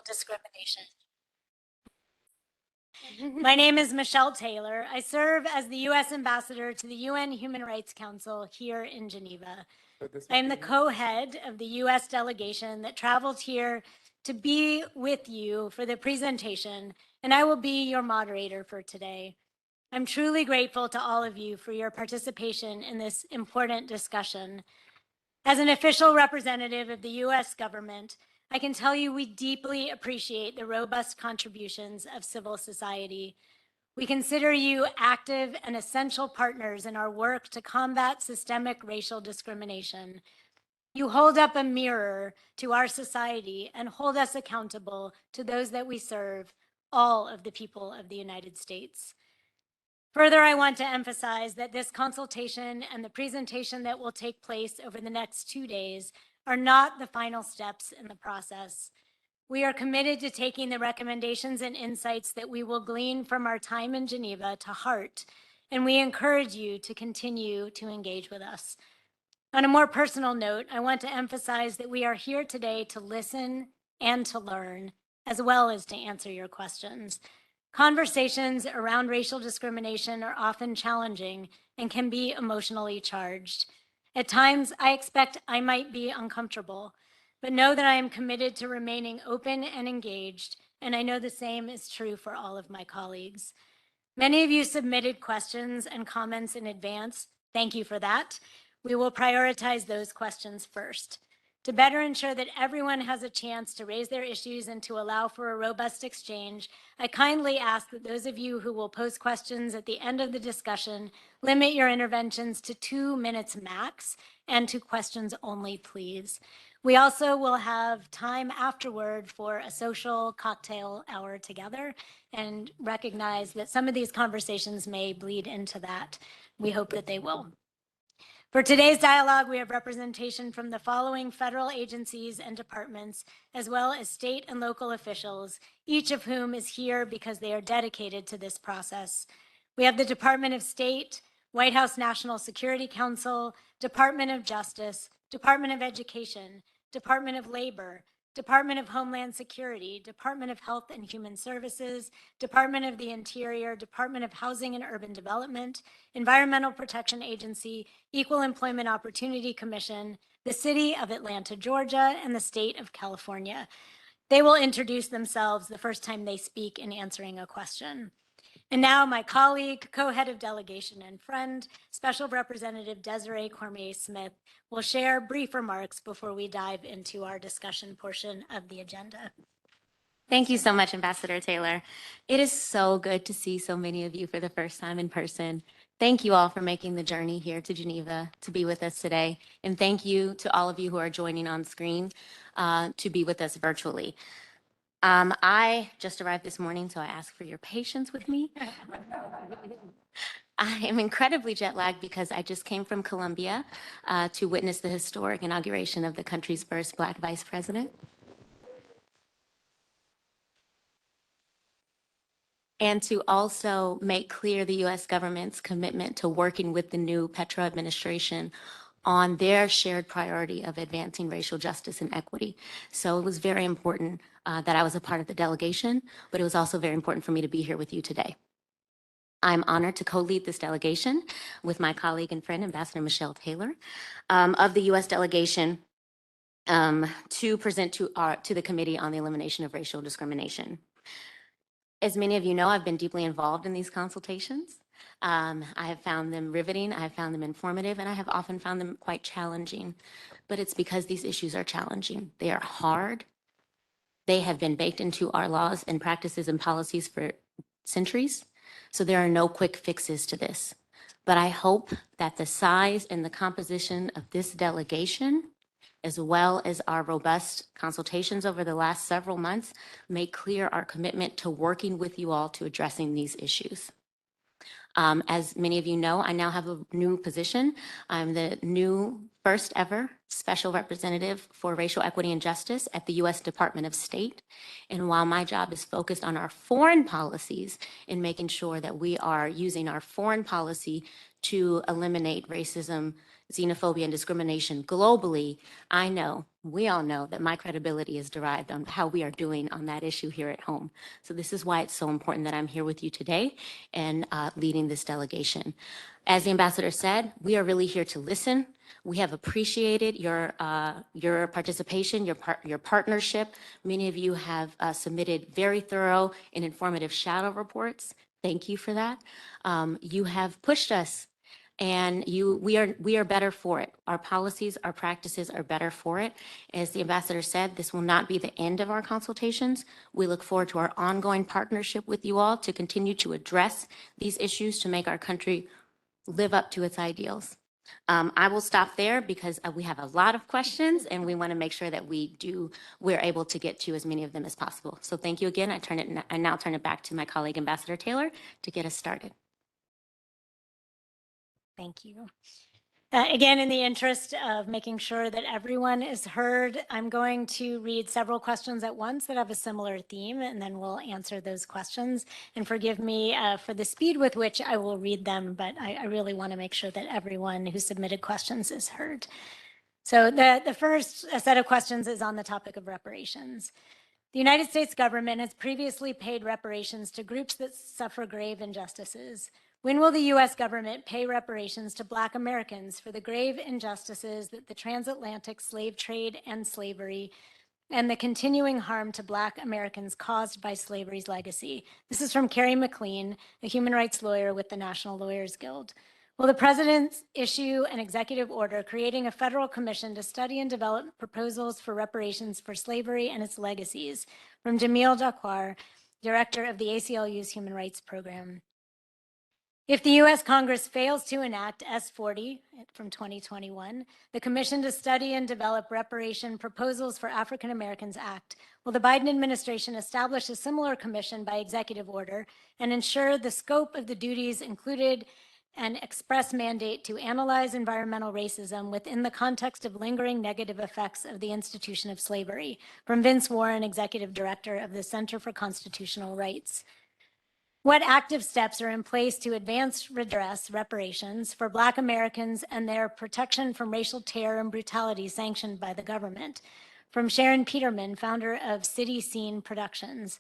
discrimination. My name is Michelle Taylor. I serve as the U.S. Ambassador to the UN Human Rights Council here in Geneva. I am the co-head of the U.S. delegation that traveled here to be with you for the presentation, and I will be your moderator for today. I'm truly grateful to all of you for your participation in this important discussion. As an official representative of the U.S. government, I can tell you we deeply appreciate the robust contributions of civil society. We consider you active and essential partners in our work to combat systemic racial discrimination. You hold up a mirror to our society and hold us accountable to those that we serve, all of the people of the United States. Further, I want to emphasize that this consultation and the presentation that will take place over the next 2 days are not the final steps in the process. We are committed to taking the recommendations and insights that we will glean from our time in Geneva to heart, and we encourage you to continue to engage with us. On a more personal note, I want to emphasize that we are here today to listen and to learn, as well as to answer your questions. Conversations around racial discrimination are often challenging and can be emotionally charged. At times, I expect I might be uncomfortable, but know that I am committed to remaining open and engaged, and I know the same is true for all of my colleagues. Many of you submitted questions and comments in advance. Thank you for that. We will prioritize those questions first. To better ensure that everyone has a chance to raise their issues and to allow for a robust exchange, I kindly ask that those of you who will pose questions at the end of the discussion limit your interventions to 2 minutes max and to questions only, please. We also will have time afterward for a social cocktail hour together and recognize that some of these conversations may bleed into that. We hope that they will. For today's dialogue, we have representation from the following federal agencies and departments, as well as state and local officials, each of whom is here because they are dedicated to this process. We have the Department of State, White House National Security Council, Department of Justice, Department of Education, Department of Labor, Department of Homeland Security, Department of Health and Human Services, Department of the Interior, Department of Housing and Urban Development, Environmental Protection Agency, Equal Employment Opportunity Commission, the City of Atlanta, Georgia, and the State of California. They will introduce themselves the first time they speak in answering a question. And now my colleague, co-head of delegation and friend, Special Representative Desiree Cormier-Smith, will share brief remarks before we dive into our discussion portion of the agenda. Thank you so much, Ambassador Taylor. It is so good to see so many of you for the first time in person. Thank you all for making the journey here to Geneva to be with us today. And thank you to all of you who are joining on screen to be with us virtually. I just arrived this morning, so I ask for your patience with me. I am incredibly jet lagged because I just came from Colombia to witness the historic inauguration of the country's first Black vice president. And to also make clear the U.S. government's commitment to working with the new Petro administration on their shared priority of advancing racial justice and equity. So it was very important that I was a part of the delegation, but it was also very important for me to be here with you today. I'm honored to co-lead this delegation with my colleague and friend, Ambassador Michelle Taylor, of the U.S. delegation to present to the Committee on the Elimination of Racial Discrimination. As many of you know, I've been deeply involved in these consultations. I have found them riveting, I have found them informative, and I have often found them quite challenging. But it's because these issues are challenging. They are hard. They have been baked into our laws and practices and policies for centuries. So there are no quick fixes to this. But I hope that the size and the composition of this delegation, as well as our robust consultations over the last several months, make clear our commitment to working with you all to addressing these issues. As many of you know, I now have a new position. I'm the new first ever Special Representative for Racial Equity and Justice at the U.S. Department of State. And while my job is focused on our foreign policies and making sure that we are using our foreign policy to eliminate racism, xenophobia, and discrimination globally, I know we all know that my credibility is derived on how we are doing on that issue here at home. So this is why it's so important that I'm here with you today and leading this delegation. As the ambassador said, we are really here to listen. We have appreciated your participation, your partnership. Many of you have submitted very thorough and informative shadow reports. Thank you for that. You have pushed us, and we are better for it. Our policies, our practices are better for it. As the ambassador said, this will not be the end of our consultations. We look forward to our ongoing partnership with you all to continue to address these issues to make our country live up to its ideals. I will stop there because we have a lot of questions and we want to make sure that we're able to get to as many of them as possible. So thank you again. I now turn it back to my colleague, Ambassador Taylor, to get us started. Thank you. Again, in the interest of making sure that everyone is heard, I'm going to read several questions at once that have a similar theme, and then we'll answer those questions. And forgive me for the speed with which I will read them, but I really want to make sure that everyone who submitted questions is heard. So the first set of questions is on the topic of reparations. The United States government has previously paid reparations to groups that suffer grave injustices. When will the U.S. government pay reparations to Black Americans for the grave injustices that the transatlantic slave trade and slavery and the continuing harm to Black Americans caused by slavery's legacy? This is from Carrie McLean, a human rights lawyer with the National Lawyers Guild. Will the president issue an executive order creating a federal commission to study and develop proposals for reparations for slavery and its legacies? From Jamil Jaquar, director of the ACLU's Human Rights Program. If the U.S. Congress fails to enact S-40 from 2021, the Commission to Study and Develop Reparation Proposals for African Americans Act, will the Biden administration establish a similar commission by executive order and ensure the scope of the duties included an express mandate to analyze environmental racism within the context of lingering negative effects of the institution of slavery? From Vince Warren, Executive Director of the Center for Constitutional Rights. What active steps are in place to advance redress reparations for Black Americans and their protection from racial terror and brutality sanctioned by the government? From Sharon Peterman, founder of City Scene Productions.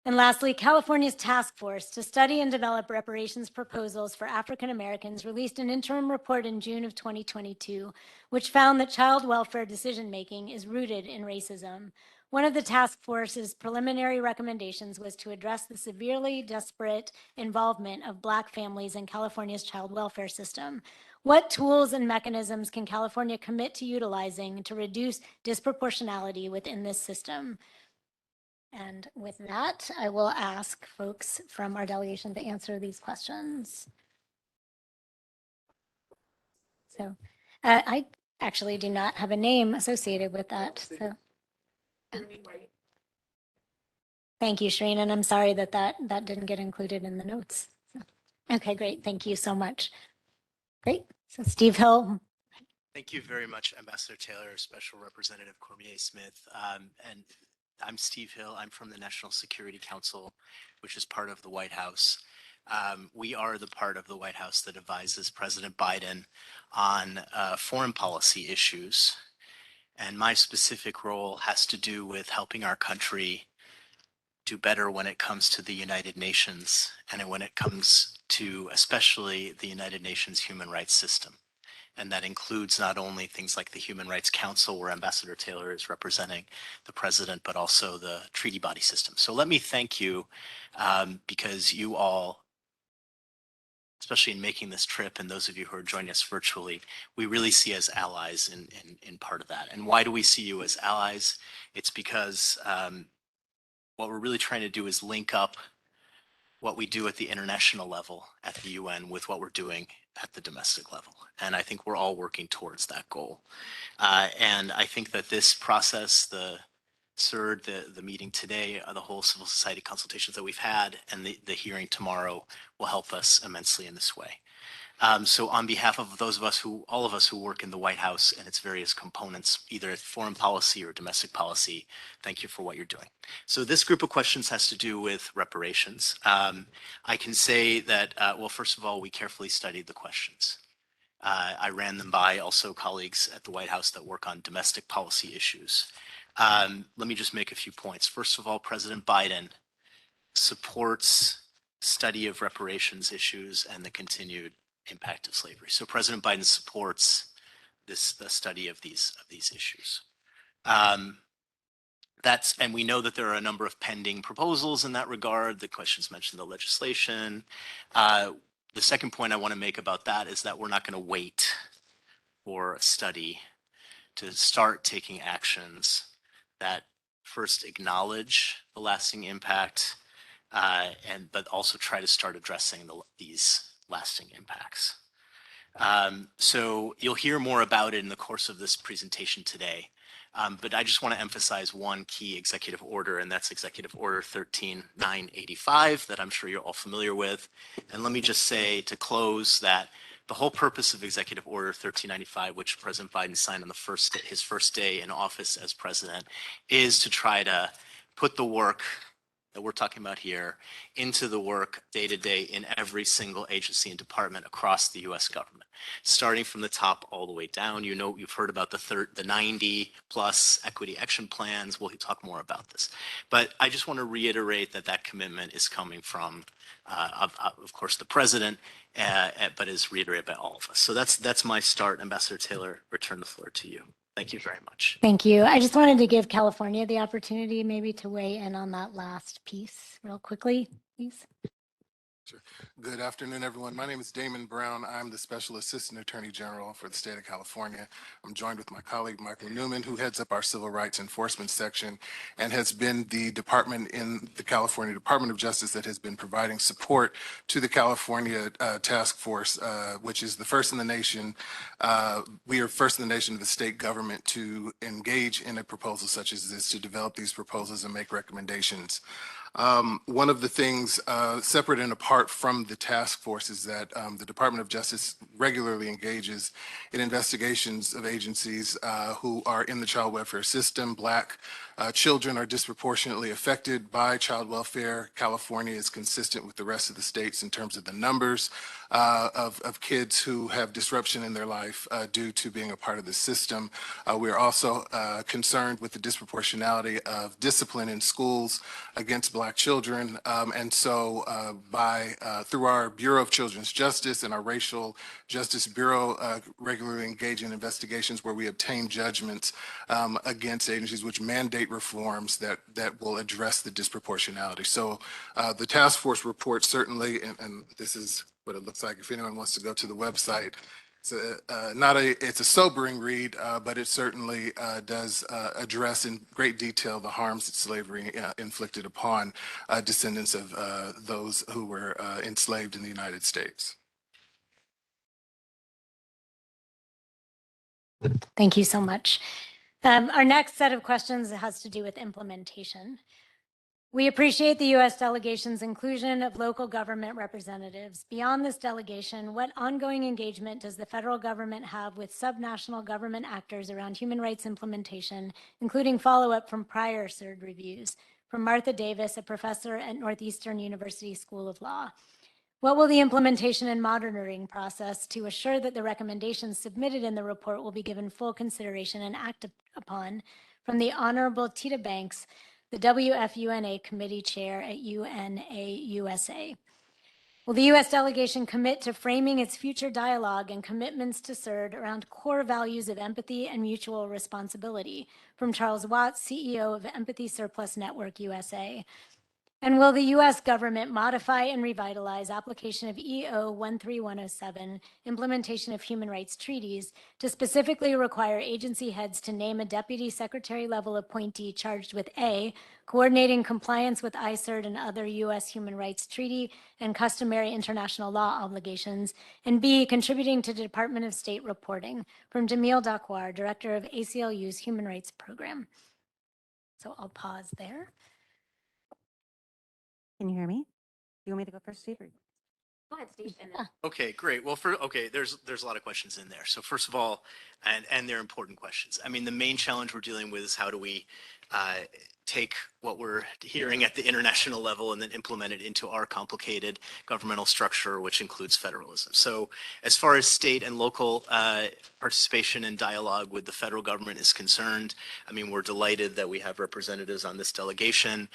And lastly, California's task force to study and develop reparations proposals for African Americans released an interim report in June of 2022, which found that child welfare decision-making is rooted in racism. One of the task force's preliminary recommendations was to address the severely disparate involvement of Black families in California's child welfare system. What tools and mechanisms can California commit to utilizing to reduce disproportionality within this system? And with that, I will ask folks from our delegation to answer these questions. So I actually do not have a name associated with that. So. Thank you, Shereen, and I'm sorry that that didn't get included in the notes. So, okay, great. Thank you so much. Great. So Steve Hill. Thank you very much, Ambassador Taylor, Special Representative Cormier Smith. And I'm Steve Hill. I'm from the National Security Council, which is part of the White House. We are the part of the White House that advises President Biden on foreign policy issues. And my specific role has to do with helping our country do better when it comes to the United Nations and when it comes to especially the United Nations human rights system. And that includes not only things like the Human Rights Council, where Ambassador Taylor is representing the president, but also the treaty body system. So let me thank you because you all, especially in making this trip, and those of you who are joining us virtually, we really see as allies in part of that. And why do we see you as allies? It's because what we're really trying to do is link up what we do at the international level at the UN with what we're doing at the domestic level. And I think we're all working towards that goal. And I think that this process, the CERD, the meeting today, the whole civil society consultations that we've had, and the hearing tomorrow will help us immensely in this way. So on behalf of those of us all of us who work in the White House and its various components, either foreign policy or domestic policy, thank you for what you're doing. So this group of questions has to do with reparations. I can say that, well, first of all, we carefully studied the questions. I ran them by also colleagues at the White House that work on domestic policy issues. Let me just make a few points. First of all, President Biden supports study of reparations issues and the continued impact of slavery. So President Biden supports the study of these issues. And we know that there are a number of pending proposals in that regard. The questions mentioned the legislation. The second point I want to make about that is that we're not going to wait for a study to start taking actions that first acknowledge the lasting impact, but also try to start addressing these lasting impacts. So you'll hear more about it in the course of this presentation today. But I just want to emphasize one key executive order, and that's Executive Order 13985 that I'm sure you're all familiar with. And let me just say to close that the whole purpose of Executive Order 1395, which President Biden signed on his first day in office as president, is to try to put the work that we're talking about here into the work day to day in every single agency and department across the U.S. government, starting from the top all the way down. You know, you've heard about the 90 plus equity action plans. We'll talk more about this. But I just want to reiterate that commitment is coming from, of course, the president, but is reiterated by all of us. So that's my start. Ambassador Taylor, return the floor to you. Thank you very much. Thank you. I just wanted to give California the opportunity maybe to weigh in on that last piece real quickly, please. Sure. Good afternoon, everyone. My name is Damon Brown. I'm the Special Assistant Attorney General for the state of California. I'm joined with my colleague, Michael Newman, who heads up our Civil Rights Enforcement section and has been the department in the California Department of Justice that has been providing support to the California Task Force, which is the first in the nation. We are first in the nation of the state government to engage in a proposal such as this, to develop these proposals and make recommendations. One of the things separate and apart from the task force is that the Department of Justice regularly engages in investigations of agencies who are in the child welfare system. Black children are disproportionately affected by child welfare. California is consistent with the rest of the states in terms of the numbers of kids who have disruption in their life due to being a part of the system. We are also concerned with the disproportionality of discipline in schools against Black children. And so through our Bureau of Children's Justice and our Racial Justice Bureau regularly engage in investigations where we obtain judgments against agencies which mandate reforms that will address the disproportionality. So the task force report certainly, and this is what it looks like if anyone wants to go to the website. It's a sobering read, but it certainly does address in great detail the harms that slavery inflicted upon descendants of those who were enslaved in the United States. Thank you so much. Our next set of questions has to do with implementation. We appreciate the U.S. delegation's inclusion of local government representatives. Beyond this delegation, what ongoing engagement does the federal government have with subnational government actors around human rights implementation, including follow-up from prior CERD reviews? From Martha Davis, a professor at Northeastern University School of Law. What will the implementation and monitoring process to assure that the recommendations submitted in the report will be given full consideration and acted upon? From the Honorable Tita Banks, the WFUNA Committee Chair at UNA-USA. Will the U.S. delegation commit to framing its future dialogue and commitments to CERD around core values of empathy and mutual responsibility? From Charles Watts, CEO of Empathy Surplus Network USA. And will the U.S. government modify and revitalize application of EO 13107, implementation of human rights treaties, to specifically require agency heads to name a deputy secretary level appointee charged with A, coordinating compliance with ICERD and other U.S. human rights treaty and customary international law obligations, and B, contributing to the Department of State reporting? From Jamil Dakwar, director of ACLU's Human Rights Program. So I'll pause there. Can you hear me? You want me to go first, Steve? Go ahead, Steve. Okay, great. Well, there's a lot of questions in there. So first of all, and they're important questions. I mean, the main challenge we're dealing with is how do we take what we're hearing at the international level and then implement it into our complicated governmental structure, which includes federalism. So as far as state and local participation and dialogue with the federal government is concerned, I mean, we're delighted that we have representatives on this delegation.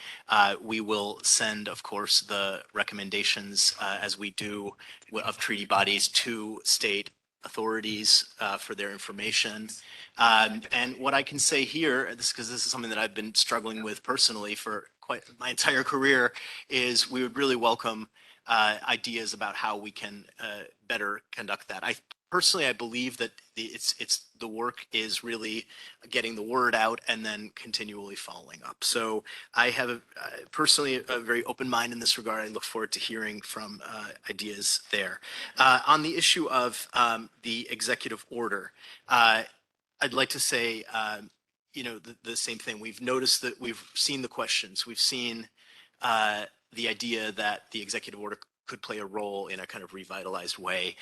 We will send, of course, the recommendations as we do of treaty bodies to state authorities for their information. And what I can say here, because this is something that I've been struggling with personally for quite my entire career, is we would really welcome ideas about how we can better conduct that. I believe that the work is really getting the word out and then continually following up. So I have personally a very open mind in this regard. I look forward to hearing from ideas there. On the issue of the executive order, I'd like to say, the same thing. We've noticed that we've seen the questions. We've seen the idea that the executive order could play a role in a kind of revitalized way,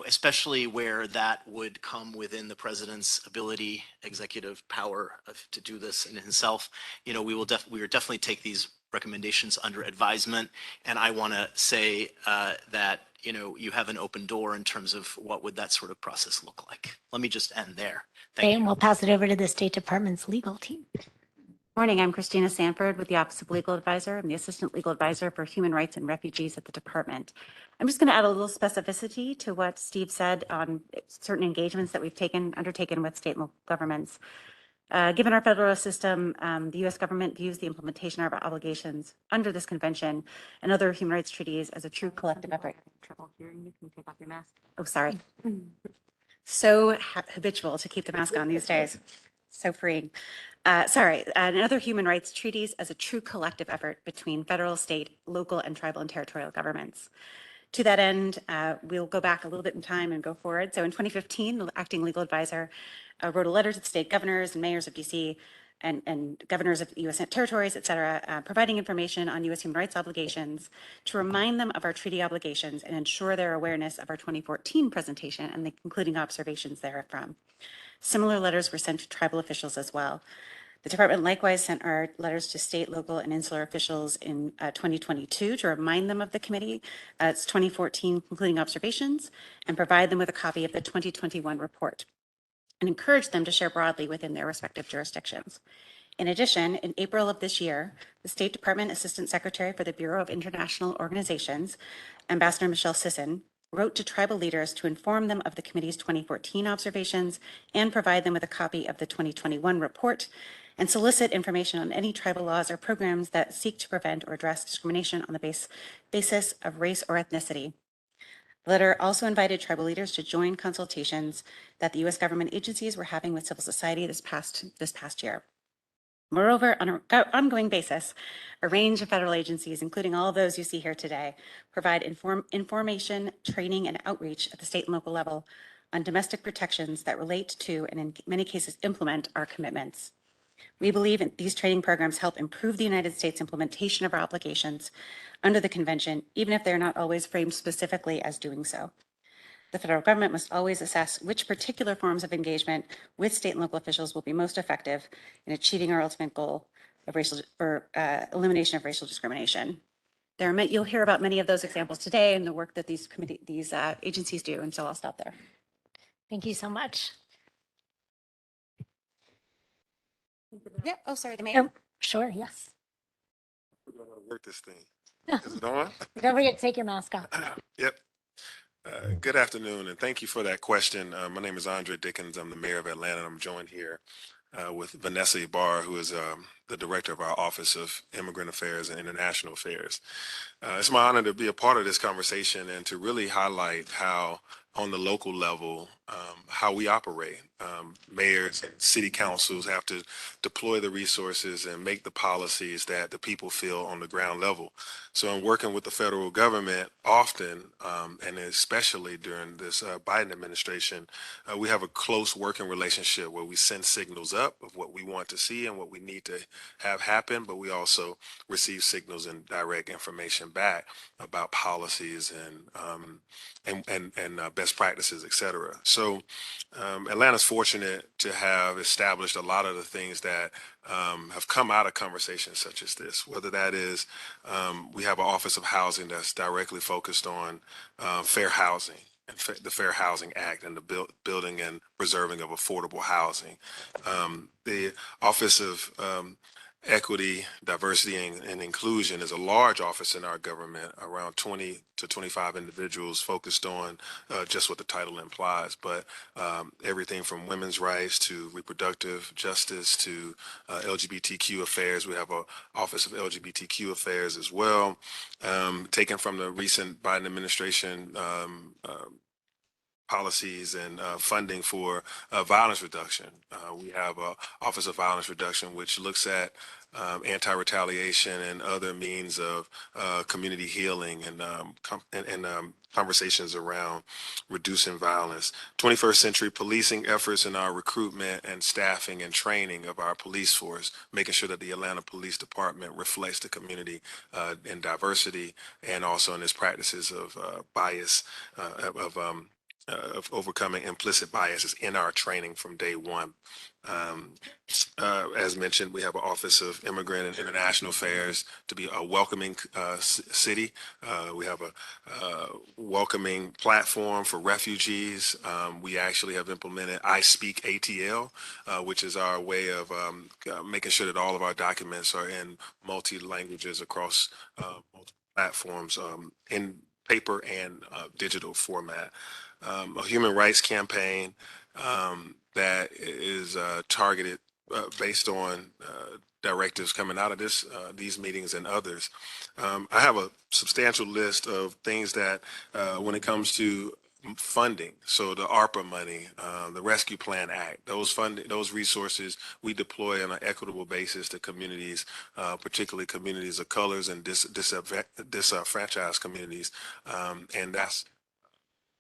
especially where that would come within the president's ability, executive power to do this in himself. We will definitely take these recommendations under advisement. And I want to say that you have an open door in terms of what would that sort of process look like. Let me just end there. Thank Okay, you. and we'll pass it over to the State Department's legal team. Morning, I'm Christina Sanford with the Office of Legal Advisor. I'm the Assistant Legal Advisor for Human Rights and Refugees at the Department. I'm just going to add a little specificity to what Steve said on certain engagements that we've undertaken with state and local governments. Given our federal system, the U.S. government views the implementation of our obligations under this convention and other human rights treaties as a true collective effort. Trouble hearing you. Can you take off your mask? Oh, sorry. So habitual to keep the mask on these days. So freeing. And other human rights treaties as a true collective effort between federal, state, local, and tribal and territorial governments. To that end, we'll go back a little bit in time and go forward. So in 2015, the acting legal advisor wrote a letter to the state governors and mayors of DC and governors of U.S. territories, et cetera, providing information on U.S. human rights obligations to remind them of our treaty obligations and ensure their awareness of our 2014 presentation and the concluding observations therefrom. Similar letters were sent to tribal officials as well. The department likewise sent our letters to state, local, and insular officials in 2022 to remind them of the committee, its 2014 concluding observations, and provide them with a copy of the 2021 report, and encourage them to share broadly within their respective jurisdictions. In addition, in April of this year, the State Department Assistant Secretary for the Bureau of International Organizations, Ambassador Michelle Sisson, wrote to tribal leaders to inform them of the committee's 2014 observations and provide them with a copy of the 2021 report, and solicit information on any tribal laws or programs that seek to prevent or address discrimination on the basis of race or ethnicity. The letter also invited tribal leaders to join consultations that the U.S. government agencies were having with civil society this past year. Moreover, on an ongoing basis, a range of federal agencies, including all of those you see here today, provide information, training, and outreach at the state and local level on domestic protections that relate to, and in many cases implement, our commitments. We believe these training programs help improve the United States implementation of our obligations under the convention, even if they're not always framed specifically as doing so. The federal government must always assess which particular forms of engagement with state and local officials will be most effective in achieving our ultimate goal of elimination of racial discrimination. You'll hear about many of those examples today and the work that these agencies do, and so I'll stop there. Thank you so much. Yeah. Oh, sorry. The mayor. Oh, sure, yes. We're gonna work this thing. No. Is it on? Don't forget to take your mask off. Yep. Good afternoon, and thank you for that question. My name is Andre Dickens. I'm the mayor of Atlanta. I'm joined here with Vanessa Ibarra, who is the director of our Office of Immigrant Affairs and International Affairs. It's my honor to be a part of this conversation and to really highlight how, on the local level, how we operate. Mayors and city councils have to deploy the resources and make the policies that the people feel on the ground level. So in working with the federal government often, and especially during this Biden administration, we have a close working relationship where we send signals up of what we want to see and what we need to have happen, but we also receive signals and direct information back about policies and best practices, et cetera. So Atlanta's fortunate to have established a lot of the things that have come out of conversations such as this, whether that is we have an Office of Housing that's directly focused on fair housing and the Fair Housing Act and the building and preserving of affordable housing. The Office of Equity, Diversity, and Inclusion is a large office in our government, around 20 to 25 individuals focused on just what the title implies, but everything from women's rights to reproductive justice to LGBTQ affairs. We have an Office of LGBTQ affairs as well, taken from the recent Biden administration policies and funding for violence reduction. We have an Office of Violence Reduction, which looks at anti-retaliation and other means of community healing and conversations around reducing violence. 21st century policing efforts in our recruitment and staffing and training of our police force, making sure that the Atlanta Police Department reflects the community and diversity, and also in its practices of bias, of overcoming implicit biases in our training from day one. As mentioned, we have an Office of Immigrant and International Affairs to be a welcoming city. We have a welcoming platform for refugees. We actually have implemented I Speak ATL, which is our way of making sure that all of our documents are in multi-languages across multiple platforms in paper and digital format. A human rights campaign that is targeted based on directives coming out of these meetings and others. I have a substantial list of things that when it comes to funding, so the ARPA money, the Rescue Plan Act, those resources we deploy on an equitable basis to communities, particularly communities of colors and disenfranchised communities, and that's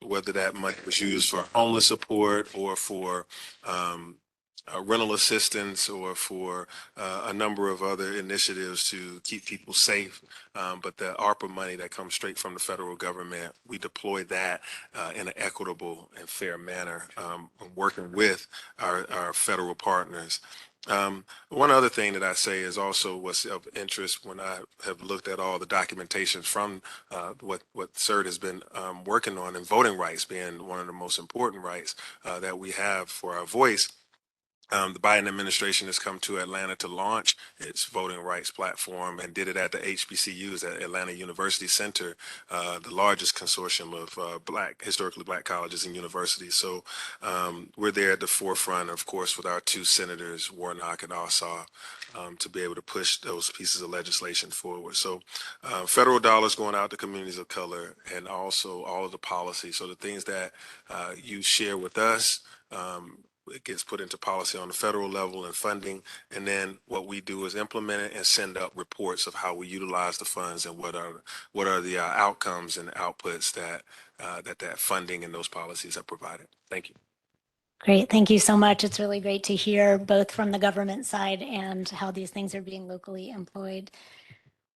whether that money was used for homeless support or for rental assistance or for a number of other initiatives to keep people safe. But the ARPA money that comes straight from the federal government, we deploy that in an equitable and fair manner, working with our federal partners. One other thing that I say is also what's of interest when I have looked at all the documentations from what CERD has been working on, and voting rights being one of the most important rights that we have for our voice. The Biden administration has come to Atlanta to launch its voting rights platform and did it at the HBCUs at Atlanta University Center, the largest consortium of historically black colleges and universities. So we're there at the forefront, of course, with our two senators, Warnock and Ossoff, to be able to push those pieces of legislation forward. So federal dollars going out to communities of color, and also all of the policy. So the things that you share with us, it gets put into policy on the federal level and funding, and then what we do is implement it and send up reports of how we utilize the funds and what are the outcomes and outputs that that funding and those policies have provided. Thank you. Great. Thank you so much. It's really great to hear both from the government side and how these things are being locally employed.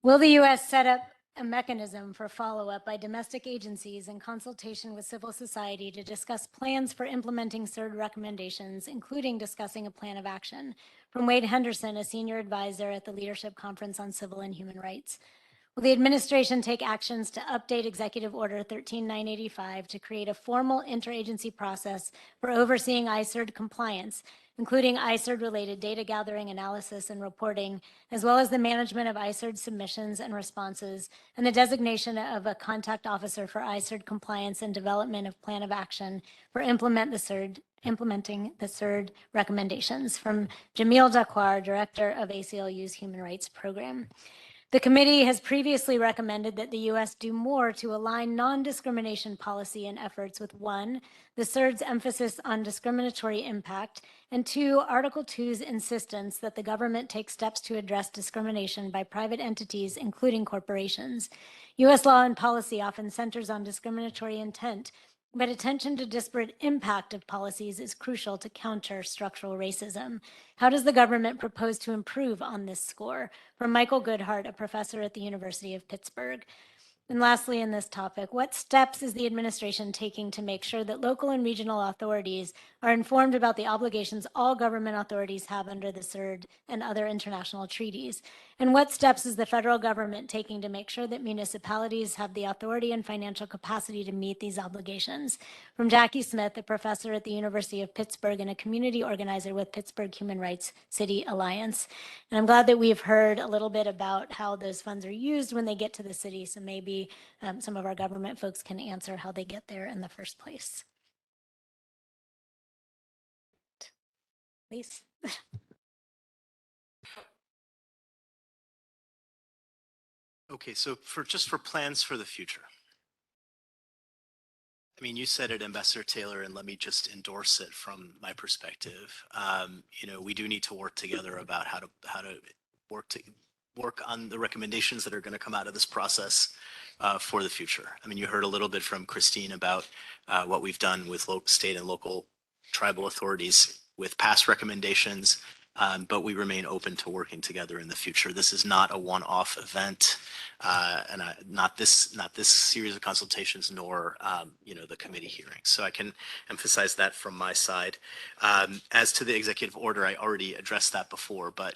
Will the U.S. set up a mechanism for follow-up by domestic agencies in consultation with civil society to discuss plans for implementing CERD recommendations, including discussing a plan of action? From Wade Henderson, a senior advisor at the Leadership Conference on Civil and Human Rights. Will the administration take actions to update Executive Order 13985 to create a formal interagency process for overseeing ICERD compliance, including ICERD-related data gathering, analysis, and reporting, as well as the management of ICERD submissions and responses, and the designation of a contact officer for ICERD compliance and development of plan of action for implementing the CERD recommendations? From Jamil Dakwar, Director of ACLU's Human Rights Program. The committee has previously recommended that the U.S. do more to align non-discrimination policy and efforts with 1, the CERD's emphasis on discriminatory impact, and 2, Article 2's insistence that the government take steps to address discrimination by private entities, including corporations. U.S. law and policy often centers on discriminatory intent, but attention to disparate impact of policies is crucial to counter structural racism. How does the government propose to improve on this score? From Michael Goodhart, a professor at the University of Pittsburgh. And lastly, in this topic, what steps is the administration taking to make sure that local and regional authorities are informed about the obligations all government authorities have under the CERD and other international treaties? And what steps is the federal government taking to make sure that municipalities have the authority and financial capacity to meet these obligations? From Jackie Smith, a professor at the University of Pittsburgh and a community organizer with Pittsburgh Human Rights City Alliance. And I'm glad that we've heard a little bit about how those funds are used when they get to the city. So maybe some of our government folks can answer how they get there in the first place. Please. Okay, so for plans for the future. I mean, you said it, Ambassador Taylor, and let me just endorse it from my perspective. We do need to work together about how to work on the recommendations that are going to come out of this process for the future. I mean, you heard a little bit from Christine about what we've done with state and local tribal authorities with past recommendations, but we remain open to working together in the future. This is not a one-off event, and not this series of consultations, nor the committee hearings. So I can emphasize that from my side. As to the executive order, I already addressed that before, but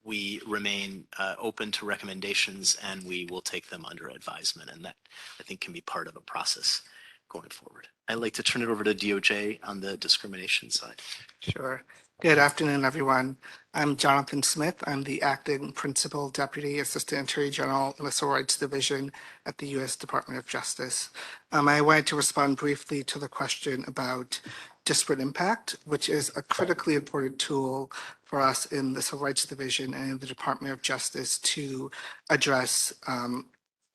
we remain open to recommendations, and we will take them under advisement, and that I think can be part of a process going forward. I'd like to turn it over to DOJ on the discrimination side. Sure. Good afternoon, everyone. I'm Jonathan Smith. I'm the Acting Principal Deputy Assistant Attorney General in the Civil Rights Division at the U.S. Department of Justice. I wanted to respond briefly to the question about disparate impact, which is a critically important tool for us in the Civil Rights Division and in the Department of Justice to address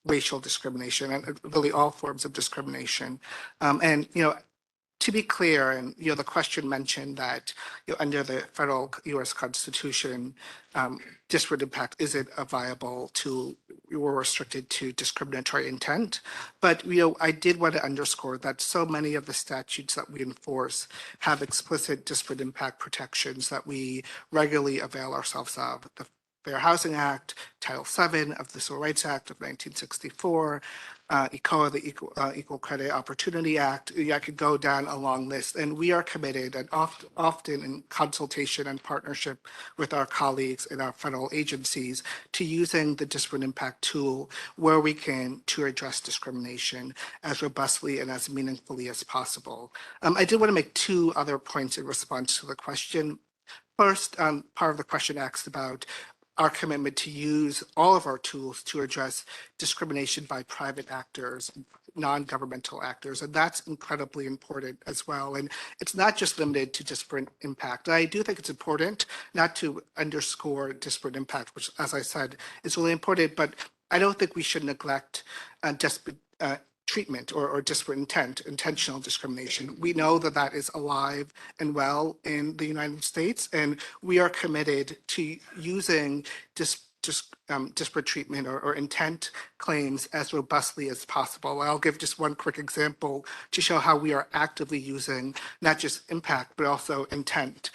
racial discrimination and really all forms of discrimination. To be clear, and the question mentioned that under the federal U.S. Constitution, disparate impact isn't a viable tool. We were restricted to discriminatory intent. But I did want to underscore that so many of the statutes that we enforce have explicit disparate impact protections that we regularly avail ourselves of. The Fair Housing Act, Title VII of the Civil Rights Act of 1964, ECOA, the Equal Credit Opportunity Act. I could go down a long list, and we are committed and often in consultation and partnership with our colleagues in our federal agencies to using the disparate impact tool where we can to address discrimination as robustly and as meaningfully as possible. I did want to make two other points in response to the question. First, part of the question asked about our commitment to use all of our tools to address discrimination by private actors, non-governmental actors, and that's incredibly important as well. And it's not just limited to disparate impact. I do think it's important not to underscore disparate impact, which, as I said, is really important, but I don't think we should neglect treatment or disparate intent, intentional discrimination. We know that that is alive and well in the United States, and we are committed to using disparate treatment or intent claims as robustly as possible. I'll give just one quick example to show how we are actively using not just impact, but also intent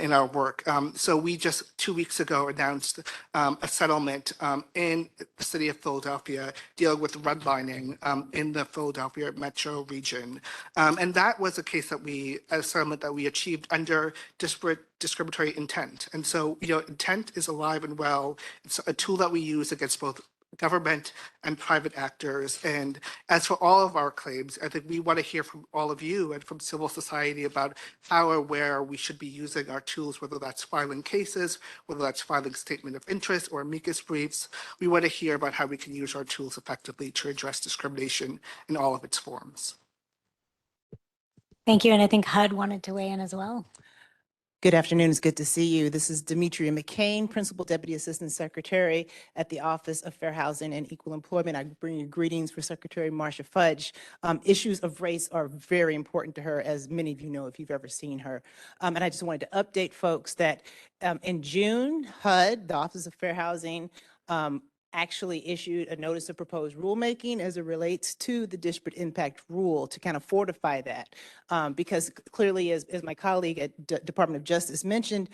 in our work. So we just 2 weeks ago announced a settlement in the city of Philadelphia dealing with redlining in the Philadelphia metro region. And that was a settlement that we achieved under discriminatory intent. And so, intent is alive and well. It's a tool that we use against both government and private actors. And as for all of our claims, I think we want to hear from all of you and from civil society about how or where we should be using our tools, whether that's filing cases, whether that's filing statement of interest or amicus briefs. We want to hear about how we can use our tools effectively to address discrimination in all of its forms. Thank you. And I think HUD wanted to weigh in as well. Good afternoon. It's good to see you. This is Demetria McCain, Principal Deputy Assistant Secretary at the Office of Fair Housing and Equal Employment. I bring you greetings for Secretary Marcia Fudge. Issues of race are very important to her, as many of you know if you've ever seen her. And I just wanted to update folks that in June, HUD, the Office of Fair Housing, actually issued a notice of proposed rulemaking as it relates to the disparate impact rule to kind of fortify that. Because clearly, as my colleague at Department of Justice mentioned,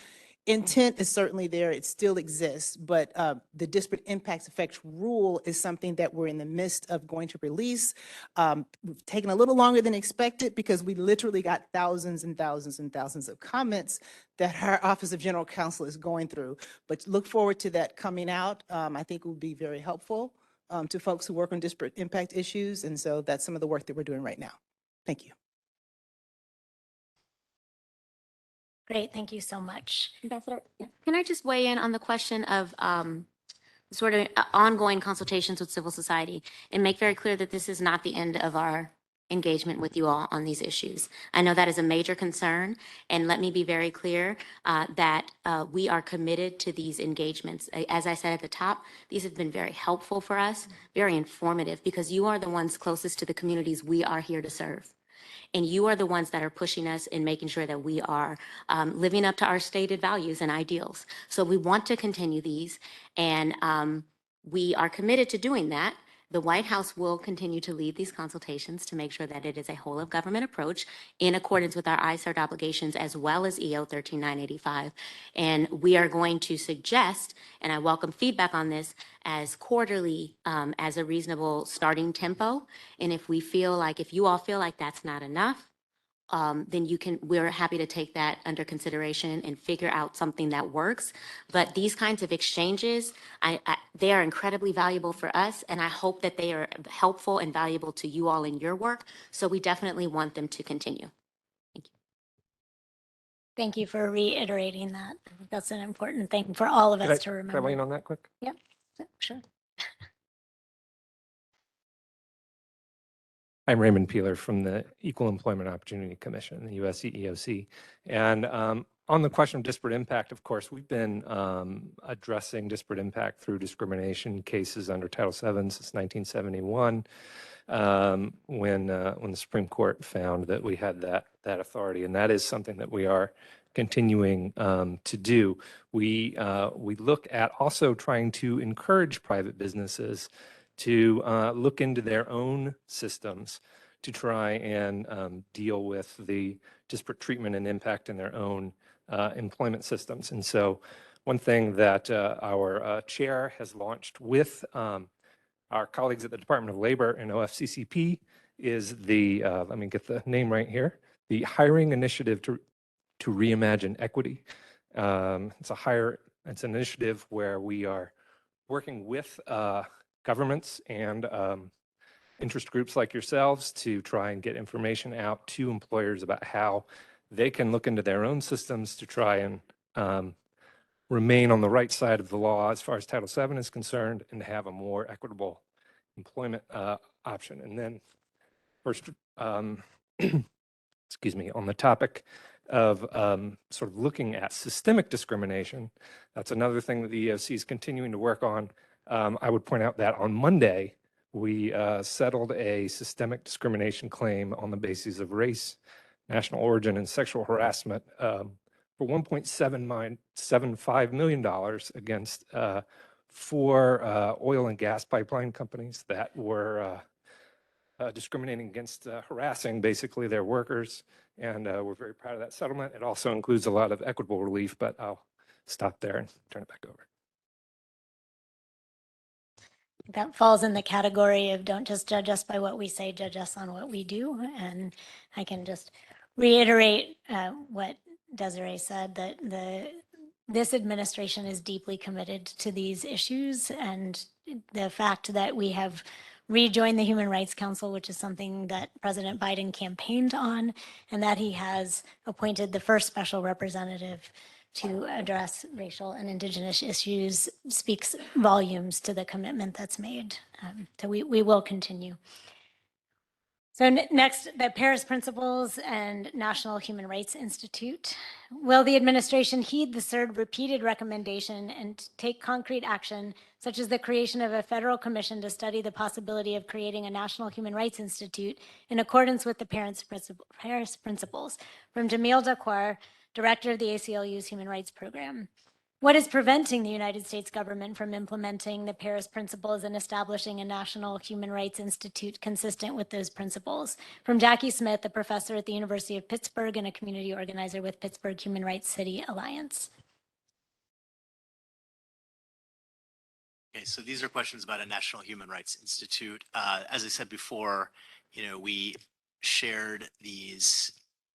intent is certainly there, it still exists, but the disparate impacts effects rule is something that we're in the midst of going to release. We've taken a little longer than expected because we literally got thousands and thousands and thousands of comments that our Office of General Counsel is going through. But look forward to that coming out. I think it will be very helpful to folks who work on disparate impact issues. And so that's some of the work that we're doing right now. Thank you. Great, thank you so much. Ambassador, can I just weigh in on the question of sort of ongoing consultations with civil society and make very clear that this is not the end of our engagement with you all on these issues. I know that is a major concern, and let me be very clear that we are committed to these engagements. As I said at the top, these have been very helpful for us, very informative, because you are the ones closest to the communities we are here to serve. And you are the ones that are pushing us in making sure that we are living up to our stated values and ideals. So we want to continue these, and we are committed to doing that. The White House will continue to lead these consultations to make sure that it is a whole of government approach in accordance with our CERD obligations as well as EO 13985. And we are going to suggest, and I welcome feedback on this, as quarterly as a reasonable starting tempo. And if you all feel like that's not enough, then we're happy to take that under consideration and figure out something that works. But these kinds of exchanges, they are incredibly valuable for us, and I hope that they are helpful and valuable to you all in your work. So we definitely want them to continue. Thank you. Thank you for reiterating that. I think that's an important thing for all of us to remember. Can I weigh in on that quick? Yep, sure. I'm Raymond Peeler from the Equal Employment Opportunity Commission, the US EEOC. And on the question of disparate impact, of course, we've been addressing disparate impact through discrimination cases under Title VII since 1971, when the Supreme Court found that we had that authority. And that is something that we are continuing to do. We look at also trying to encourage private businesses to look into their own systems to try and deal with the disparate treatment and impact in their own employment systems. And so one thing that our chair has launched with our colleagues at the Department of Labor and OFCCP is the, let me get the name right here, the Hiring Initiative to Reimagine Equity. It's an initiative where we are working with governments and interest groups like yourselves to try and get information out to employers about how they can look into their own systems to try and remain on the right side of the law as far as Title VII is concerned and have a more equitable employment option. And then first, excuse me, on the topic of sort of looking at systemic discrimination, that's another thing that the EEOC is continuing to work on. I would point out that on Monday, we settled a systemic discrimination claim on the basis of race, national origin, and sexual harassment for $1.75 million against 4 oil and gas pipeline companies that were discriminating against, harassing basically their workers. And we're very proud of that settlement. It also includes a lot of equitable relief, but I'll stop there and turn it back over. That falls in the category of don't just judge us by what we say, judge us on what we do. And I can just reiterate what Desiree said, that this administration is deeply committed to these issues, and the fact that we have rejoined the Human Rights Council, which is something that President Biden campaigned on, and that he has appointed the first special representative to address racial and indigenous issues, speaks volumes to the commitment that's made. So we will continue. So next, the Paris Principles and National Human Rights Institute. Will the administration heed the CERD repeated recommendation and take concrete action, such as the creation of a federal commission to study the possibility of creating a National Human Rights Institute in accordance with the Paris Principles? From Jamil Dakwar, Director of the ACLU's Human Rights Program. What is preventing the United States government from implementing the Paris Principles and establishing a National Human Rights Institute consistent with those principles? From Jackie Smith, a professor at the University of Pittsburgh and a community organizer with Pittsburgh Human Rights City Alliance. Okay, so these are questions about a National Human Rights Institute. As I said before, we shared these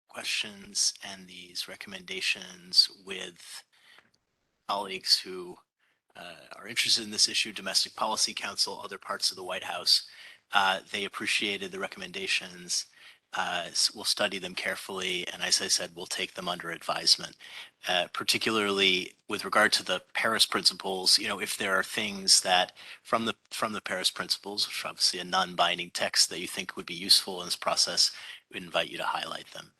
questions and these recommendations with colleagues who are interested in this issue, Domestic Policy Council, other parts of the White House. They appreciated the recommendations. We'll study them carefully, and as I said, we'll take them under advisement. Particularly with regard to the Paris Principles, if there are things that from the Paris Principles, which are obviously a non-binding text that you think would be useful in this process, we invite you to highlight them.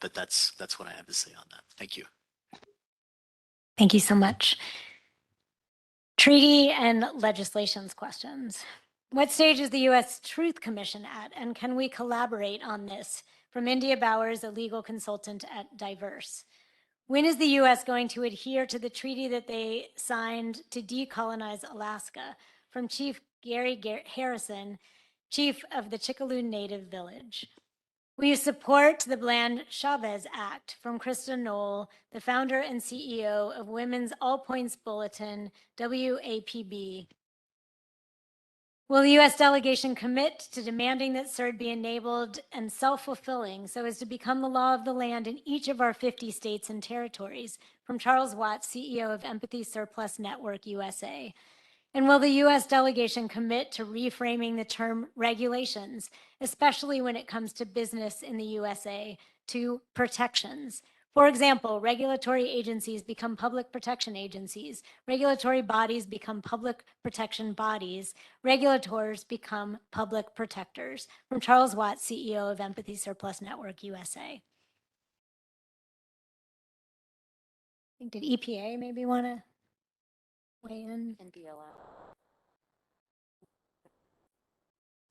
But that's what I have to say on that. Thank you. Thank you so much. Treaty and legislations questions. What stage is the U.S. Truth Commission at, and can we collaborate on this? From India Bowers, a legal consultant at Diverse. When is the U.S. going to adhere to the treaty that they signed to decolonize Alaska? From Chief Gary Harrison, chief of the Chickaloo Native Village. Will you support the Bland-Chavez Act? From Krista Knoll, the founder and CEO of Women's All Points Bulletin, WAPB. Will the U.S. delegation commit to demanding that CERD be enabled and self-fulfilling so as to become the law of the land in each of our 50 states and territories? From Charles Watts, CEO of Empathy Surplus Network USA. And will the U.S. delegation commit to reframing the term regulations, especially when it comes to business in the USA, to protections? For example, regulatory agencies become public protection agencies. Regulatory bodies become public protection bodies. Regulators become public protectors. From Charles Watts, CEO of Empathy Surplus Network USA. I think, did EPA maybe want to weigh in? And DLL.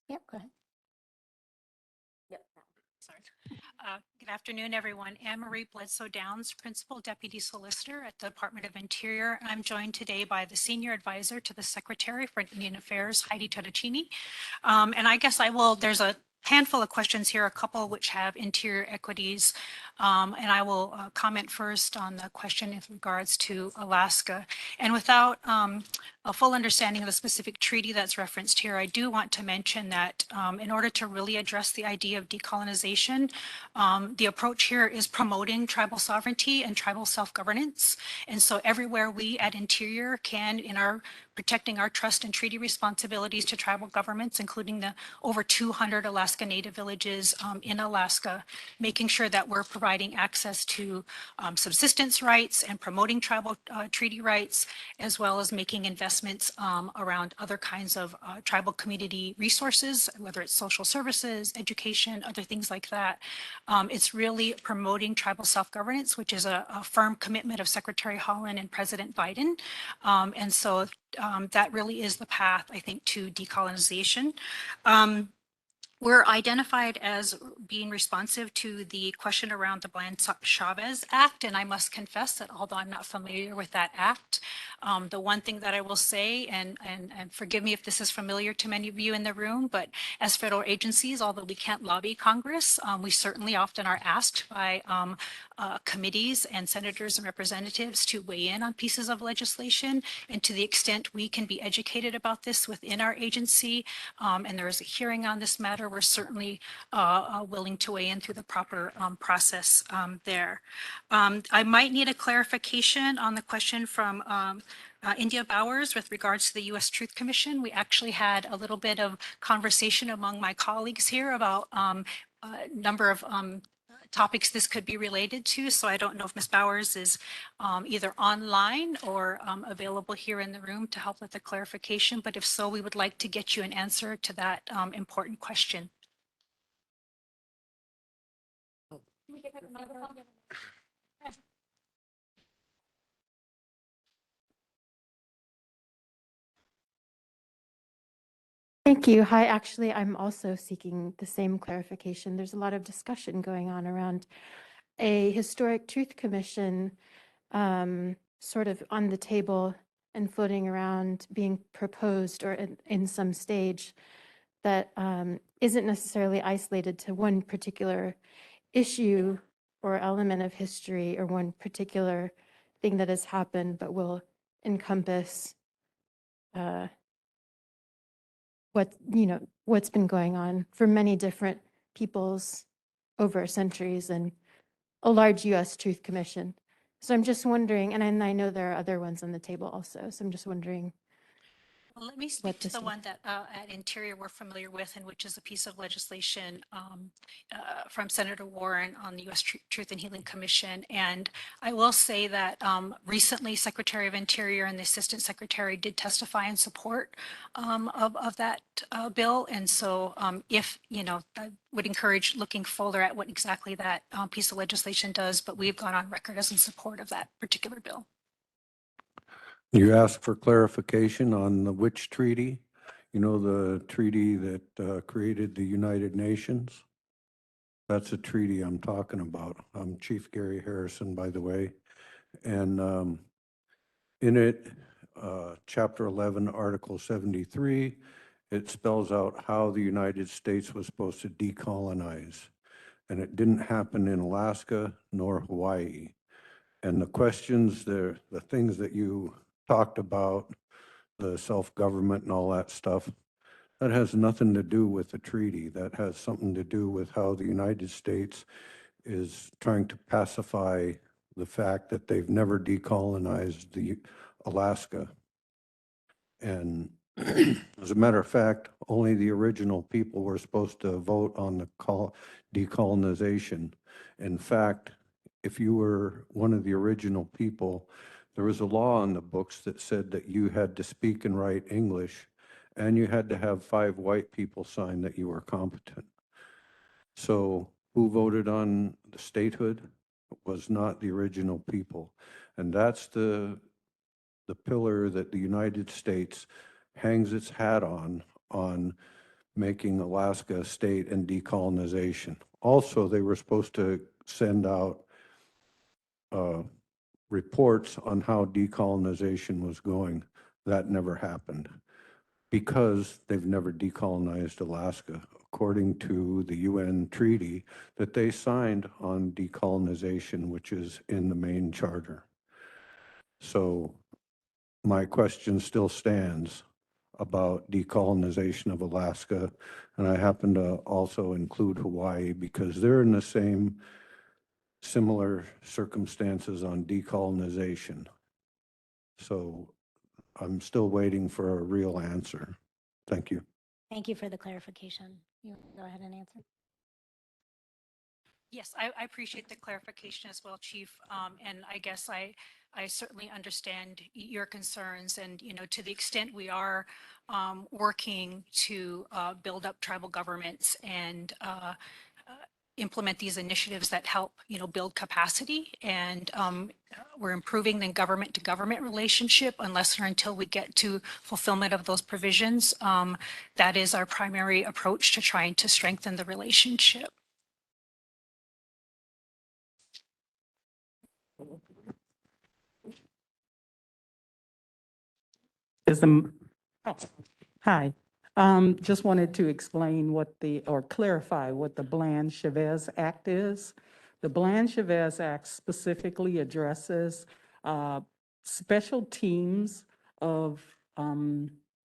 Yep, go ahead. Yep. Sorry. Good afternoon, everyone. Anne-Marie Bledsoe Downs, Principal Deputy Solicitor at the Department of Interior. I'm joined today by the Senior Advisor to the Secretary for Indian Affairs, Heidi Tottachini. And I guess there's a handful of questions here, a couple which have interior equities. And I will comment first on the question with regards to Alaska. And without a full understanding of the specific treaty that's referenced here, I do want to mention that in order to really address the idea of decolonization, the approach here is promoting tribal sovereignty and tribal self-governance. And so everywhere we at Interior can, in our protecting our trust and treaty responsibilities to tribal governments, including the over 200 Alaska Native villages in Alaska, making sure that we're providing access to subsistence rights and promoting tribal treaty rights, as well as making investments around other kinds of tribal community resources, whether it's social services, education, other things like that. It's really promoting tribal self-governance, which is a firm commitment of Secretary Haaland and President Biden. And so that really is the path, I think, to decolonization. We're identified as being responsive to the question around the Bland-Chavez Act, and I must confess that although I'm not familiar with that act, the one thing that I will say, and forgive me if this is familiar to many of you in the room, but as federal agencies, although we can't lobby Congress, we certainly often are asked by committees and senators and representatives to weigh in on pieces of legislation. And to the extent we can be educated about this within our agency, and there is a hearing on this matter, we're certainly willing to weigh in through the proper process there. I might need a clarification on the question from India Bowers with regards to the U.S. Truth Commission. We actually had a little bit of conversation among my colleagues here about a number of topics this could be related to. So I don't know if Ms. Bowers is either online or available here in the room to help with the clarification. But if so, we would like to get you an answer to that important question. Thank you. Hi, actually, I'm also seeking the same clarification. There's a lot of discussion going on around a historic truth commission sort of on the table and floating around being proposed or in some stage that isn't necessarily isolated to one particular issue or element of history or one particular thing that has happened, but will encompass uh, what, you know, what's been going on for many different peoples over centuries and a large US Truth Commission. So I'm just wondering, and I know there are other ones on the table also, so I'm just wondering. Well, let me speak What to this the is. one that at Interior we're familiar with, and which is a piece of legislation from Senator Warren on the U.S. Truth and Healing Commission. And I will say that recently Secretary of Interior and the Assistant Secretary did testify in support of that bill. And so if, you know, I would encourage looking further at what exactly that piece of legislation does, but we've gone on record as in support of that particular bill. You asked for clarification on the which treaty? You know, the treaty that created the United Nations? That's a treaty I'm talking about. I'm Chief Gary Harrison, by the way. And in it, Chapter 11, Article 73, it spells out how the United States was supposed to decolonize. And it didn't happen in Alaska nor Hawaii. And the questions, the things that you talked about, the self-government and all that stuff, that has nothing to do with the treaty. That has something to do with how the United States is trying to pacify the fact that they've never decolonized the Alaska. And as a matter of fact, only the original people were supposed to vote on the decolonization. In fact, if you were one of the original people, there was a law on the books that said that you had to speak and write English, and you had to have 5 white people sign that you were competent. So who voted on the statehood was not the original people. And that's the pillar that the United States hangs its hat on making Alaska a state and decolonization. Also, they were supposed to send out reports on how decolonization was going. That never happened because they've never decolonized Alaska, according to the UN treaty that they signed on decolonization, which is in the main charter. So my question still stands about decolonization of Alaska, and I happen to also include Hawaii because they're in the same similar circumstances on decolonization. So I'm still waiting for a real answer. Thank you. Thank you for the clarification. You want to go ahead and answer? Yes, I appreciate the clarification as well, Chief. And I guess I certainly understand your concerns, and, you know, to the extent we are working to build up tribal governments and implement these initiatives that help, you know, build capacity, and we're improving the government to government relationship unless or until we get to fulfillment of those provisions. That is our primary approach to trying to strengthen the relationship. Is the, hi, just wanted to explain or clarify what the Bland-Chavez Act is. The Bland-Chavez Act specifically addresses special teams of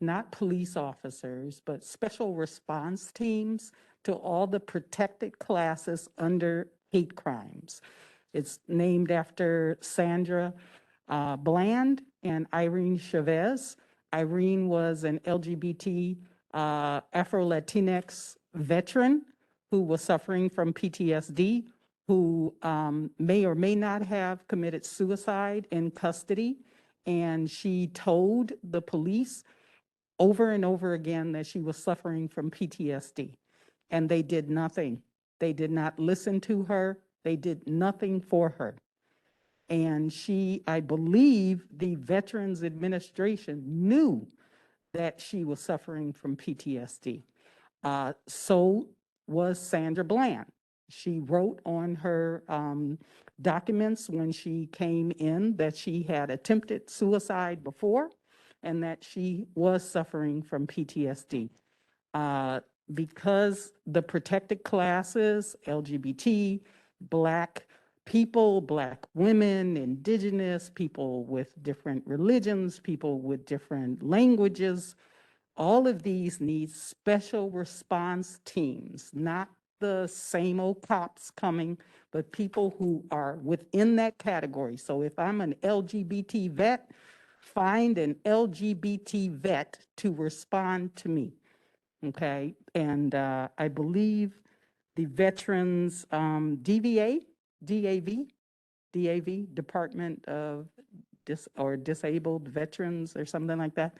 not police officers, but special response teams to all the protected classes under hate crimes. It's named after Sandra Bland and Irene Chavez. Irene was an LGBT Afro-Latinx veteran who was suffering from PTSD, who may or may not have committed suicide in custody. And she told the police over and over again that she was suffering from PTSD. And they did nothing. They did not listen to her. They did nothing for her. And she, I believe the Veterans Administration knew that she was suffering from PTSD. So was Sandra Bland. She wrote on her documents when she came in that she had attempted suicide before and that she was suffering from PTSD. Because the protected classes, LGBT, Black people, Black women, Indigenous, people with different religions, people with different languages. All of these need special response teams, not the same old cops coming, but people who are within that category. So if I'm an LGBT vet, find an LGBT vet to respond to me, okay? And I believe the Veterans DAV, Department of Disabled Veterans or something like that,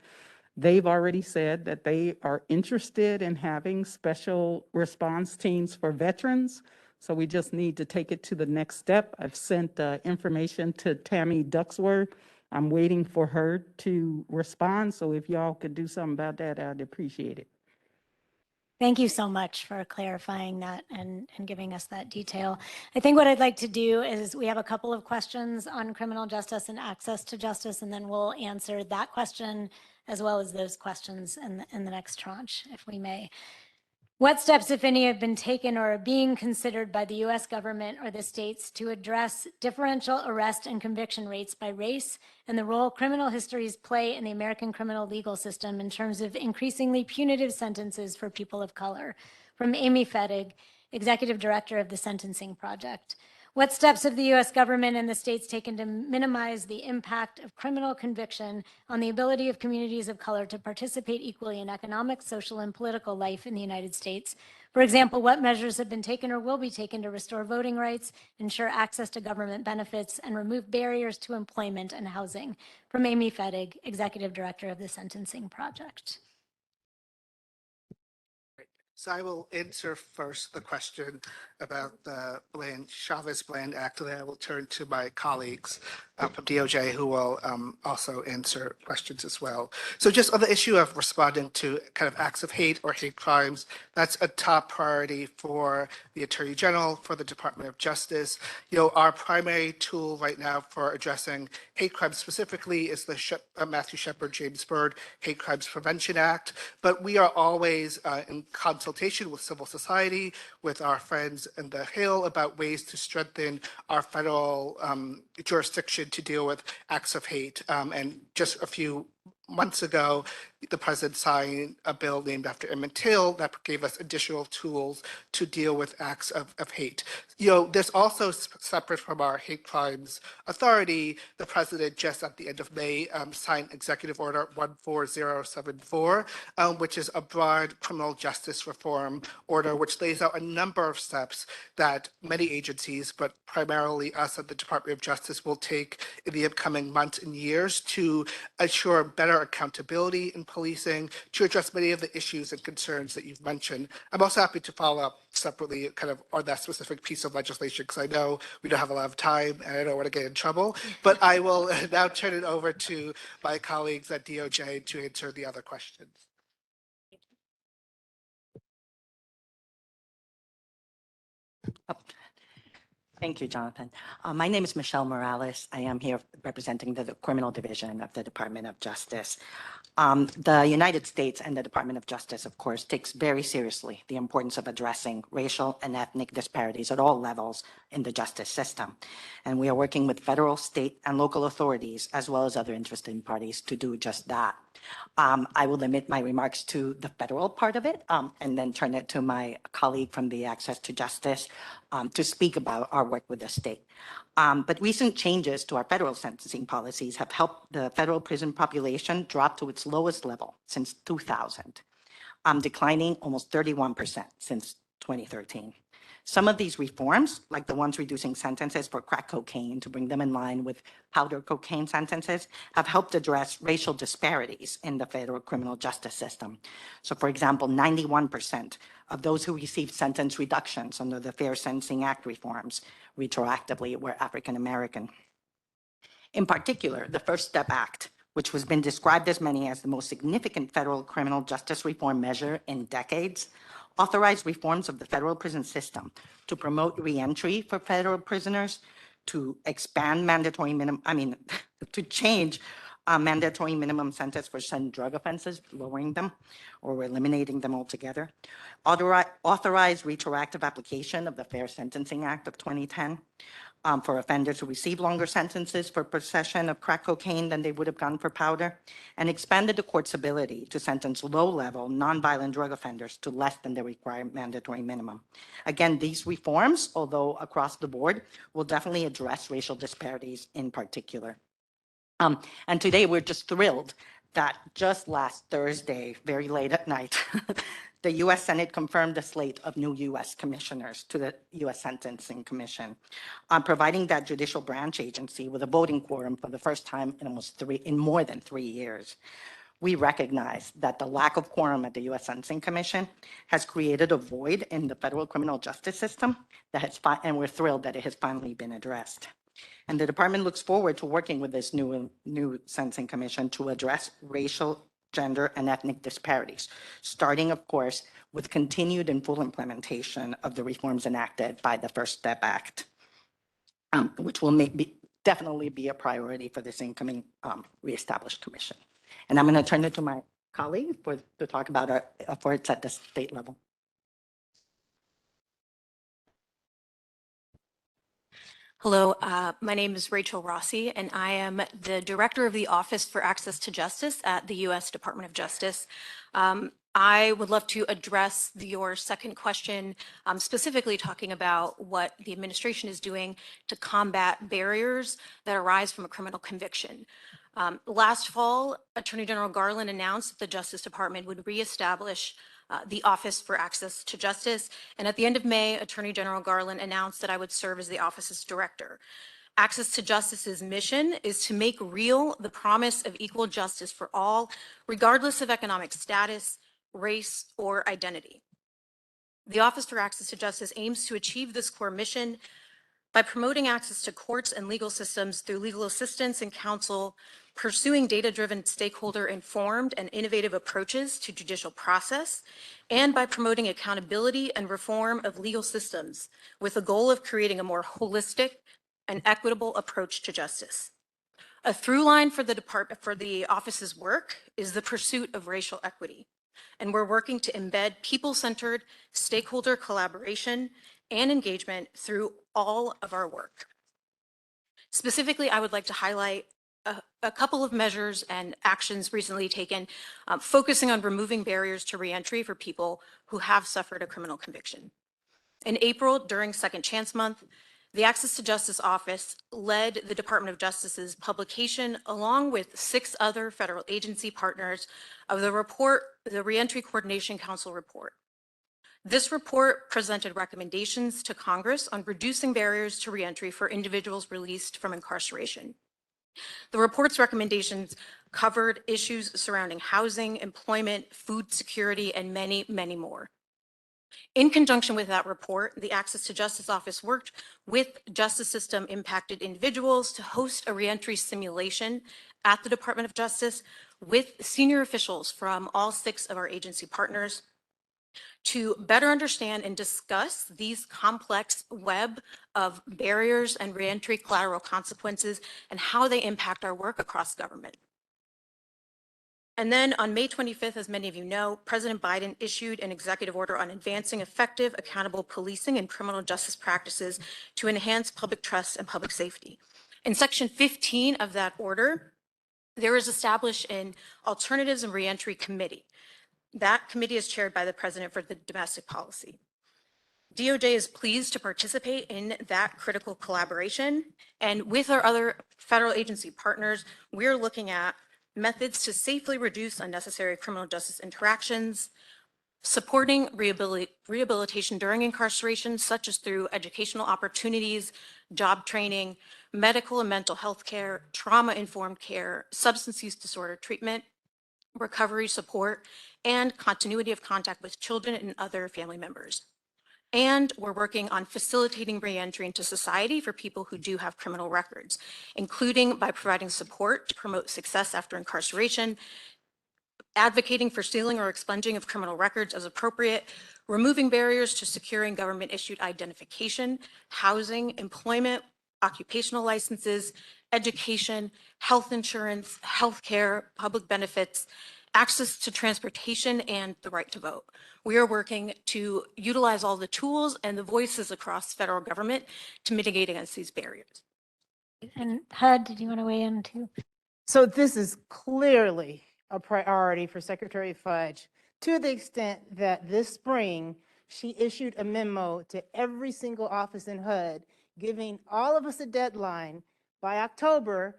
they've already said that they are interested in having special response teams for veterans. So we just need to take it to the next step. I've sent information to Tammy Duxworth. I'm waiting for her to respond. So if y'all could do something about that, I'd appreciate it. Thank you so much for clarifying that and giving us that detail. I think what I'd like to do is we have a couple of questions on criminal justice and access to justice, and then we'll answer that question as well as those questions in the next tranche, if we may. What steps, if any, have been taken or are being considered by the U.S. government or the states to address differential arrest and conviction rates by race and the role criminal histories play in the American criminal legal system in terms of increasingly punitive sentences for people of color? From Amy Fettig, Executive Director of the Sentencing Project. What steps have the U.S. government and the states taken to minimize the impact of criminal conviction on the ability of communities of color to participate equally in economic, social, and political life in the United States? For example, what measures have been taken or will be taken to restore voting rights, ensure access to government benefits, and remove barriers to employment and housing? From Amy Fettig, Executive Director of the Sentencing Project. So I will answer first the question about the Chavez Bland Act, and then I will turn to my colleagues from DOJ who will also answer questions as well. So just on the issue of responding to kind of acts of hate or hate crimes, that's a top priority for the Attorney General, for the Department of Justice. You know, our primary tool right now for addressing hate crimes specifically is the Matthew Shepard, James Byrd Hate Crimes Prevention Act, but we are always in consultation with civil society, with our friends in the Hill about ways to strengthen our federal jurisdiction to deal with acts of hate. And just a few months ago, the president signed a bill named after Emmett Till that gave us additional tools to deal with acts of hate. You know, there's also separate from our hate crimes authority, the president just at the end of May signed Executive Order 14074, which is a broad criminal justice reform order, which lays out a number of steps that many agencies, but primarily us at the Department of Justice, will take in the upcoming months and years to ensure better accountability in policing, to address many of the issues and concerns that you've mentioned. I'm also happy to follow up separately kind of on that specific piece of legislation, because I know we don't have a lot of time and I don't want to get in trouble, but I will now turn it over to my colleagues at DOJ to answer the other questions. Thank you, Jonathan. My name is Michelle Morales. I am here representing the Criminal Division of the Department of Justice. The United States and the Department of Justice, of course, takes very seriously the importance of addressing racial and ethnic disparities at all levels in the justice system. And we are working with federal, state, and local authorities, as well as other interested parties, to do just that. I will limit my remarks to the federal part of it, and then turn it to my colleague from the Access to Justice to speak about our work with the state. But recent changes to our federal sentencing policies have helped the federal prison population drop to its lowest level since 2000, declining almost 31% since 2013. Some of these reforms, like the ones reducing sentences for crack cocaine to bring them in line with powder cocaine sentences, have helped address racial disparities in the federal criminal justice system. So, for example, 91% of those who received sentence reductions under the Fair Sentencing Act reforms retroactively were African American. In particular, the First Step Act, which has been described as many as the most significant federal criminal justice reform measure in decades, authorized reforms of the federal prison system to promote reentry for federal prisoners, to expand to change mandatory minimum sentence for certain drug offenses, lowering them or eliminating them altogether, authorized retroactive application of the Fair Sentencing Act of 2010, for offenders who receive longer sentences for possession of crack cocaine than they would have gotten for powder, and expanded the court's ability to sentence low-level, nonviolent drug offenders to less than the required mandatory minimum. Again, these reforms, although across the board, will definitely address racial disparities in particular. And today, we're just thrilled that just last Thursday, very late at night, the U.S. Senate confirmed a slate of new U.S. commissioners to the U.S. Sentencing Commission, providing that judicial branch agency with a voting quorum for the first time in more than 3 years. We recognize that the lack of quorum at the U.S. Sentencing Commission has created a void in the federal criminal justice system and we're thrilled that it has finally been addressed. And the department looks forward to working with this new Sentencing Commission to address racial, gender, and ethnic disparities, starting, of course, with continued and full implementation of the reforms enacted by the First Step Act, which will definitely be a priority for this incoming reestablished commission. And I'm going to turn it to my colleague to talk about our efforts at the state level. Hello, my name is Rachel Rossi, and I am the Director of the Office for Access to Justice at the U.S. Department of Justice. I would love to address your second question, specifically talking about what the administration is doing to combat barriers that arise from a criminal conviction. Last fall, Attorney General Garland announced that the Justice Department would reestablish the Office for Access to Justice. And at the end of May, Attorney General Garland announced that I would serve as the office's director. Access to Justice's mission is to make real the promise of equal justice for all, regardless of economic status, race, or identity. The Office for Access to Justice aims to achieve this core mission by promoting access to courts and legal systems through legal assistance and counsel, pursuing data-driven, stakeholder-informed, and innovative approaches to judicial process, and by promoting accountability and reform of legal systems with the goal of creating a more holistic and equitable approach to justice. A through line for the office's work is the pursuit of racial equity, and we're working to embed people-centered stakeholder collaboration and engagement through all of our work. Specifically, I would like to highlight a couple of measures and actions recently taken, focusing on removing barriers to reentry for people who have suffered a criminal conviction. In April, during Second Chance Month, the Access to Justice Office led the Department of Justice's publication, along with 6 other federal agency partners, of the report, the Reentry Coordination Council report. This report presented recommendations to Congress on reducing barriers to reentry for individuals released from incarceration. The report's recommendations covered issues surrounding housing, employment, food security, and many, many more. In conjunction with that report, the Access to Justice Office worked with justice system impacted individuals to host a reentry simulation at the Department of Justice with senior officials from all 6 of our agency partners to better understand and discuss these complex web of barriers and reentry collateral consequences and how they impact our work across government. And then on May 25th, as many of you know, President Biden issued an executive order on advancing effective, accountable policing and criminal justice practices to enhance public trust and public safety. In Section 15 of that order, there is established an Alternatives and Reentry Committee. That committee is chaired by the President for the domestic policy. DOJ is pleased to participate in that critical collaboration. And with our other federal agency partners, we're looking at methods to safely reduce unnecessary criminal justice interactions, supporting rehabilitation during incarceration, such as through educational opportunities, job training, medical and mental health care, trauma-informed care, substance use disorder treatment, recovery support, and continuity of contact with children and other family members. And we're working on facilitating reentry into society for people who do have criminal records, including by providing support to promote success after incarceration, advocating for sealing or expunging of criminal records as appropriate, removing barriers to securing government-issued identification, housing, employment, occupational licenses, education, health insurance, healthcare, public benefits, access to transportation, and the right to vote. We are working to utilize all the tools and the voices across federal government to mitigate against these barriers. And HUD, did you want to weigh in too? So this is clearly a priority for Secretary Fudge, to the extent that this spring, she issued a memo to every single office in HUD, giving all of us a deadline by October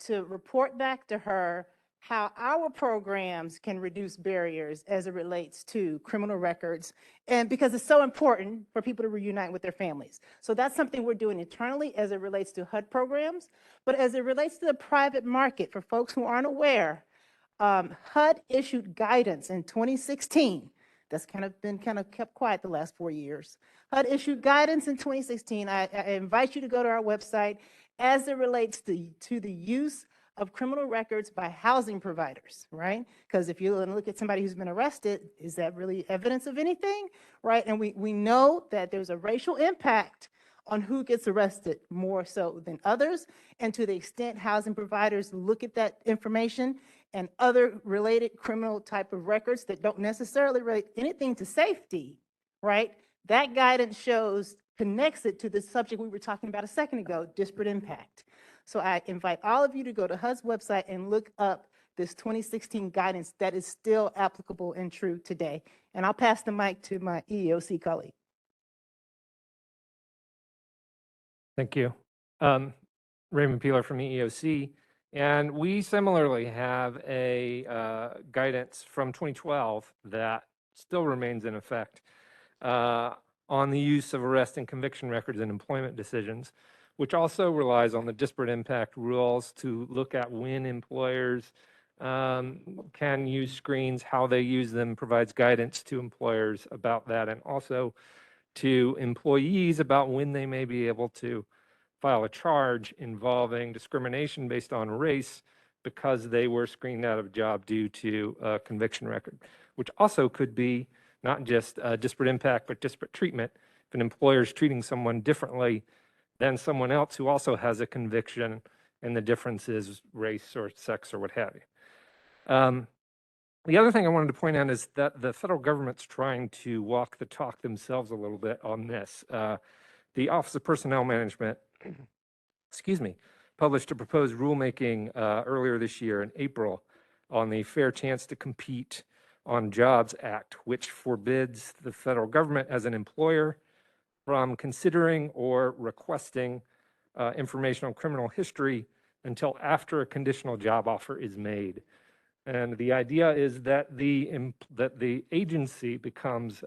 to report back to her how our programs can reduce barriers as it relates to criminal records, and because it's so important for people to reunite with their families. So that's something we're doing internally as it relates to HUD programs. But as it relates to the private market, for folks who aren't aware, HUD issued guidance in 2016. That's been kept quiet the last 4 years. HUD issued guidance in 2016. I invite you to go to our website as it relates to the use of criminal records by housing providers, right? Because if you look at somebody who's been arrested, is that really evidence of anything, right? And we know that there's a racial impact on who gets arrested more so than others. And to the extent housing providers look at that information and other related criminal type of records that don't necessarily relate anything to safety, right? That guidance connects it to the subject we were talking about a second ago, disparate impact. So I invite all of you to go to HUD's website and look up this 2016 guidance that is still applicable and true today. And I'll pass the mic to my EEOC colleague. Thank you. Raymond Peeler from EEOC. And we similarly have a guidance from 2012 that still remains in effect on the use of arrest and conviction records in employment decisions, which also relies on the disparate impact rules to look at when employers can use screens, how they use them, provides guidance to employers about that, and also to employees about when they may be able to file a charge involving discrimination based on race because they were screened out of a job due to a conviction record, which also could be not just disparate impact, but disparate treatment. If an employer is treating someone differently than someone else who also has a conviction and the difference is race or sex or what have you. The other thing I wanted to point out is that the federal government's trying to walk the talk themselves a little bit on this. The Office of Personnel Management, published a proposed rulemaking earlier this year in April on the Fair Chance to Compete on Jobs Act, which forbids the federal government as an employer from considering or requesting information on criminal history until after a conditional job offer is made. And the idea is that the agency becomes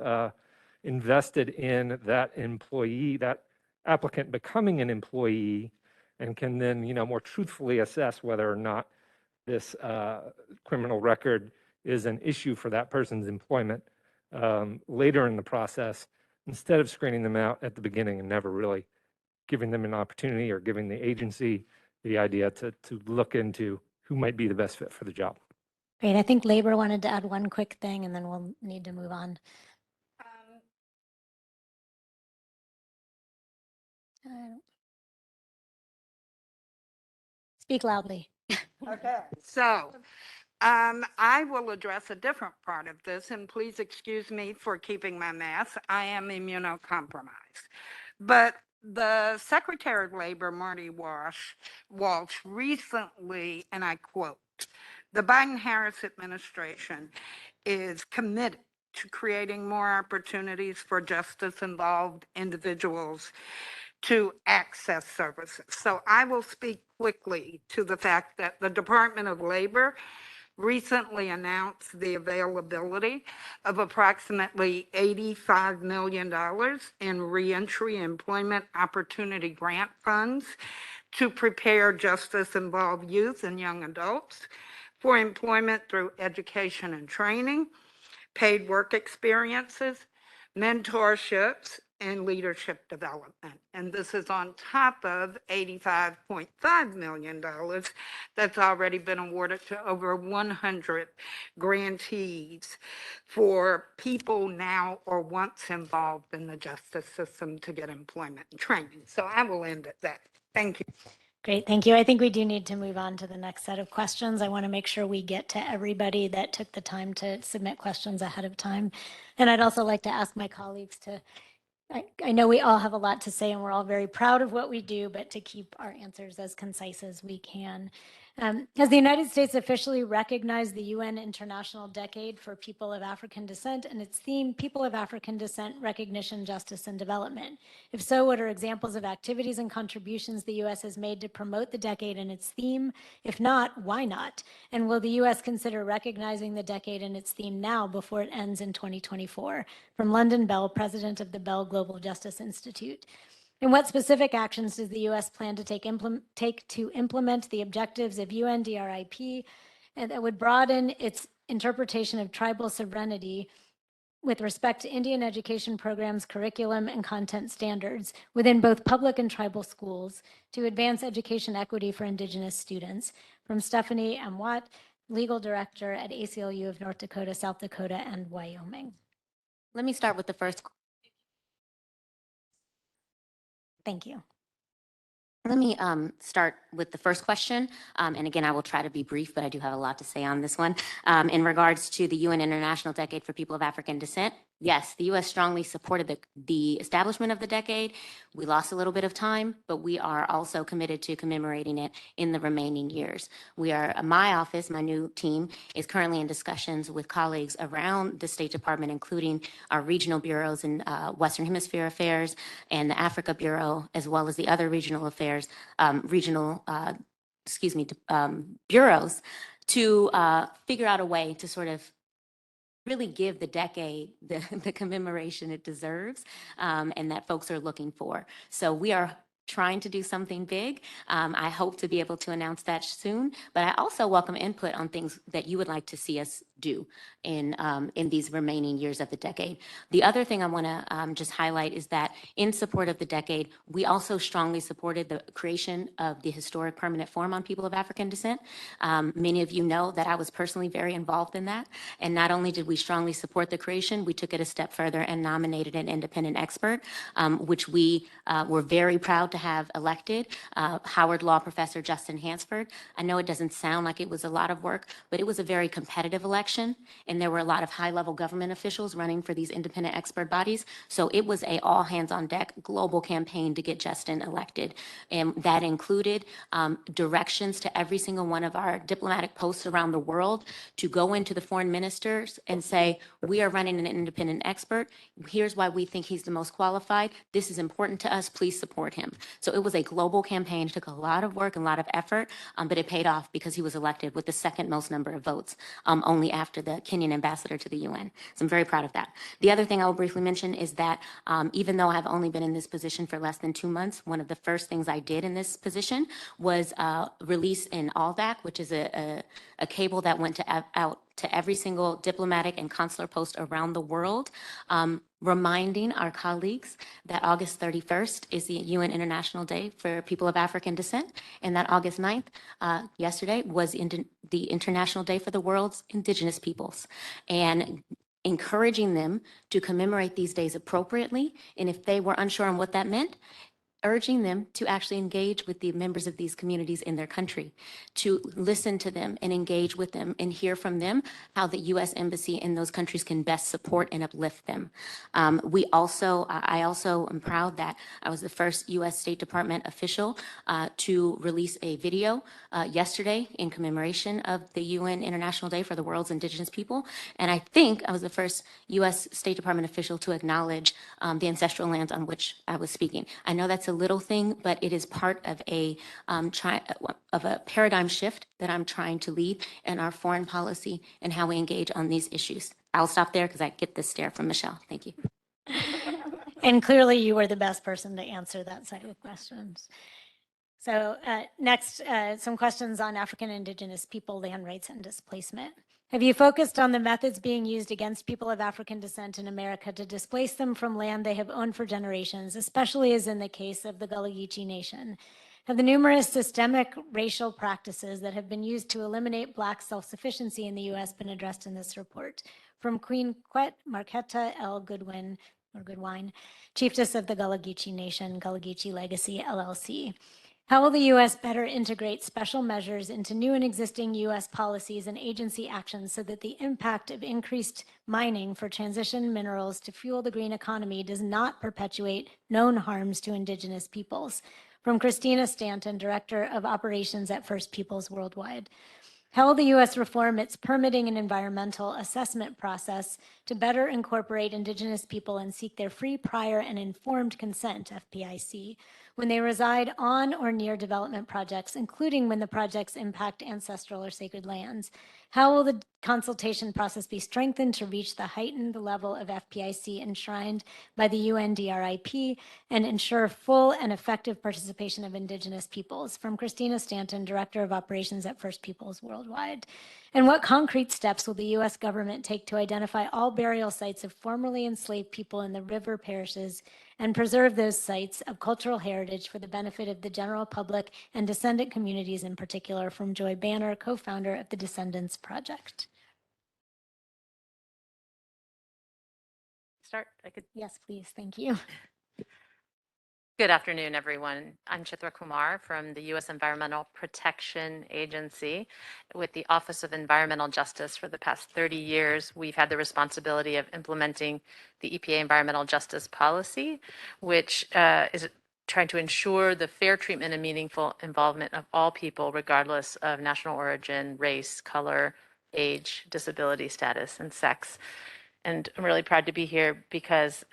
invested in that employee, that applicant becoming an employee, and can then, more truthfully assess whether or not this criminal record is an issue for that person's employment later in the process, instead of screening them out at the beginning and never really giving them an opportunity or giving the agency the idea to look into who might be the best fit for the job. Great. I think Labor wanted to add one quick thing and then we'll need to move on. Speak loudly. Okay, so I will address a different part of this, and please excuse me for keeping my mask. I am immunocompromised. But the Secretary of Labor, Marty Walsh, recently, and I quote, "The Biden-Harris administration is committed to creating more opportunities for justice-involved individuals to access services." So I will speak quickly to the fact that the Department of Labor recently announced the availability of approximately $85 million in reentry employment opportunity grant funds to prepare justice-involved youth and young adults for employment through education and training, paid work experiences, mentorships, and leadership development. And this is on top of $85.5 million that's already been awarded to over 100 grantees for people now or once involved in the justice system to get employment and training. So I will end at that. Thank you. Great, thank you. I think we do need to move on to the next set of questions. I want to make sure we get to everybody that took the time to submit questions ahead of time. And I'd also like to ask my colleagues to, I know we all have a lot to say and we're all very proud of what we do, but to keep our answers as concise as we can. Has the United States officially recognized the UN International Decade for People of African Descent and its theme, People of African Descent, Recognition, Justice, and Development? If so, what are examples of activities and contributions the U.S. has made to promote the decade and its theme? If not, why not? And will the U.S. consider recognizing the decade and its theme now before it ends in 2024? From London Bell, president of the Bell Global Justice Institute. And what specific actions does the U.S. plan to take to implement the objectives of UNDRIP and that would broaden its interpretation of tribal sovereignty with respect to Indian education programs, curriculum, and content standards within both public and tribal schools to advance education equity for Indigenous students? From Stephanie M. Watt, legal director at ACLU of North Dakota, South Dakota, and Wyoming. Let me start with the first. Thank you. Let me start with the first question. And again, I will try to be brief, but I do have a lot to say on this one. In regards to the UN International Decade for People of African Descent, yes, the U.S. strongly supported the establishment of the decade. We lost a little bit of time, but we are also committed to commemorating it in the remaining years. My office, my new team, is currently in discussions with colleagues around the State Department, including our regional bureaus in Western Hemisphere Affairs and the Africa Bureau, as well as the other regional affairs, bureaus, to figure out a way to sort of really give the decade the commemoration it deserves, and that folks are looking for. So we are trying to do something big. I hope to be able to announce that soon, but I also welcome input on things that you would like to see us do in these remaining years of the decade. The other thing I want to just highlight is that in support of the decade, we also strongly supported the creation of the historic permanent forum on people of African descent. Many of you know that I was personally very involved in that. And not only did we strongly support the creation, we took it a step further and nominated an independent expert, which we were very proud to have elected, Howard Law Professor Justin Hansford. I know it doesn't sound like it was a lot of work, but it was a very competitive election, and there were a lot of high-level government officials running for these independent expert bodies. So it was a all-hands-on-deck global campaign to get Justin elected, and that included directions to every single one of our diplomatic posts around the world to go into the foreign ministers and say, we are running an independent expert. Here's why we think he's the most qualified. This is important to us. Please support him. So it was a global campaign. It took a lot of work and a lot of effort, but it paid off because he was elected with the second most number of votes, only after the Kenyan ambassador to the UN. So I'm very proud of that. The other thing I will briefly mention is that even though I've only been in this position for less than 2 months, one of the first things I did in this position was release an ALDAC, which is a cable that went out to every single diplomatic and consular post around the world, reminding our colleagues that August 31st is the UN International Day for People of African Descent, and that August 9th, yesterday, was the International Day for the world's Indigenous peoples. And encouraging them to commemorate these days appropriately, and if they were unsure on what that meant, urging them to actually engage with the members of these communities in their country, to listen to them and engage with them and hear from them how the U.S. Embassy in those countries can best support and uplift them. I also am proud that I was the first U.S. State Department official to release a video yesterday in commemoration of the UN International Day for the World's Indigenous People. And I think I was the first U.S. State Department official to acknowledge the ancestral lands on which I was speaking. I know that's a little thing, but it is part of a paradigm shift that I'm trying to lead in our foreign policy and how we engage on these issues. I'll stop there because I get this stare from Michelle. Thank you. And clearly you were the best person to answer that set of questions. So next, some questions on African Indigenous people, land rights, and displacement. Have you focused on the methods being used against people of African descent in America to displace them from land they have owned for generations, especially as in the case of the Gullah Geechee Nation? Have the numerous systemic racial practices that have been used to eliminate Black self-sufficiency in the U.S. been addressed in this report? From Queen Quet Marquetta L. Goodwin, or Goodwine, Chiefess of the Gullah Geechee Nation, Gullah Geechee Legacy, LLC. How will the U.S. better integrate special measures into new and existing U.S. policies and agency actions so that the impact of increased mining for transition minerals to fuel the green economy does not perpetuate known harms to Indigenous peoples? From Christina Stanton, Director of Operations at First Peoples Worldwide. How will the U.S. reform its permitting and environmental assessment process to better incorporate Indigenous people and seek their free, prior, and informed consent, FPIC, when they reside on or near development projects, including when the projects impact ancestral or sacred lands? How will the consultation process be strengthened to reach the heightened level of FPIC enshrined by the UNDRIP and ensure full and effective participation of Indigenous peoples? From Christina Stanton, Director of Operations at First Peoples Worldwide. And what concrete steps will the U.S. government take to identify all burial sites of formerly enslaved people in the river parishes and preserve those sites of cultural heritage for the benefit of the general public and descendant communities in particular? From Joy Banner, co-founder of the Descendants Project. Start? I could. Yes, please. Thank you. Good afternoon, everyone. I'm Chitra Kumar from the U.S. Environmental Protection Agency. With the Office of Environmental Justice for the past 30 years, we've had the responsibility of implementing the EPA Environmental Justice Policy, which is trying to ensure the fair treatment and meaningful involvement of all people, regardless of national origin, race, color, age, disability status, and sex. And I'm really proud to be here because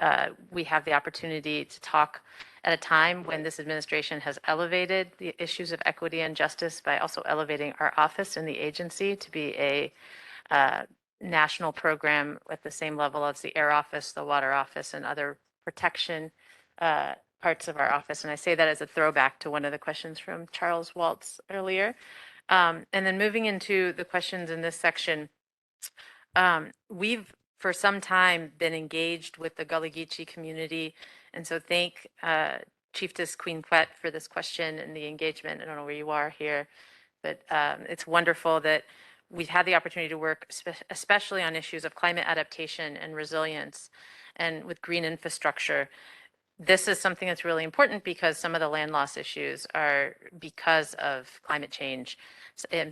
we have the opportunity to talk at a time when this administration has elevated the issues of equity and justice by also elevating our office and the agency to be a national program at the same level as the Air Office, the Water Office, and other protection parts of our office. And I say that as a throwback to one of the questions from Charles Waltz earlier. And then moving into the questions in this section, we've for some time been engaged with the Gullah Geechee community. And so thank Chiefess Queen Quet for this question and the engagement. I don't know where you are here, but it's wonderful that we've had the opportunity to work especially on issues of climate adaptation and resilience and with green infrastructure. This is something that's really important because some of the land loss issues are because of climate change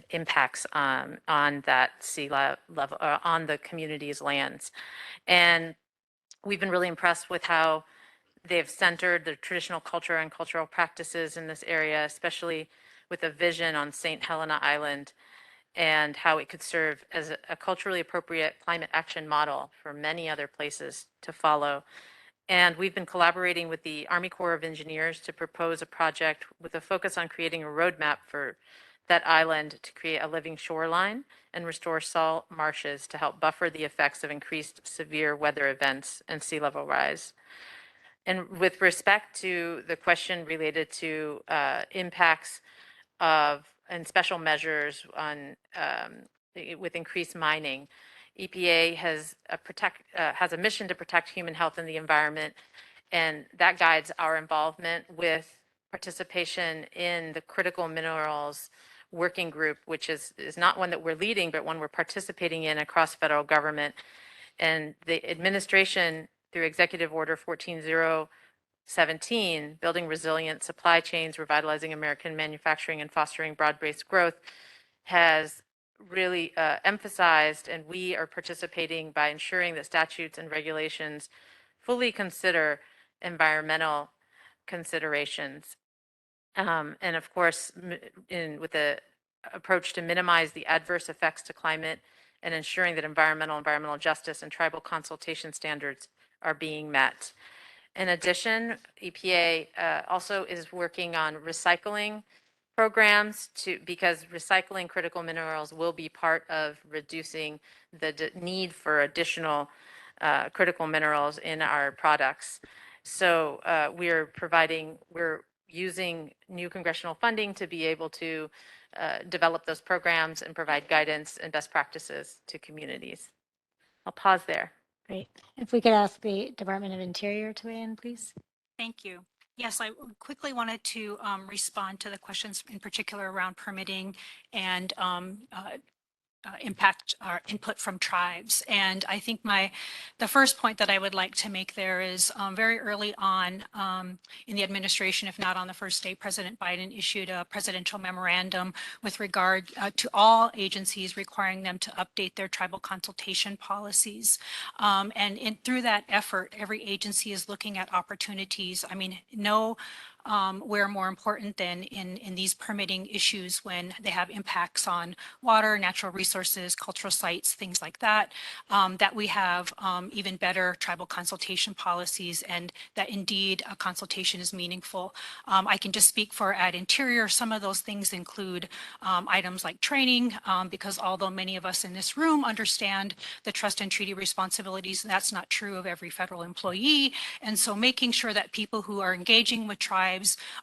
impacts on that sea level, on the community's lands. And we've been really impressed with how they've centered the traditional culture and cultural practices in this area, especially with a vision on St. Helena Island and how it could serve as a culturally appropriate climate action model for many other places to follow. And we've been collaborating with the Army Corps of Engineers to propose a project with a focus on creating a roadmap for that island to create a living shoreline and restore salt marshes to help buffer the effects of increased severe weather events and sea level rise. And with respect to the question related to impacts of and special measures on with increased mining, EPA has a mission to protect human health and the environment, and that guides our involvement with participation in the critical minerals working group, which is not one that we're leading, but one we're participating in across federal government. And the administration, through Executive Order 14017, Building Resilient Supply Chains, Revitalizing American Manufacturing, and Fostering Broad-Based Growth, has really emphasized, and we are participating by ensuring that statutes and regulations fully consider environmental considerations. And of course, with the approach to minimize the adverse effects to climate and ensuring that environmental justice and tribal consultation standards are being met. In addition, EPA also is working on recycling programs because recycling critical minerals will be part of reducing the need for additional critical minerals in our products. So we're using new congressional funding to be able to develop those programs and provide guidance and best practices to communities. I'll pause there. Great. If we could ask the Department of Interior to weigh in, please. Thank you. Yes, I quickly wanted to respond to the questions in particular around permitting and impact or input from tribes. And I think the first point that I would like to make there is very early on in the administration, if not on the first day, President Biden issued a presidential memorandum with regard to all agencies requiring them to update their tribal consultation policies. Through that effort, every agency is looking at opportunities. I mean, where more important than in these permitting issues when they have impacts on water, natural resources, cultural sites, things like that, that we have even better tribal consultation policies and that indeed a consultation is meaningful. I can just speak for at Interior. Some of those things include items like training, because although many of us in this room understand the trust and treaty responsibilities, that's not true of every federal employee. And so making sure that people who are engaging with tribes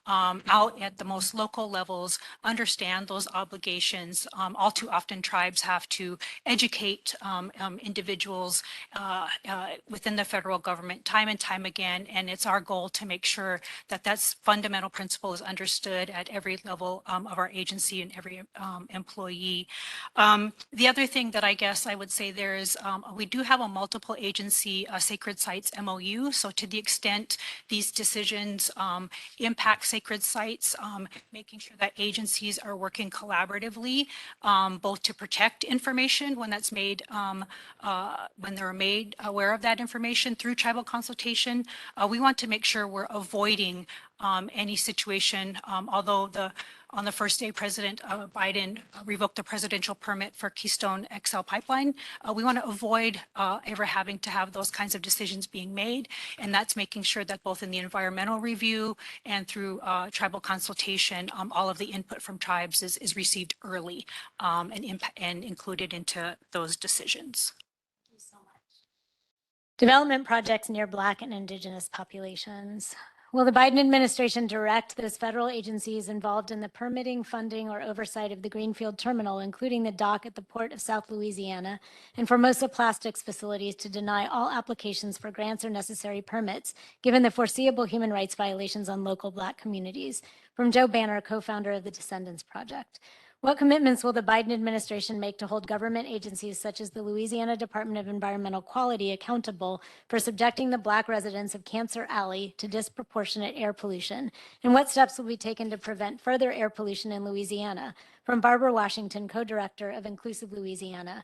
out at the most local levels understand those obligations. All too often tribes have to educate individuals within the federal government time and time again, and it's our goal to make sure that that's fundamental principle is understood at every level of our agency and every employee. The other thing that I guess I would say there is we do have a multiple agency sacred sites MOU, so to the extent these decisions impact sacred sites, making sure that agencies are working collaboratively, both to protect information when that's made, when they're made aware of that information through tribal consultation. We want to make sure we're avoiding any situation, although on the first day, President Biden revoked the presidential permit for Keystone XL pipeline. We want to avoid ever having to have those kinds of decisions being made. And that's making sure that both in the environmental review and through tribal consultation, all of the input from tribes is received early and included into those decisions. Thank you so much. Development projects near Black and Indigenous populations. Will the Biden administration direct those federal agencies involved in the permitting, funding, or oversight of the Greenfield terminal, including the dock at the Port of South Louisiana, and Formosa Plastics facilities to deny all applications for grants or necessary permits, given the foreseeable human rights violations on local Black communities? From Joe Banner, co-founder of the Descendants Project. What commitments will the Biden administration make to hold government agencies such as the Louisiana Department of Environmental Quality accountable for subjecting the Black residents of Cancer Alley to disproportionate air pollution? And what steps will be taken to prevent further air pollution in Louisiana? From Barbara Washington, co-director of Inclusive Louisiana.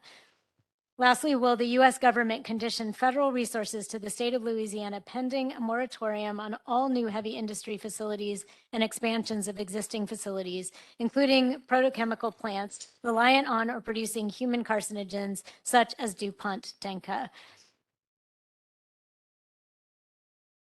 Lastly, will the U.S. government condition federal resources to the state of Louisiana pending a moratorium on all new heavy industry facilities and expansions of existing facilities, including protochemical plants reliant on or producing human carcinogens such as DuPont Denka?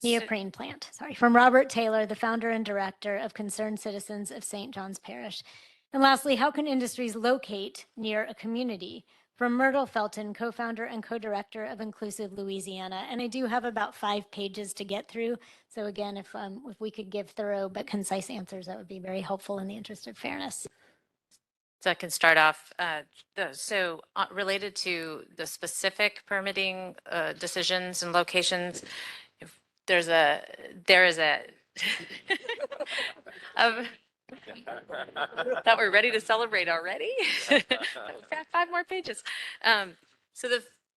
Neoprene plant, sorry. From Robert Taylor, the founder and director of Concerned Citizens of St. John's Parish. And lastly, how can industries locate near a community? From Myrtle Felton, co-founder and co-director of Inclusive Louisiana. And I do have about 5 pages to get through. So again, if we could give thorough but concise answers, that would be very helpful in the interest of fairness. So I can start off. Related to the specific permitting decisions and locations, if there is a thought we're ready to celebrate already. 5 more pages. So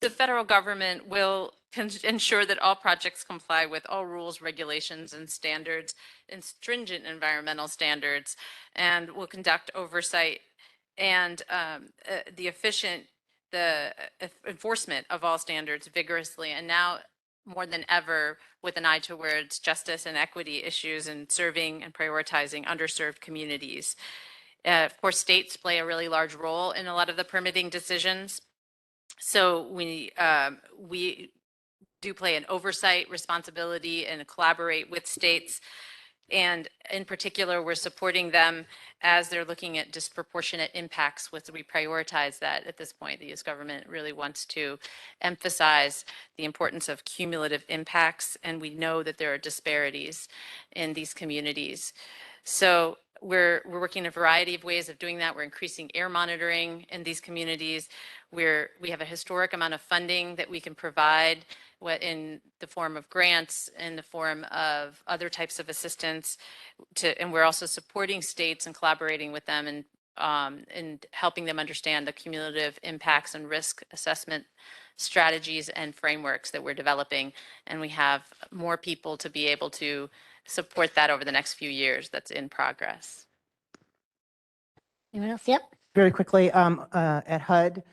the federal government will ensure that all projects comply with all rules, regulations, and standards and stringent environmental standards, and will conduct oversight and the enforcement of all standards vigorously. And now more than ever, with an eye towards justice and equity issues and serving and prioritizing underserved communities. Of course, states play a really large role in a lot of the permitting decisions. So we do play an oversight responsibility and collaborate with states. And in particular, we're supporting them as they're looking at disproportionate impacts. We prioritize that at this point. The U.S. government really wants to emphasize the importance of cumulative impacts, and we know that there are disparities in these communities. So we're working in a variety of ways of doing that. We're increasing air monitoring in these communities. We have a historic amount of funding that we can provide in the form of grants, in the form of other types of assistance, and we're also supporting states and collaborating with them in in helping them understand the cumulative impacts and risk assessment strategies and frameworks that we're developing. And we have more people to be able to support that over the next few years. That's in progress. Anyone else? Yep. Very quickly, at HUD,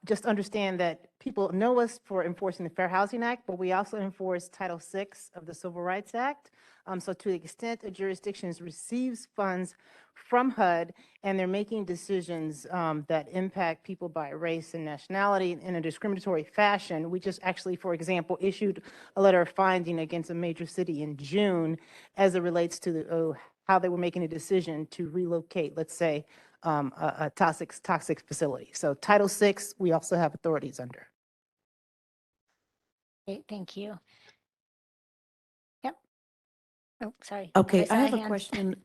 just understand that people know us for enforcing the Fair Housing Act, but we also enforce Title VI of the Civil Rights Act. So to the extent a jurisdiction receives funds from HUD and they're making decisions that impact people by race and nationality in a discriminatory fashion, we just actually, for example, issued a letter of finding against a major city in June as it relates to how they were making a decision to relocate, let's say, a toxic facility. So Title VI, we also have authorities under. Great, thank you. Yep. Oh, sorry. Okay, I saw have a hand. question.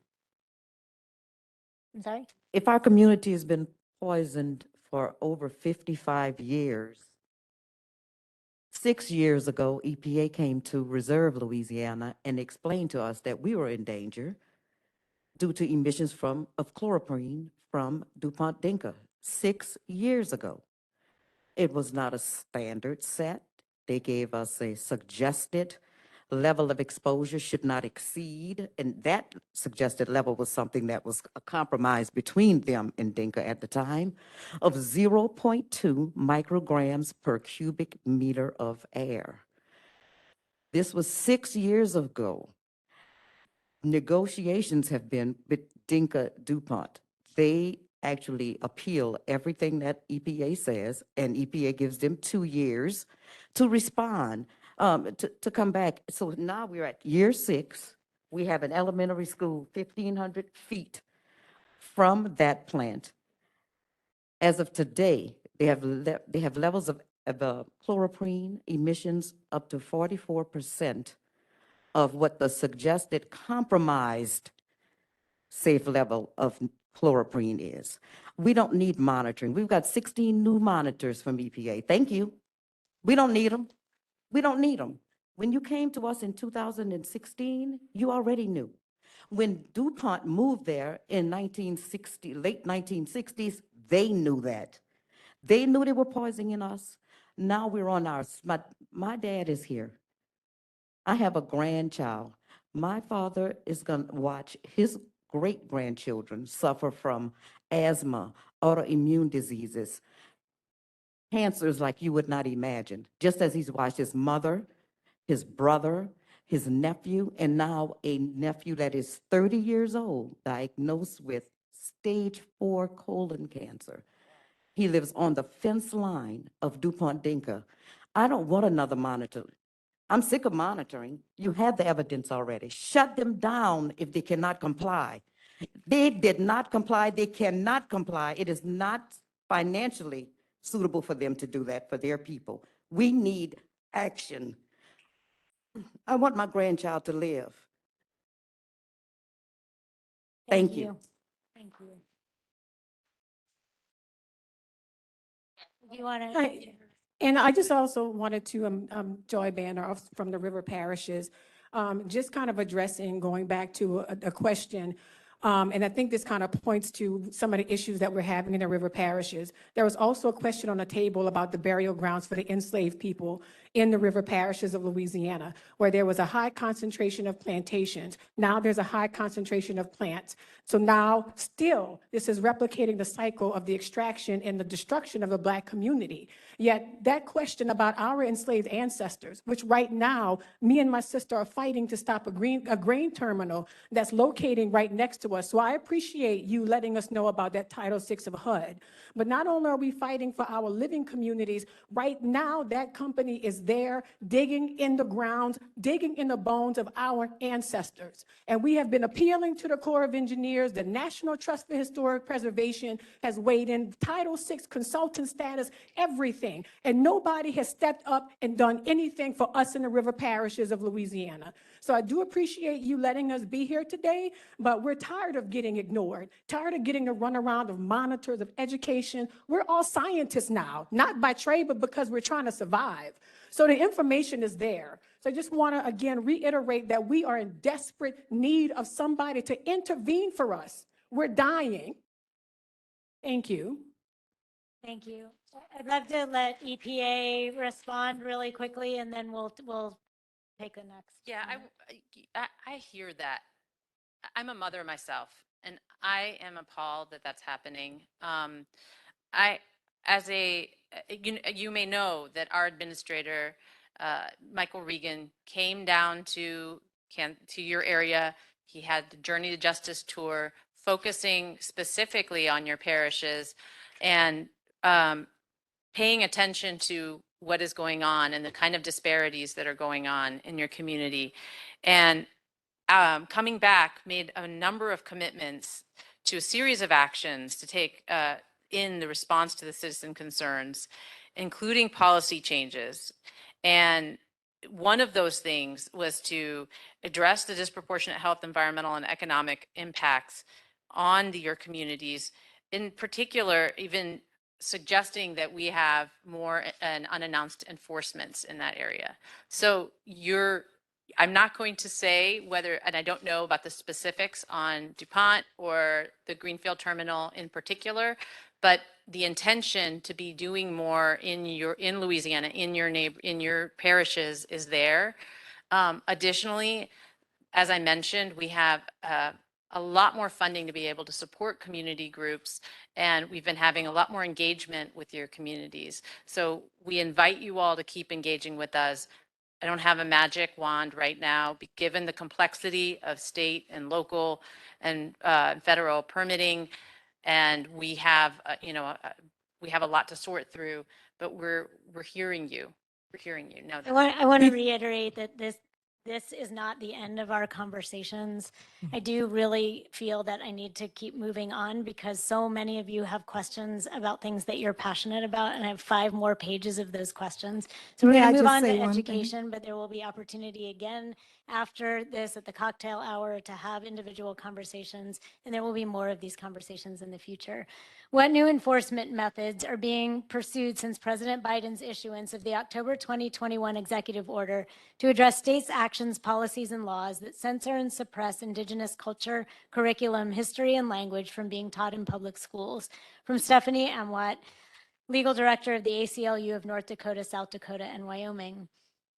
I'm sorry. If our community has been poisoned for over 55 years, 6 years ago, EPA came to Reserve, Louisiana, and explained to us that we were in danger due to emissions of chloroprene from DuPont Dinka 6 years ago. It was not a standard set. They gave us a suggested level of exposure should not exceed, and that suggested level was something that was a compromise between them and Dinka at the time, of 0.2 micrograms per cubic meter of air. This was 6 years ago. Negotiations have been with Dinka DuPont. They actually appeal everything that EPA says, and EPA gives them 2 years to respond, to come back. So now we're at year 6. We have an elementary school 1,500 feet from that plant. As of today, they have levels of chloroprene emissions up to 44% of what the suggested compromised safe level of chloroprene is. We don't need monitoring. We've got 16 new monitors from EPA. Thank you. We don't need them. We don't need them. When you came to us in 2016, you already knew. When DuPont moved there in late 1960s, they knew that. They knew they were poisoning us. Now we're on ours. My dad is here. I have a grandchild. My father is going to watch his great-grandchildren suffer from asthma, autoimmune diseases, cancers like you would not imagine, just as he's watched his mother, his brother, his nephew, and now a nephew that is 30 years old, diagnosed with stage 4 colon cancer. He lives on the fence line of DuPont Dinka. I don't want another monitor. I'm sick of monitoring. You have the evidence already. Shut them down if they cannot comply. They did not comply. They cannot comply. It is not financially suitable for them to do that for their people. We need action. I want my grandchild to live. Thank you. Thank you. Do you want to? And I just also wanted to, Joy Banner from the River Parishes, just kind of addressing, going back to a question, and I think this kind of points to some of the issues that we're having in the river parishes. There was also a question on the table about the burial grounds for the enslaved people in the river parishes of Louisiana, where there was a high concentration of plantations. Now there's a high concentration of plants. So now still, this is replicating the cycle of the extraction and the destruction of the Black community. Yet that question about our enslaved ancestors, which right now, me and my sister are fighting to stop a grain terminal that's locating right next to us. So I appreciate you letting us know about that Title VI of HUD. But not only are we fighting for our living communities, right now that company is there digging in the ground, digging in the bones of our ancestors. And we have been appealing to the Corps of Engineers. The National Trust for Historic Preservation has weighed in, Title VI consultant status, everything. And nobody has stepped up and done anything for us in the river parishes of Louisiana. So I do appreciate you letting us be here today, but we're tired of getting ignored, tired of getting the runaround of monitors, of education. We're all scientists now, not by trade, but because we're trying to survive. So the information is there. So I just want to, again, reiterate that we are in desperate need of somebody to intervene for us. We're dying. Thank you. Thank you. I'd love to let EPA respond really quickly, and then we'll take the next. Yeah, comment. I hear that. I'm a mother myself, and I am appalled that that's happening. I, as a, you may know that our administrator, Michael Regan, came down to your area. He had the Journey to Justice tour, focusing specifically on your parishes, and paying attention to what is going on and the kind of disparities that are going on in your community. And coming back, made a number of commitments to a series of actions to take in the response to the citizen concerns, including policy changes. And one of those things was to address the disproportionate health, environmental, and economic impacts on your communities. In particular, even suggesting that we have more and unannounced enforcements in that area. So I'm not going to say whether, and I don't know about the specifics on DuPont or the Greenfield terminal in particular, but the intention to be doing more in Louisiana, in your parishes is there. Additionally, as I mentioned, we have a lot more funding to be able to support community groups, and we've been having a lot more engagement with your communities. So we invite you all to keep engaging with us. I don't have a magic wand right now, given the complexity of state and local and federal permitting, and we have, we have a lot to sort through. But we're hearing you. We're hearing you. Know that. I want to reiterate that this is not the end of our conversations. I do really feel that I need to keep moving on because so many of you have questions about things that you're passionate about, and I have 5 more pages of those questions. So we're May going I to move just on to say one thing? education, but there will be opportunity again after this at the cocktail hour to have individual conversations, and there will be more of these conversations in the future. What new enforcement methods are being pursued since President Biden's issuance of the October 2021 executive order to address states' actions, policies, and laws that censor and suppress Indigenous culture, curriculum, history, and language from being taught in public schools? From Stephanie Amwatt, Legal Director of the ACLU of North Dakota, South Dakota, and Wyoming.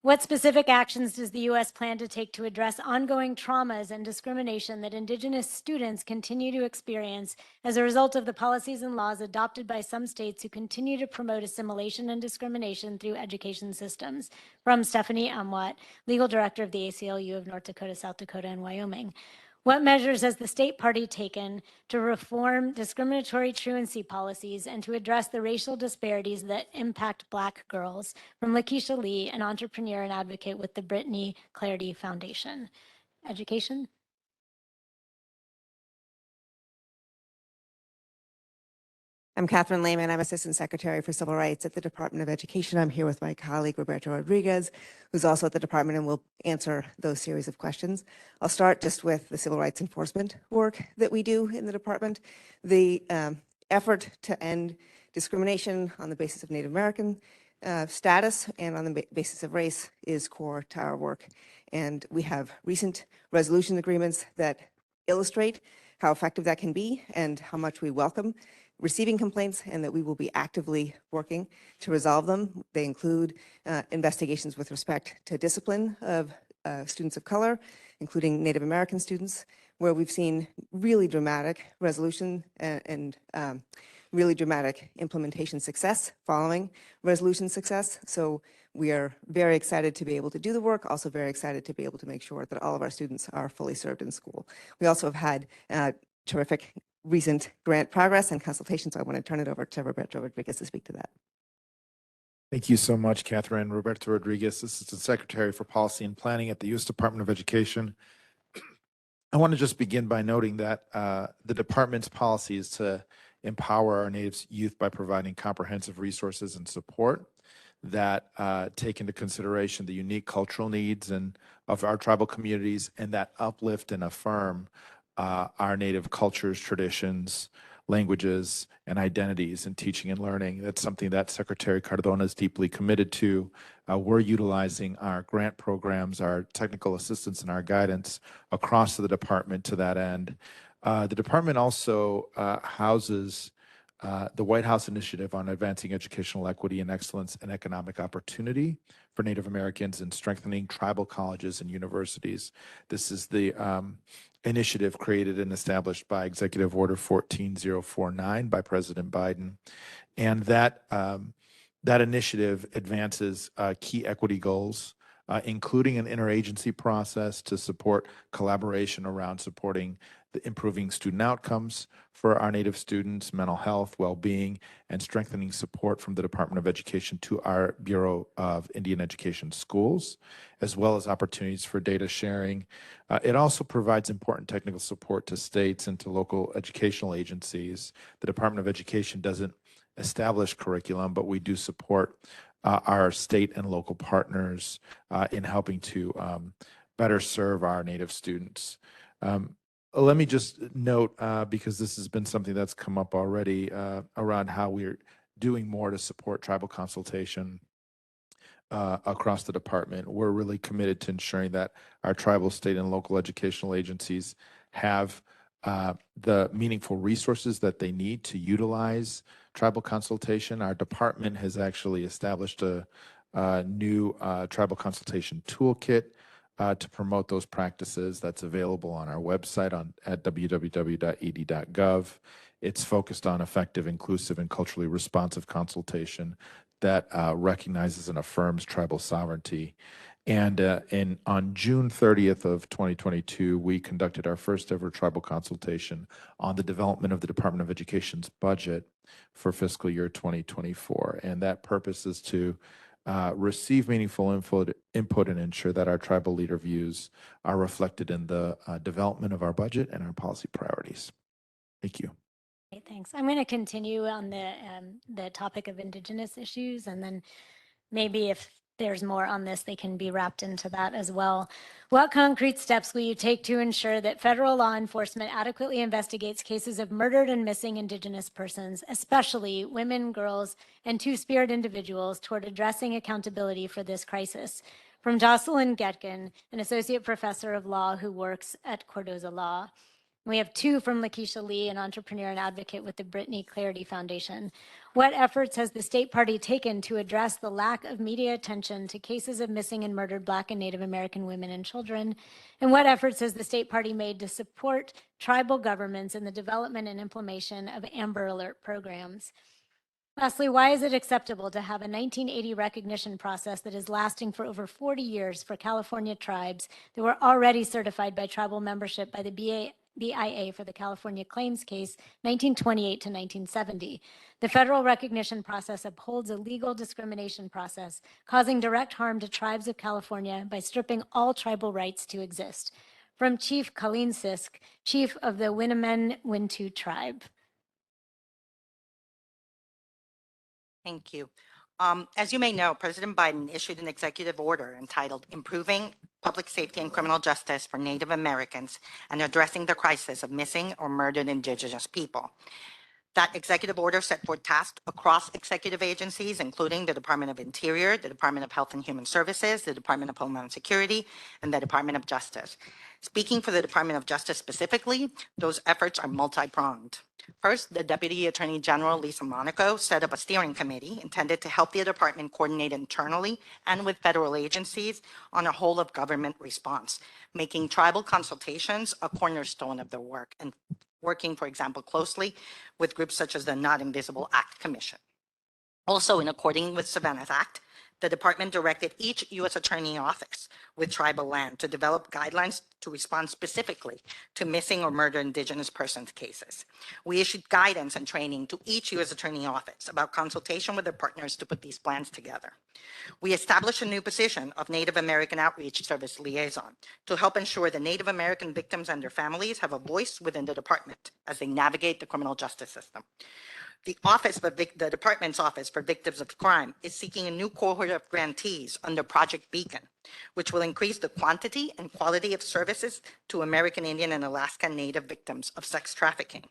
What specific actions does the U.S. plan to take to address ongoing traumas and discrimination that Indigenous students continue to experience as a result of the policies and laws adopted by some states who continue to promote assimilation and discrimination through education systems? From Stephanie Amwatt, Legal Director of the ACLU of North Dakota, South Dakota, and Wyoming. What measures has the state party taken to reform discriminatory truancy policies and to address the racial disparities that impact Black girls? From Lakeisha Lee, an entrepreneur and advocate with the Brittany Clarity Foundation. Education? I'm Catherine Lehman. I'm Assistant Secretary for Civil Rights at the Department of Education. I'm here with my colleague, Roberto Rodriguez, who's also at the department and will answer those series of questions. I'll start just with the civil rights enforcement work that we do in the department. The effort to end discrimination on the basis of Native American status and on the basis of race is core to our work. And we have recent resolution agreements that illustrate how effective that can be and how much we welcome receiving complaints and that we will be actively working to resolve them. They include investigations with respect to discipline of students of color, including Native American students, where we've seen really dramatic resolution and really dramatic implementation success following resolution success. So we are very excited to be able to do the work, also very excited to be able to make sure that all of our students are fully served in school. We also have had terrific recent grant progress and consultation, so I want to turn it over to Roberto Rodriguez to speak to that. Thank you so much, Catherine. Roberto Rodriguez, Assistant Secretary for Policy and Planning at the U.S. Department of Education. I want to just begin by noting that the department's policy is to empower our Native youth by providing comprehensive resources and support that take into consideration the unique cultural needs of our tribal communities and that uplift and affirm our Native cultures, traditions, languages, and identities in teaching and learning. That's something that Secretary Cardona is deeply committed to. We're utilizing our grant programs, our technical assistance, and our guidance across the department to that end. The department also houses the White House Initiative on Advancing Educational Equity and Excellence and Economic Opportunity for Native Americans and Strengthening Tribal Colleges and Universities. This is the initiative created and established by Executive Order 14049 by President Biden. And that initiative advances key equity goals, including an interagency process to support collaboration around supporting the improving student outcomes for our Native students, mental health, well-being, and strengthening support from the Department of Education to our Bureau of Indian Education schools, as well as opportunities for data sharing. It also provides important technical support to states and to local educational agencies. The Department of Education doesn't establish curriculum, but we do support our state and local partners in helping to better serve our Native students. Let me just note, because this has been something that's come up already, around how we're doing more to support tribal consultation across the department. We're really committed to ensuring that our tribal, state, and local educational agencies have the meaningful resources that they need to utilize tribal consultation. Our department has actually established a new tribal consultation toolkit to promote those practices. That's available on our website at www.ed.gov. It's focused on effective, inclusive, and culturally responsive consultation that recognizes and affirms tribal sovereignty. And on June 30th of 2022, we conducted our first ever tribal consultation on the development of the Department of Education's budget for fiscal year 2024. And that purpose is to receive meaningful input and ensure that our tribal leader views are reflected in the development of our budget and our policy priorities. Thank you. Great, thanks. I'm going to continue on the topic of Indigenous issues, and then maybe if there's more on this, they can be wrapped into that as well. What concrete steps will you take to ensure that federal law enforcement adequately investigates cases of murdered and missing Indigenous persons, especially women, girls, and two-spirit individuals, toward addressing accountability for this crisis? From Jocelyn Getkin, an associate professor of law who works at Cordoza Law. We have two from Lakeisha Lee, an entrepreneur and advocate with the Brittany Clarity Foundation. What efforts has the state party taken to address the lack of media attention to cases of missing and murdered Black and Native American women and children? And what efforts has the state party made to support tribal governments in the development and implementation of Amber Alert programs? Lastly, why is it acceptable to have a 1980 recognition process that is lasting for over 40 years for California tribes that were already certified by tribal membership by the BIA for the California Claims Case 1928 to 1970. The federal recognition process upholds a legal discrimination process, causing direct harm to tribes of California by stripping all tribal rights to exist. From Chief Colleen Sisk, Chief of the Winnemen-Wintu Tribe. Thank you. As you may know, President Biden issued an executive order entitled Improving Public Safety and Criminal Justice for Native Americans and Addressing the Crisis of Missing or Murdered Indigenous People. That executive order set forth tasks across executive agencies, including the Department of Interior, the Department of Health and Human Services, the Department of Homeland Security, and the Department of Justice. Speaking for the Department of Justice specifically, those efforts are multi-pronged. First, the Deputy Attorney General, Lisa Monaco, set up a steering committee intended to help the department coordinate internally and with federal agencies on a whole of government response, making tribal consultations a cornerstone of their work and working, for example, closely with groups such as the Not Invisible Act Commission. Also, in accordance with Savannah's Act, the department directed each U.S. Attorney Office with tribal land to develop guidelines to respond specifically to missing or murdered Indigenous persons cases. We issued guidance and training to each U.S. Attorney Office about consultation with their partners to put these plans together. We established a new position of Native American Outreach Service Liaison to help ensure that Native American victims and their families have a voice within the department as they navigate the criminal justice system. The department's office for victims of crime is seeking a new cohort of grantees under Project Beacon, which will increase the quantity and quality of services to American Indian and Alaska Native victims of sex trafficking.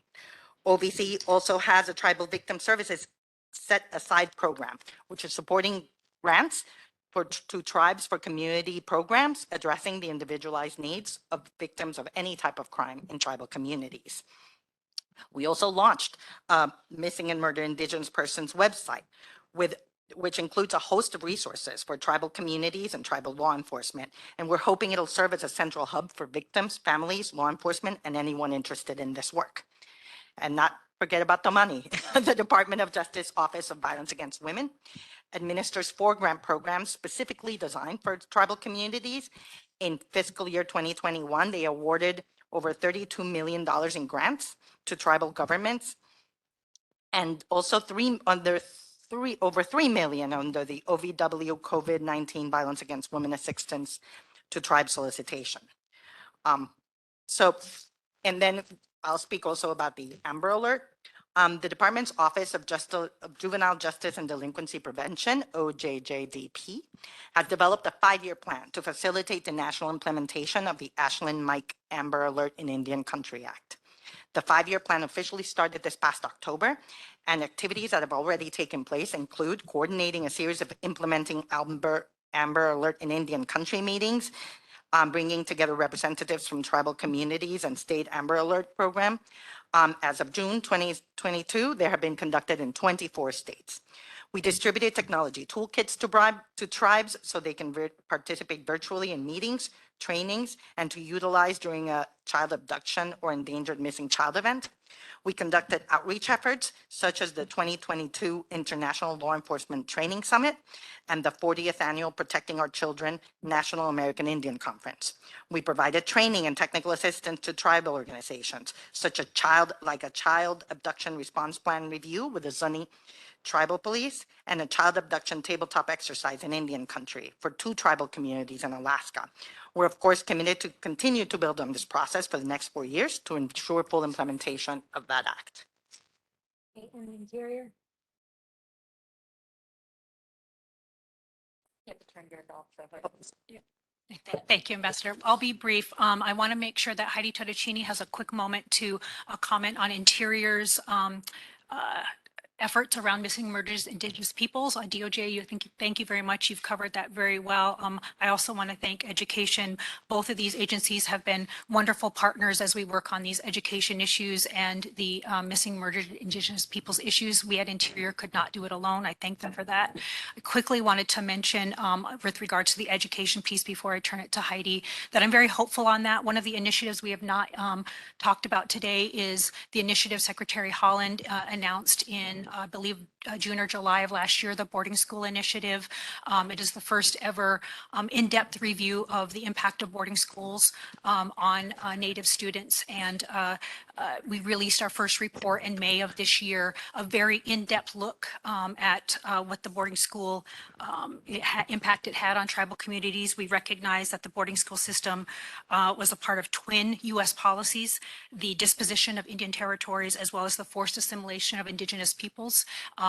OVC also has a Tribal Victim Services Set Aside program, which is supporting grants to tribes for community programs addressing the individualized needs of victims of any type of crime in tribal communities. We also launched a Missing and Murdered Indigenous Persons website which includes a host of resources for tribal communities and tribal law enforcement. And we're hoping it'll serve as a central hub for victims, families, law enforcement, and anyone interested in this work. And not forget about the money. The Department of Justice Office of Violence Against Women administers 4 grant programs specifically designed for tribal communities. In fiscal year 2021, they awarded over $32 million in grants to tribal governments, and also over 3 million under the OVW COVID-19 Violence Against Women Assistance to Tribe Solicitation. And then I'll speak also about the Amber Alert. The Department's Office of Juvenile Justice and Delinquency Prevention, OJJDP, has developed a 5-year plan to facilitate the national implementation of the Ashland Mike Amber Alert in Indian Country Act. The 5-year plan officially started this past October, and activities that have already taken place include coordinating a series of implementing Amber Alert in Indian Country meetings, bringing together representatives from tribal communities and state Amber Alert program. As of June 2022, there have been conducted in 24 states. We distributed technology toolkits to tribes so they can participate virtually in meetings, trainings, and to utilize during a child abduction or endangered missing child event. We conducted outreach efforts such as the 2022 International Law Enforcement Training Summit and the 40th Annual Protecting Our Children National American Indian Conference. We provided training and technical assistance to tribal organizations, such as a child abduction response plan review with the Zuni Tribal Police and a child abduction tabletop exercise in Indian Country for 2 tribal communities in Alaska. We're of course committed to continue to build on this process for the next 4 years to ensure full implementation of that act. Interior. Thank you, Ambassador. I'll be brief. I want to make sure that Heidi Tottocini has a quick moment to comment on Interior's efforts around missing murders Indigenous peoples. DOJ, thank you very much. You've covered that very well. I also want to thank Education. Both of these agencies have been wonderful partners as we work on these education issues and the missing murdered Indigenous peoples issues. We at Interior could not do it alone. I thank them for that. I quickly wanted to mention with regards to the education piece before I turn it to Heidi, that I'm very hopeful on that. One of the initiatives we have not talked about today is the initiative Secretary Holland announced in I believe June or July of last year, the boarding school initiative. It is the first ever in-depth review of the impact of boarding schools on Native students. And we released our first report in May of this year, a very in-depth look at what the boarding school impact it had on tribal communities. We recognize that the boarding school system was a part of twin U.S. policies, the disposition of Indian territories, as well as the forced assimilation of Indigenous peoples.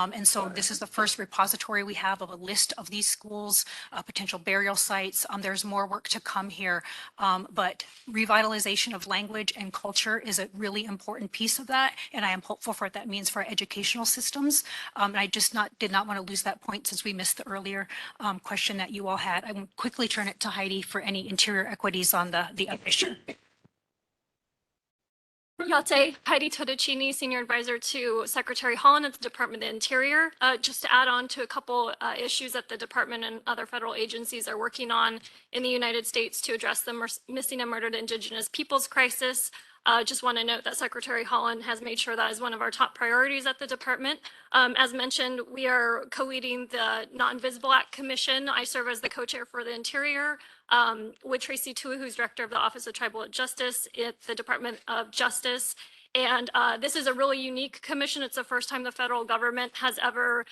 And so this is the first repository we have of a list of these schools, potential burial sites. There's more work to come here, but revitalization of language and culture is a really important piece of that, and I am hopeful for what that means for our educational systems. And I just did not want to lose that point since we missed the earlier question that you all had. I will quickly turn it to Heidi for any interior equities on the other issue. Yate, Heidi Tottocini, Senior Advisor to Secretary Holland at the Department of the Interior. Just to add on to a couple issues that the department and other federal agencies are working on in the United States to address the missing and murdered Indigenous peoples crisis. Just want to note that Secretary Holland has made sure that is one of our top priorities at the department. As mentioned, we are co-leading the Not Invisible Act Commission. I serve as the co-chair for the Interior with Tracy Tui, who's Director of the Office of Tribal Justice at the Department of Justice. And this is a really unique commission. It's the first time the federal government has ever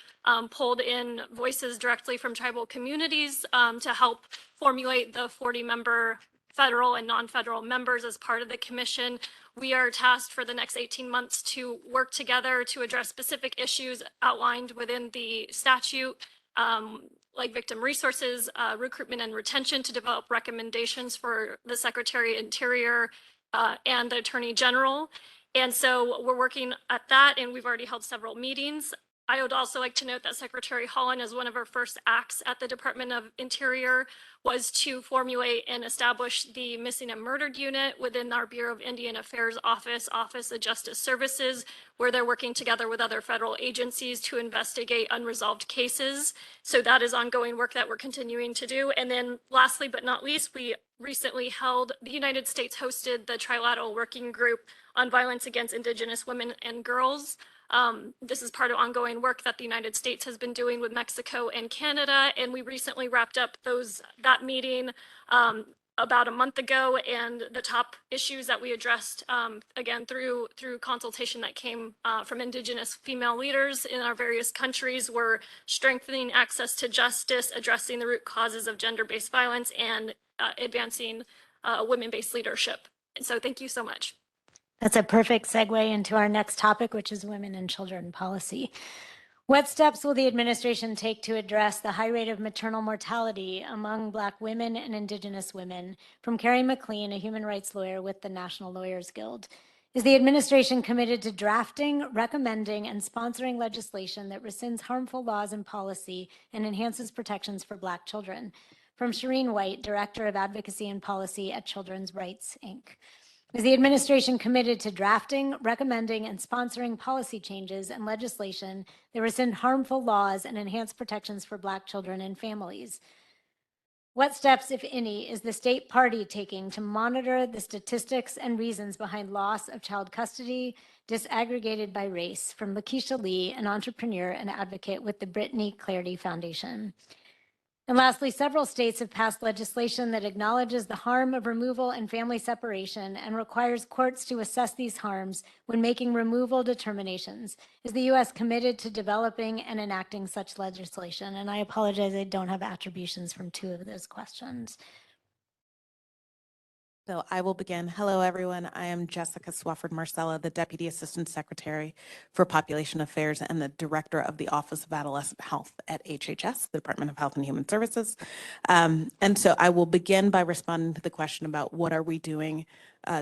pulled in voices directly from tribal communities to help formulate the 40-member federal and non-federal members as part of the commission. We are tasked for the next 18 months to work together to address specific issues outlined within the statute, like victim resources, recruitment and retention, to develop recommendations for the Secretary of Interior and the Attorney General. And so we're working at that, and we've already held several meetings. I would also like to note that Secretary Holland, as one of her first acts at the Department of Interior, was to formulate and establish the Missing and Murdered Unit within our Bureau of Indian Affairs Office of Justice Services, where they're working together with other federal agencies to investigate unresolved cases. So that is ongoing work that we're continuing to do. And then lastly, but not least, we recently the United States hosted the Trilateral Working Group on Violence Against Indigenous Women and Girls. This is part of ongoing work that the United States has been doing with Mexico and Canada, and we recently wrapped up that meeting about a month ago, and the top issues that we addressed, again, through consultation that came from Indigenous female leaders in our various countries, were strengthening access to justice, addressing the root causes of gender-based violence, and advancing women-based leadership. And so thank you so much. That's a perfect segue into our next topic, which is women and children policy. What steps will the administration take to address the high rate of maternal mortality among Black women and Indigenous women? From Carrie McLean, a human rights lawyer with the National Lawyers Guild. Is the administration committed to drafting, recommending, and sponsoring legislation that rescinds harmful laws and policy and enhances protections for Black children? From Shireen White, Director of Advocacy and Policy at Children's Rights, Inc. Is the administration committed to drafting, recommending, and sponsoring policy changes and legislation that rescind harmful laws and enhance protections for Black children and families? What steps, if any, is the state party taking to monitor the statistics and reasons behind loss of child custody, disaggregated by race? From Lakeisha Lee, an entrepreneur and advocate with the Brittany Clarity Foundation. And lastly, several states have passed legislation that acknowledges the harm of removal and family separation and requires courts to assess these harms when making removal determinations. Is the U.S. committed to developing and enacting such legislation? And I apologize, I don't have attributions from two of those questions. So I will begin. Hello, everyone. I am Jessica Swafford Marcella, the Deputy Assistant Secretary for Population Affairs and the Director of the Office of Adolescent Health at HHS, the Department of Health and Human Services. And so I will begin by responding to the question about what are we doing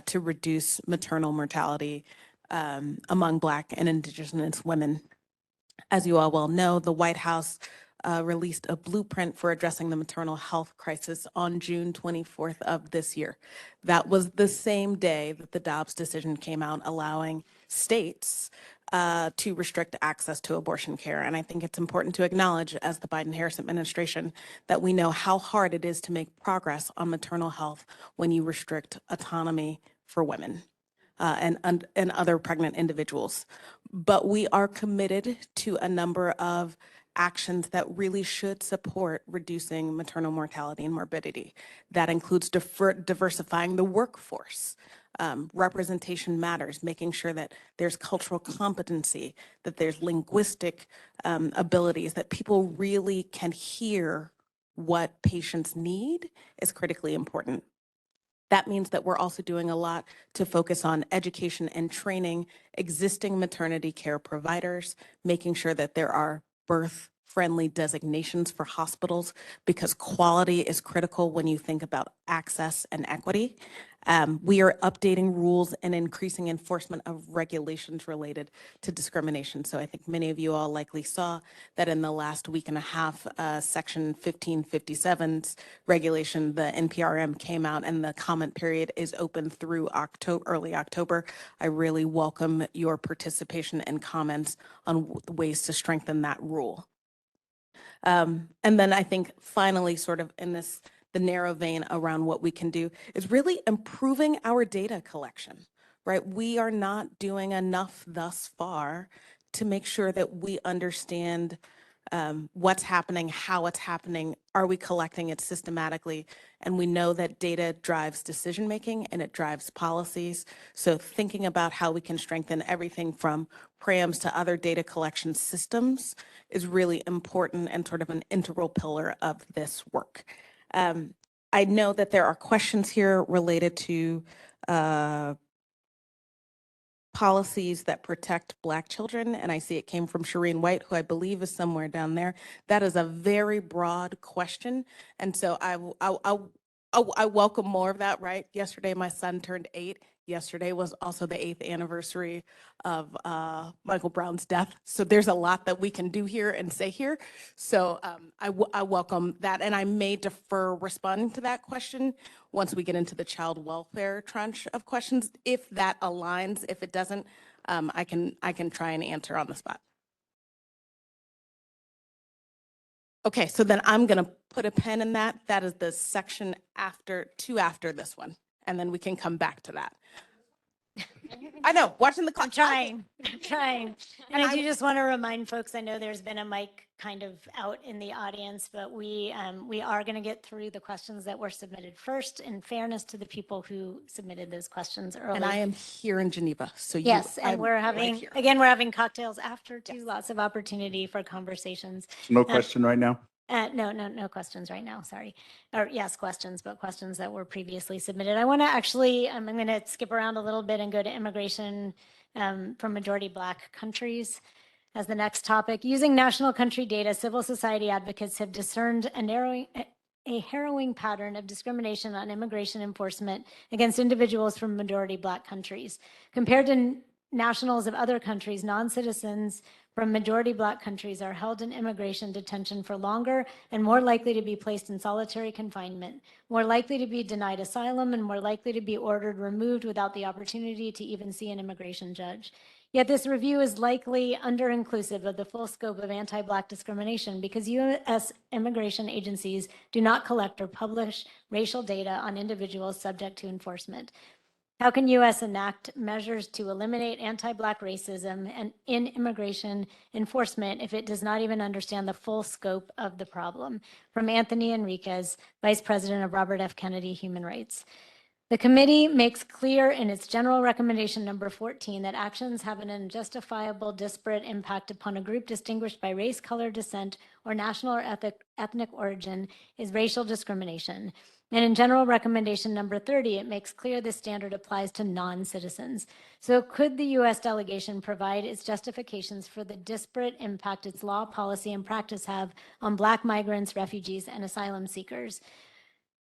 to reduce maternal mortality among Black and Indigenous women. As you all well know, the White House released a blueprint for addressing the maternal health crisis on June 24th of this year. That was the same day that the Dobbs decision came out, allowing states to restrict access to abortion care. And I think it's important to acknowledge, as the Biden-Harris administration, that we know how hard it is to make progress on maternal health when you restrict autonomy for women. And other pregnant individuals. But we are committed to a number of actions that really should support reducing maternal mortality and morbidity. That includes diversifying the workforce. Representation matters, making sure that there's cultural competency, that there's linguistic abilities, that people really can hear what patients need is critically important. That means that we're also doing a lot to focus on education and training existing maternity care providers, making sure that there are birth-friendly designations for hospitals, because quality is critical when you think about access and equity. We are updating rules and increasing enforcement of regulations related to discrimination. So I think many of you all likely saw that in the last week and a half, Section 1557's regulation, the NPRM came out, and the comment period is open through early October. I really welcome your participation and comments on ways to strengthen that rule. And then I think finally, sort of in the narrow vein around what we can do, is really improving our data collection, right? We are not doing enough thus far to make sure that we understand what's happening, how it's happening, are we collecting it systematically? And we know that data drives decision-making and it drives policies. So thinking about how we can strengthen everything from PRAMs to other data collection systems is really important and sort of an integral pillar of this work. I know that there are questions here related to policies that protect Black children, and I see it came from Shireen White, who I believe is somewhere down there. That is a very broad question, and so I welcome more of that, right? Yesterday, my son turned 8. yesterday was also the 8th anniversary of Michael Brown's death. So there's a lot that we can do here and say here. So I welcome that. And I may defer responding to that question once we get into the child welfare tranche of questions. If that aligns, if it doesn't, I can try and answer on the spot. Okay, so then I'm going to put a pin in that. That is the section after this one. And then we can come back to that. I know, watching the clock. I'm trying, I'm trying. And I I- do just want to remind folks, I know there's been a mic kind of out in the audience, but we are going to get through the questions that were submitted first in fairness to the people who submitted those questions early. And I am here in Geneva, so Yes, and I'm we're right having, here. again, we're having cocktails after too, lots of opportunity for conversations. No question right now? No questions right now, sorry. Or yes, questions, but questions that were previously submitted. I want to actually, I'm going to skip around a little bit and go to immigration from majority Black countries as the next topic. Using national country data, civil society advocates have discerned a harrowing pattern of discrimination on immigration enforcement against individuals from majority Black countries. Compared to nationals of other countries, non-citizens from majority Black countries are held in immigration detention for longer and more likely to be placed in solitary confinement, more likely to be denied asylum, and more likely to be ordered removed without the opportunity to even see an immigration judge. Yet this review is likely under-inclusive of the full scope of anti-Black discrimination because U.S. immigration agencies do not collect or publish racial data on individuals subject to enforcement. How can U.S. enact measures to eliminate anti-Black racism and in immigration enforcement if it does not even understand the full scope of the problem? From Anthony Enriquez, Vice President of Robert F. Kennedy Human Rights. The committee makes clear in its general recommendation number 14 that actions have an unjustifiable disparate impact upon a group distinguished by race, color, descent, or national or ethnic origin is racial discrimination. And in general recommendation number 30, it makes clear this standard applies to non-citizens. So could the U.S. delegation provide its justifications for the disparate impact its law, policy, and practice have on Black migrants, refugees, and asylum seekers?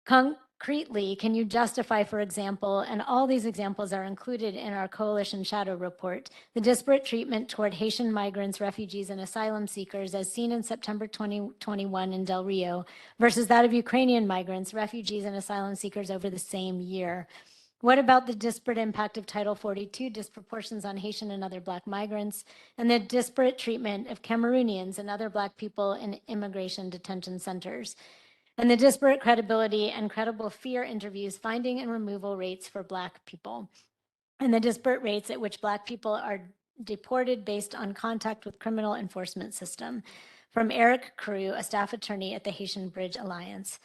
Concretely, can you justify, for example, and all these examples are included in our Coalition Shadow Report, the disparate treatment toward Haitian migrants, refugees, and asylum seekers as seen in September 2021 in Del Rio versus that of Ukrainian migrants, refugees, and asylum seekers over the same year? What about the disparate impact of Title 42 disproportions on Haitian and other Black migrants, and the disparate treatment of Cameroonians and other Black people in immigration detention centers? And the disparate credibility and credible fear interviews, finding and removal rates for Black people, and the disparate rates at which Black people are deported based on contact with criminal enforcement system. From Eric Carew, a staff attorney at the Haitian Bridge Alliance.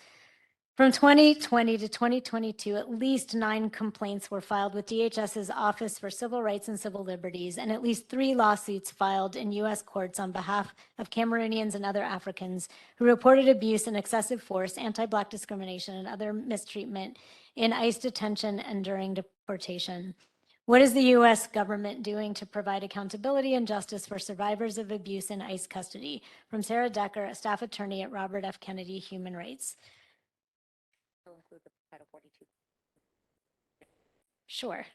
From 2020 to 2022, at least 9 complaints were filed with DHS's Office for Civil Rights and Civil Liberties, and at least 3 lawsuits filed in U.S. courts on behalf of Cameroonians and other Africans who reported abuse and excessive force, anti-Black discrimination, and other mistreatment in ICE detention and during deportation. What is the U.S. government doing to provide accountability and justice for survivors of abuse in ICE custody? From Sarah Decker, a staff attorney at Robert F. Kennedy Human Rights. Include the Title 42. Sure.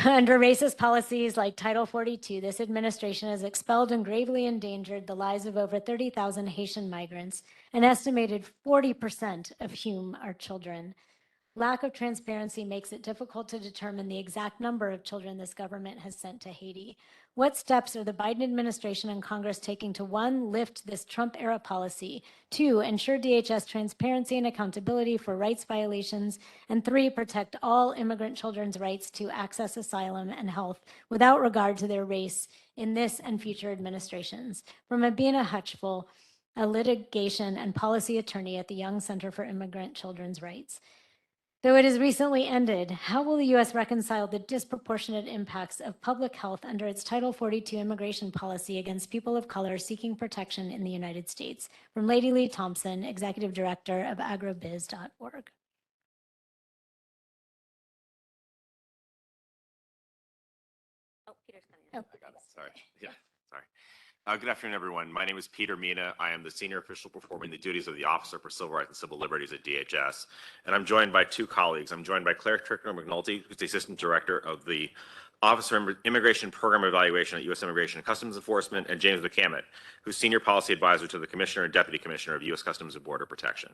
Under racist policies like Title 42, this administration has expelled and gravely endangered the lives of over 30,000 Haitian migrants, an estimated 40% of whom are children. Lack of transparency makes it difficult to determine the exact number of children this government has sent to Haiti. What steps are the Biden administration and Congress taking to 1, lift this Trump-era policy, 2, ensure DHS transparency and accountability for rights violations, and 3, protect all immigrant children's rights to access asylum and health without regard to their race in this and future administrations? From Abina Hutchful, a litigation and policy attorney at the Young Center for Immigrant Children's Rights. Though it has recently ended, how will the U.S. reconcile the disproportionate impacts of public health under its Title 42 immigration policy against people of color seeking protection in the United States? From Lady Lee Thompson, Executive Director of agrobiz.org. Oh, Peter's coming. Oh, I got it. Sorry. Yeah, sorry. Good afternoon, everyone. My name is Peter Mina. I am the senior official performing the duties of the Officer for Civil Rights and Civil Liberties at DHS. And I'm joined by two colleagues. I'm joined by Claire Trickner-McNulty, who's the Assistant Director of the Office for Immigration Program Evaluation at U.S. Immigration and Customs Enforcement, and James McCammett, who's Senior Policy Advisor to the Commissioner and Deputy Commissioner of U.S. Customs and Border Protection.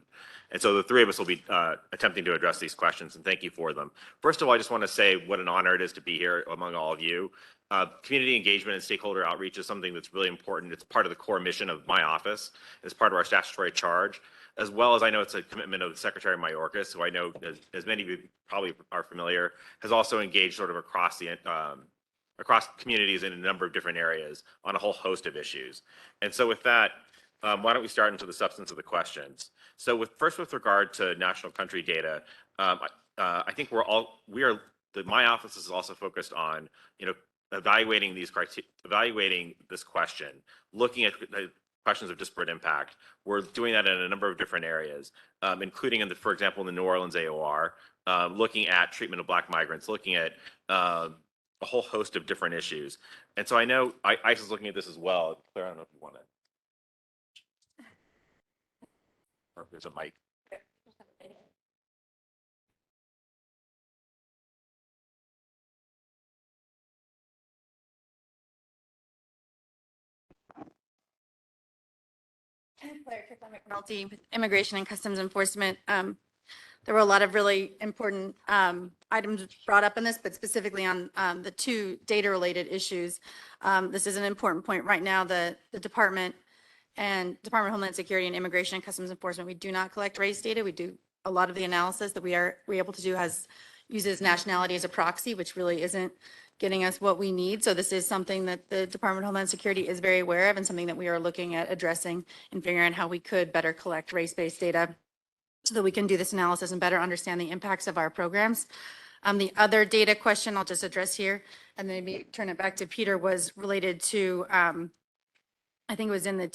And so the three of us will be attempting to address these questions, and thank you for them. First of all, I just want to say what an honor it is to be here among all of you. Community engagement and stakeholder outreach is something that's really important. It's part of the core mission of my office. It's part of our statutory charge, as well as I know it's a commitment of Secretary Mayorkas, who I know, as many of you probably are familiar, has also engaged sort of across communities in a number of different areas on a whole host of issues. And so with that, why don't we start into the substance of the questions? So first with regard to national country data, I think my office is also focused on, evaluating this question, looking at the questions of disparate impact. We're doing that in a number of different areas, including for example, in the New Orleans AOR, looking at treatment of Black migrants, looking at a whole host of different issues. And so I know ICE is looking at this as well. Claire, I don't know if you want to. Or if there's a mic. Claire McNulty with Immigration and Customs Enforcement. There were a lot of really important items brought up in this, but specifically on the two data-related issues. This is an important point right now. The Department of Homeland Security and Immigration and Customs Enforcement, we do not collect race data. We do a lot of the analysis that we're able to do uses nationality as a proxy, which really isn't getting us what we need. So this is something that the Department of Homeland Security is very aware of and something that we are looking at addressing and figuring out how we could better collect race-based data so that we can do this analysis and better understand the impacts of our programs. The other data question I'll just address here and then maybe turn it back to Peter was related to, I think it was in the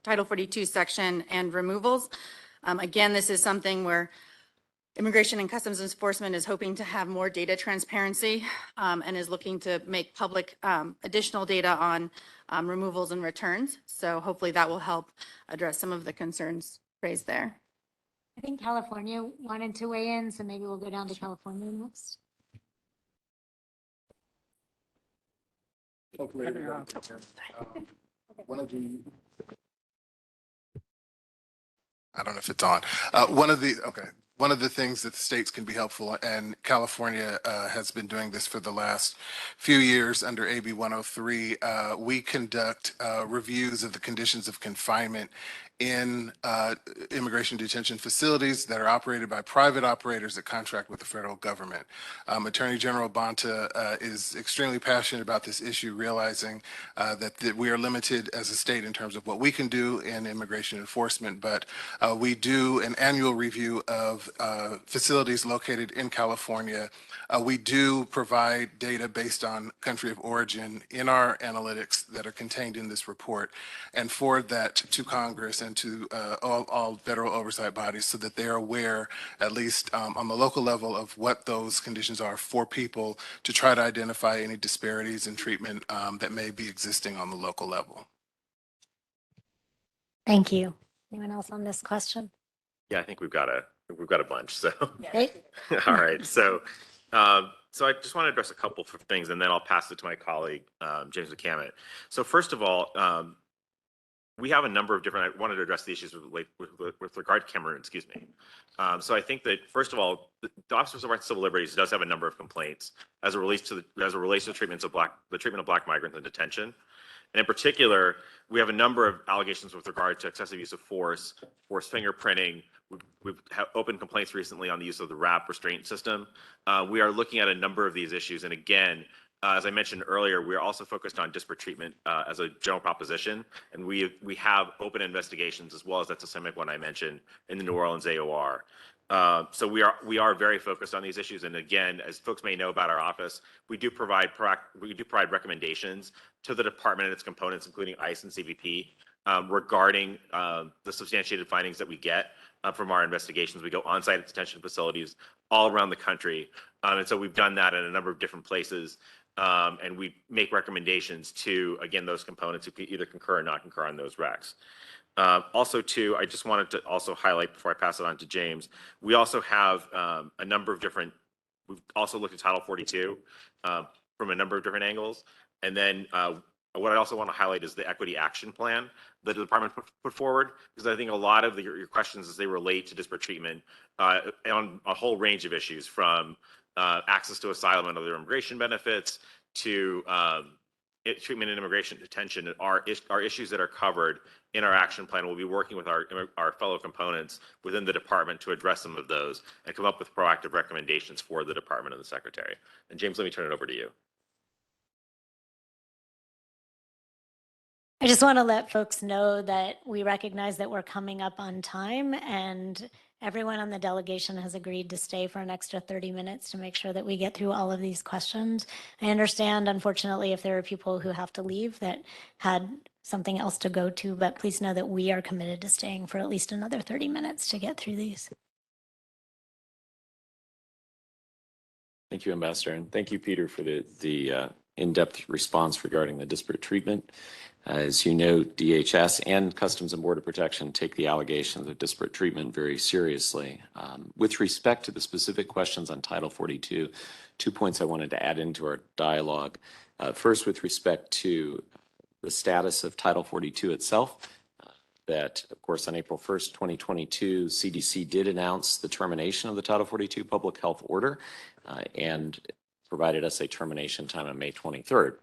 Title 42 section and removals. Again, this is something where Immigration and Customs Enforcement is hoping to have more data transparency and is looking to make public additional data on removals and returns. So hopefully that will help address some of the concerns raised there. I think California wanted to weigh in, so maybe we'll go down to California next. I don't know if it's on. One of the things that the states can be helpful, and California has been doing this for the last few years under AB 103, we conduct reviews of the conditions of confinement in immigration detention facilities that are operated by private operators that contract with the federal government. Attorney General Bonta is extremely passionate about this issue, realizing that we are limited as a state in terms of what we can do in immigration enforcement, but we do an annual review of facilities located in California. We do provide data based on country of origin in our analytics that are contained in this report and forward that to Congress and to all federal oversight bodies so that they are aware, at least on the local level, of what those conditions are for people to try to identify any disparities in treatment that may be existing on the local level. Thank you. Anyone else on this question? Yeah, I think we've got a bunch. So, Great. all right. So I just want to address a couple of things, and then I'll pass it to my colleague James McCammett. So first of all, we have a number of different. I wanted to address the issues with regard to Cameroon. Excuse me. So I think that first of all, the Office of Civil Rights and Civil Liberties does have a number of complaints as it relates to the treatment of Black migrants in detention. And in particular, we have a number of allegations with regard to excessive use of force fingerprinting. We've opened complaints recently on the use of the RAP restraint system. We are looking at a number of these issues. And again, as I mentioned earlier, we are also focused on disparate treatment as a general proposition. And we have open investigations as well as that systemic one I mentioned in the New Orleans AOR. So we are very focused on these issues. And again, as folks may know about our office, we do provide recommendations to the department and its components, including ICE and CBP, regarding the substantiated findings that we get from our investigations. We go on-site at detention facilities all around the country. And so we've done that in a number of different places. and we make recommendations to, again, those components who either concur or not concur on those recs. Also, too, I just wanted to also highlight before I pass it on to James, we also have a number of different, we've also looked at Title 42 from a number of different angles. And then what I also want to highlight is the equity action plan that the department put forward, because I think a lot of your questions as they relate to disparate treatment on a whole range of issues, from access to asylum and other immigration benefits to treatment and immigration detention are issues that are covered in our action plan. We'll be working with our fellow components within the department to address some of those and come up with proactive recommendations for the department and the secretary. And James, let me turn it over to you. I just want to let folks know that we recognize that we're coming up on time, and everyone on the delegation has agreed to stay for an extra 30 minutes to make sure that we get through all of these questions. I understand, unfortunately, if there are people who have to leave that had something else to go to, but please know that we are committed to staying for at least another 30 minutes to get through these. Thank you, Ambassador, and thank you, Peter, for the in-depth response regarding the disparate treatment. As you know, DHS and Customs and Border Protection take the allegations of disparate treatment very seriously. With respect to the specific questions on Title 42, 2 points I wanted to add into our dialogue. First, with respect to the status of Title 42 itself, that, of course, on April 1st, 2022, CDC did announce the termination of the Title 42 public health order and provided us a termination time on May 23rd.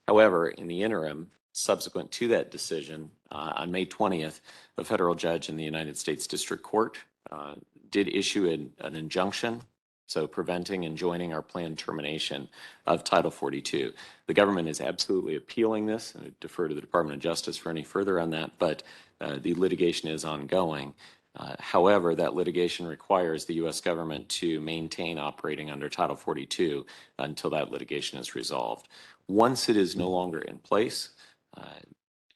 However, in the interim, subsequent to that decision, on May 20th, a federal judge in the United States District Court did issue an injunction, so preventing and joining our planned termination of Title 42. The government is absolutely appealing this, and I defer to the Department of Justice for any further on that, but the litigation is ongoing. However, that litigation requires the U.S. government to maintain operating under Title 42 until that litigation is resolved. Once it is no longer in place,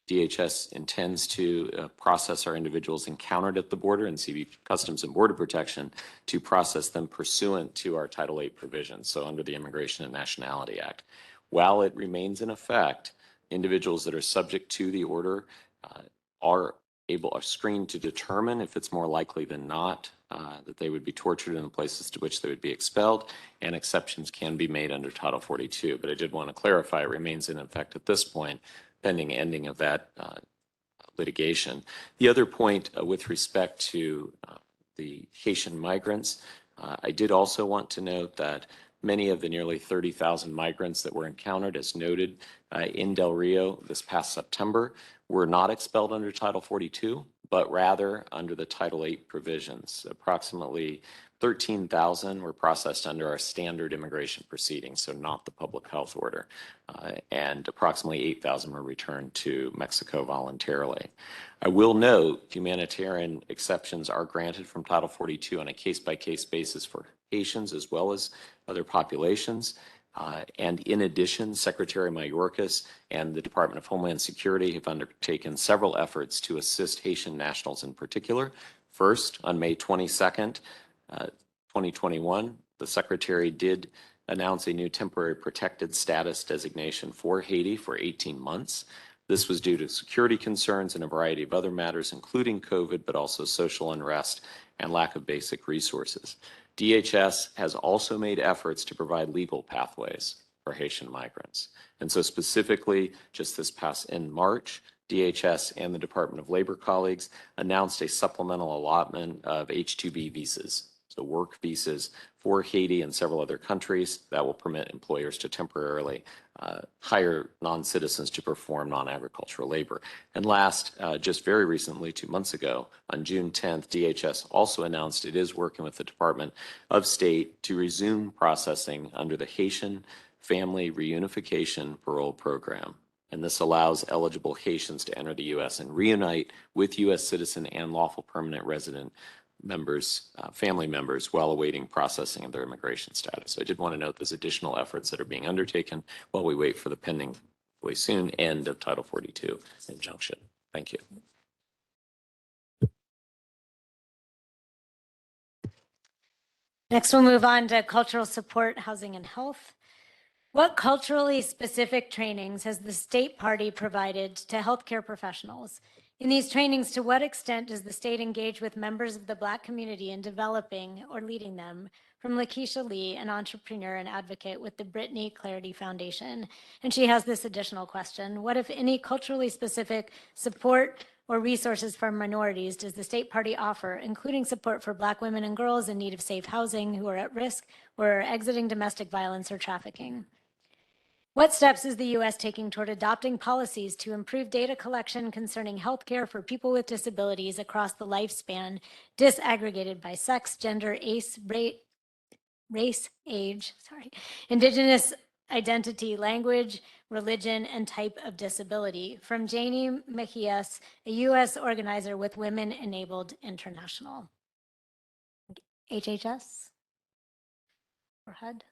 DHS intends to process our individuals encountered at the border and CB Customs and Border Protection to process them pursuant to our Title 8 provisions, so under the Immigration and Nationality Act. While it remains in effect, individuals that are subject to the order are screened to determine if it's more likely than not that they would be tortured in the places to which they would be expelled, and exceptions can be made under Title 42. But I did want to clarify, it remains in effect at this point, pending ending of that litigation. The other point with respect to the Haitian migrants, I did also want to note that many of the nearly 30,000 migrants that were encountered, as noted in Del Rio this past September, were not expelled under Title 42, but rather under the Title 8 provisions. Approximately 13,000 were processed under our standard immigration proceedings, so not the public health order, and approximately 8,000 were returned to Mexico voluntarily. I will note humanitarian exceptions are granted from Title 42 on a case-by-case basis for Haitians as well as other populations. And in addition, Secretary Mayorkas and the Department of Homeland Security have undertaken several efforts to assist Haitian nationals in particular. First, on May 22nd, 2021, the Secretary did announce a new temporary protected status designation for Haiti for 18 months. This was due to security concerns and a variety of other matters, including COVID, but also social unrest and lack of basic resources. DHS has also made efforts to provide legal pathways for Haitian migrants. And so specifically, just this past in March, DHS and the Department of Labor colleagues announced a supplemental allotment of H-2B visas, so work visas for Haiti and several other countries that will permit employers to temporarily hire non-citizens to perform non-agricultural labor. And last, just very recently, 2 months ago, on June 10th, DHS also announced it is working with the Department of State to resume processing under the Haitian Family Reunification Parole Program. And this allows eligible Haitians to enter the U.S. and reunite with U.S. citizen and lawful permanent resident members, family members, while awaiting processing of their immigration status. So I did want to note there's additional efforts that are being undertaken while we wait for the pending, way soon, end of Title 42 injunction. Thank you. Next, we'll move on to cultural support, housing, and health. What culturally specific trainings has the state party provided to healthcare professionals? In these trainings, to what extent does the state engage with members of the Black community in developing or leading them? From Lakeisha Lee, an entrepreneur and advocate with the Brittany Clarity Foundation. And she has this additional question. What, if any, culturally specific support or resources for minorities does the state party offer, including support for Black women and girls in need of safe housing who are at risk or are exiting domestic violence or trafficking? What steps is the U.S. taking toward adopting policies to improve data collection concerning healthcare for people with disabilities across the lifespan, disaggregated by sex, gender, race, age, indigenous identity, language, religion, and type of disability? From Janie Mejias, a U.S. organizer with Women Enabled International. HHS or HUD?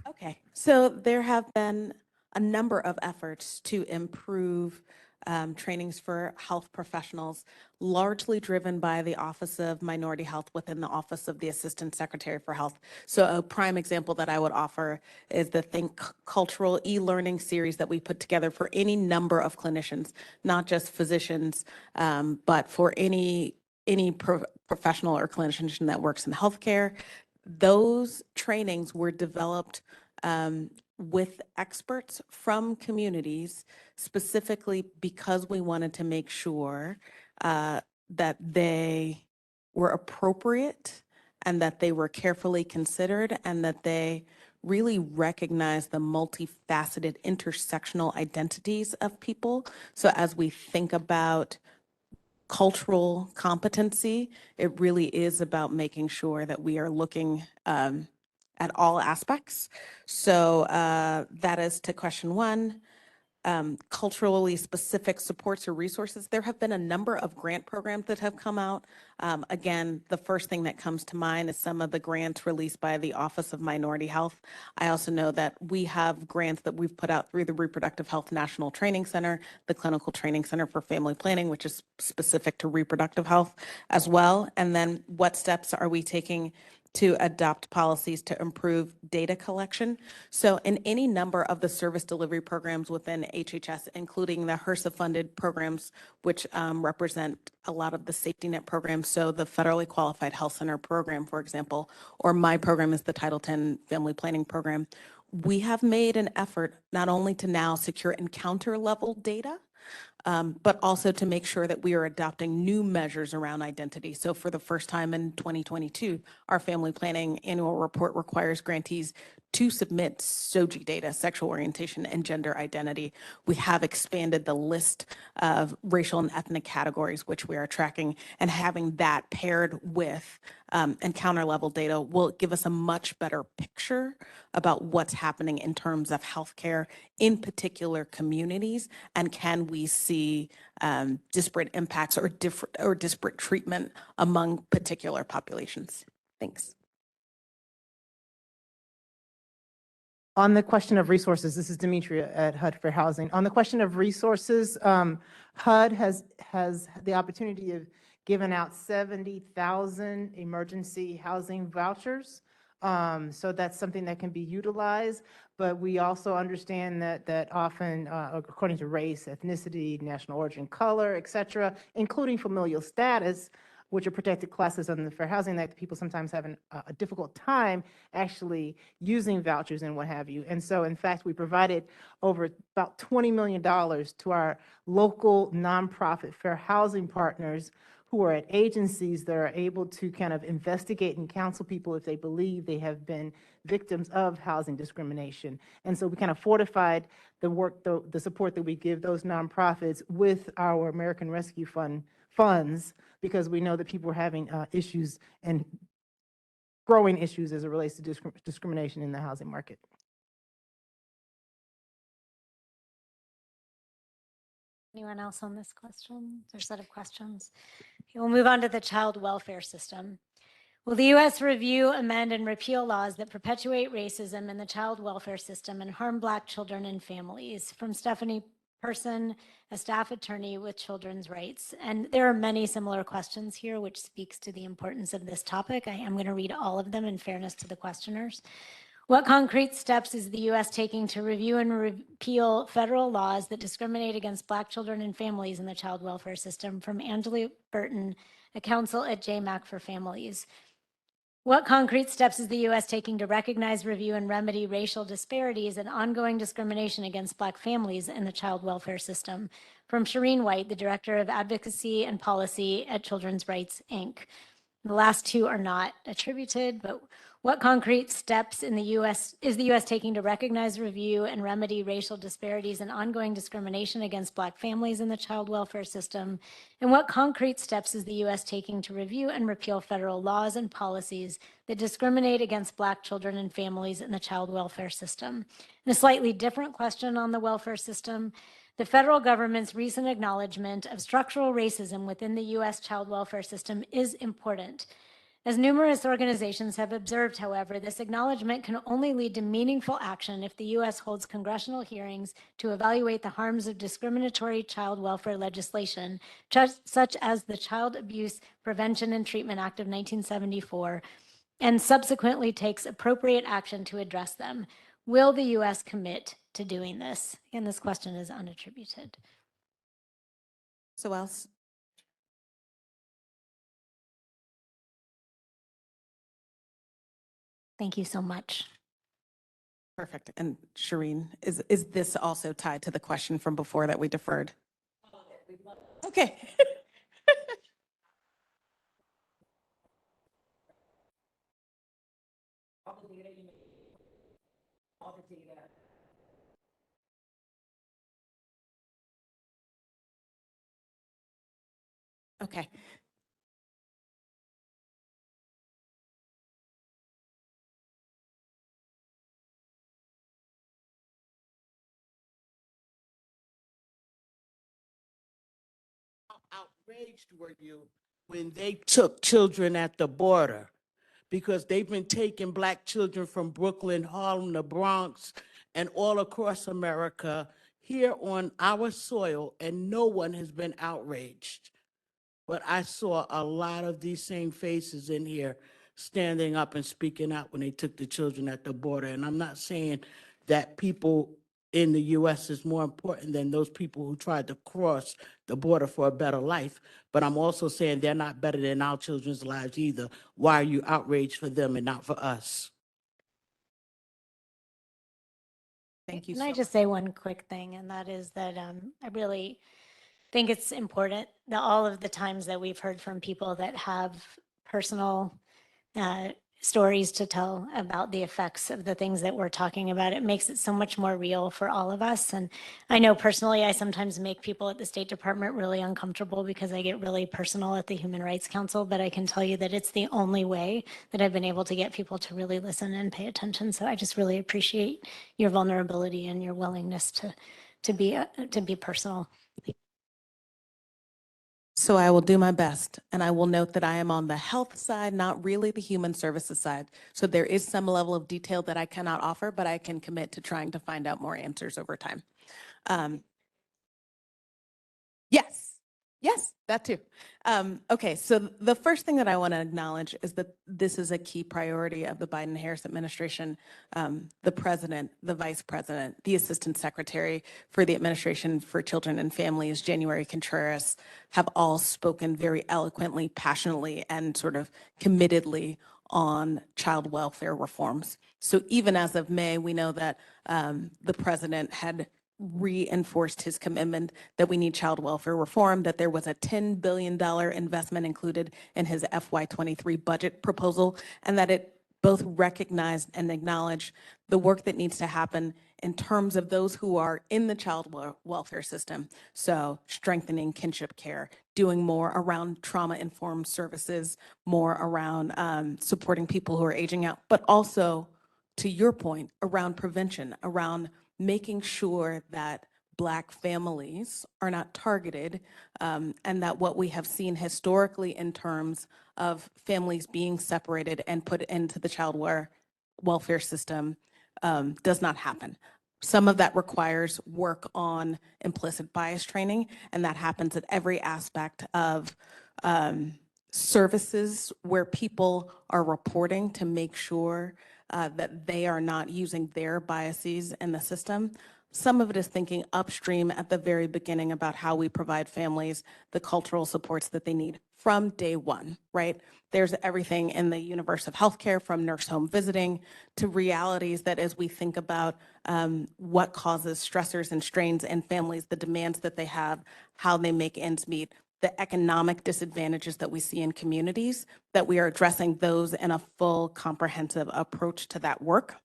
Okay, so there have been a number of efforts to improve trainings for health professionals, largely driven by the Office of Minority Health within the Office of the Assistant Secretary for Health. So a prime example that I would offer is the Think Cultural e-learning series that we put together for any number of clinicians, not just physicians, but for any professional or clinician that works in healthcare. Those trainings were developed with experts from communities, specifically because we wanted to make sure that they were appropriate and that they were carefully considered and that they really recognize the multifaceted intersectional identities of people. So as we think about cultural competency, it really is about making sure that we are looking at all aspects. So that is to question one. Culturally specific supports or resources. There have been a number of grant programs that have come out. Again, the first thing that comes to mind is some of the grants released by the Office of Minority Health. I also know that we have grants that we've put out through the Reproductive Health National Training Center, the Clinical Training Center for Family Planning, which is specific to reproductive health as well. And then what steps are we taking to adopt policies to improve data collection? So in any number of the service delivery programs within HHS, including the HRSA-funded programs, which represent a lot of the safety net programs, so the Federally Qualified Health Center program, for example, or my program is the Title X Family Planning Program, we have made an effort not only to now secure encounter level data, but also to make sure that we are adopting new measures around identity. So for the first time in 2022, our family planning annual report requires grantees to submit SOGI data, sexual orientation and gender identity. We have expanded the list of racial and ethnic categories which we are tracking, and having that paired with encounter level data will give us a much better picture about what's happening in terms of healthcare in particular communities, and can we see disparate impacts or disparate treatment among particular populations. Thanks. On the question of resources, this is Demetria at HUD for Housing. On the question of resources, HUD has the opportunity of giving out 70,000 emergency housing vouchers. So that's something that can be utilized, but we also understand that often, according to race, ethnicity, national origin, color, et cetera, including familial status, which are protected classes under the Fair Housing Act, people sometimes have a difficult time actually using vouchers and what have you. And so, in fact, we provided over about $20 million to our local nonprofit fair housing partners who are at agencies that are able to kind of investigate and counsel people if they believe they have been victims of housing discrimination. And so we kind of fortified the work, the support that we give those nonprofits with our American Rescue Fund funds, because we know that people are having issues and growing issues as it relates to discrimination in the housing market. Anyone else on this question or set of questions? Okay, we'll move on to the child welfare system. Will the U.S. review, amend, and repeal laws that perpetuate racism in the child welfare system and harm Black children and families? From Stephanie person, a staff attorney with children's rights. And there are many similar questions here, which speaks to the importance of this topic. I am going to read all of them in fairness to the questioners. What concrete steps is the U.S. taking to review and repeal federal laws that discriminate against Black children and families in the child welfare system? From Angela Burton, a counsel at JMAC for Families. What concrete steps is the U.S. taking to recognize, review, and remedy racial disparities and ongoing discrimination against Black families in the child welfare system? From Shireen White, the Director of Advocacy and Policy at Children's Rights, Inc. The last two are not attributed, but what concrete steps is the U.S. taking to recognize, review, and remedy racial disparities and ongoing discrimination against Black families in the child welfare system? And what concrete steps is the U.S. taking to review and repeal federal laws and policies that discriminate against Black children and families in the child welfare system? And a slightly different question on the welfare system. The federal government's recent acknowledgement of structural racism within the U.S. child welfare system is important. As numerous organizations have observed, however, this acknowledgement can only lead to meaningful action if the U.S. holds congressional hearings to evaluate the harms of discriminatory child welfare legislation, such as the Child Abuse Prevention and Treatment Act of 1974, and subsequently takes appropriate action to address them. Will the U.S. commit to doing this? Again, this question is unattributed. So else? Thank you so much. Perfect. And Shireen, is this also tied to the question from before that we deferred? Okay. Okay. Outraged were you when they took children at the border? Because they've been taking Black children from Brooklyn, Harlem, the Bronx, and all across America here on our soil, and no one has been outraged. But I saw a lot of these same faces in here standing up and speaking out when they took the children at the border. And I'm not saying that people in the U.S. is more important than those people who tried to cross the border for a better life. But I'm also saying they're not better than our children's lives either. Why are you outraged for them and not for us? Thank you. Can I just say one quick thing, and that is that I really think it's important that all of the times that we've heard from people that have personal stories to tell about the effects of the things that we're talking about, it makes it so much more real for all of us. And I know personally, I sometimes make people at the State Department really uncomfortable because I get really personal at the Human Rights Council, but I can tell you that it's the only way that I've been able to get people to really listen and pay attention. So I just really appreciate your vulnerability and your willingness to be personal. So I will do my best, and I will note that I am on the health side, not really the human services side. So there is some level of detail that I cannot offer, but I can commit to trying to find out more answers over time. Yes, that too. Okay, so the first thing that I want to acknowledge is that this is a key priority of the Biden-Harris administration. The president, the vice president, the assistant secretary for the administration for children and families, January Contreras, have all spoken very eloquently, passionately, and sort of committedly on child welfare reforms. So even as of May, we know that the president had reinforced his commitment that we need child welfare reform, that there was a $10 billion investment included in his FY23 budget proposal, and that it both recognized and acknowledged the work that needs to happen in terms of those who are in the child welfare system. So strengthening kinship care, doing more around trauma-informed services, more around supporting people who are aging out, but also, to your point, around prevention, around making sure that Black families are not targeted, and that what we have seen historically in terms of families being separated and put into the child welfare system does not happen. Some of that requires work on implicit bias training, and that happens at every aspect of services where people are reporting to make sure that they are not using their biases in the system. Some of it is thinking upstream at the very beginning about how we provide families the cultural supports that they need from day one, right? There's everything in the universe of healthcare, from nurse home visiting to realities that as we think about what causes stressors and strains in families, the demands that they have, how they make ends meet, the economic disadvantages that we see in communities, that we are addressing those in a full comprehensive approach to that work.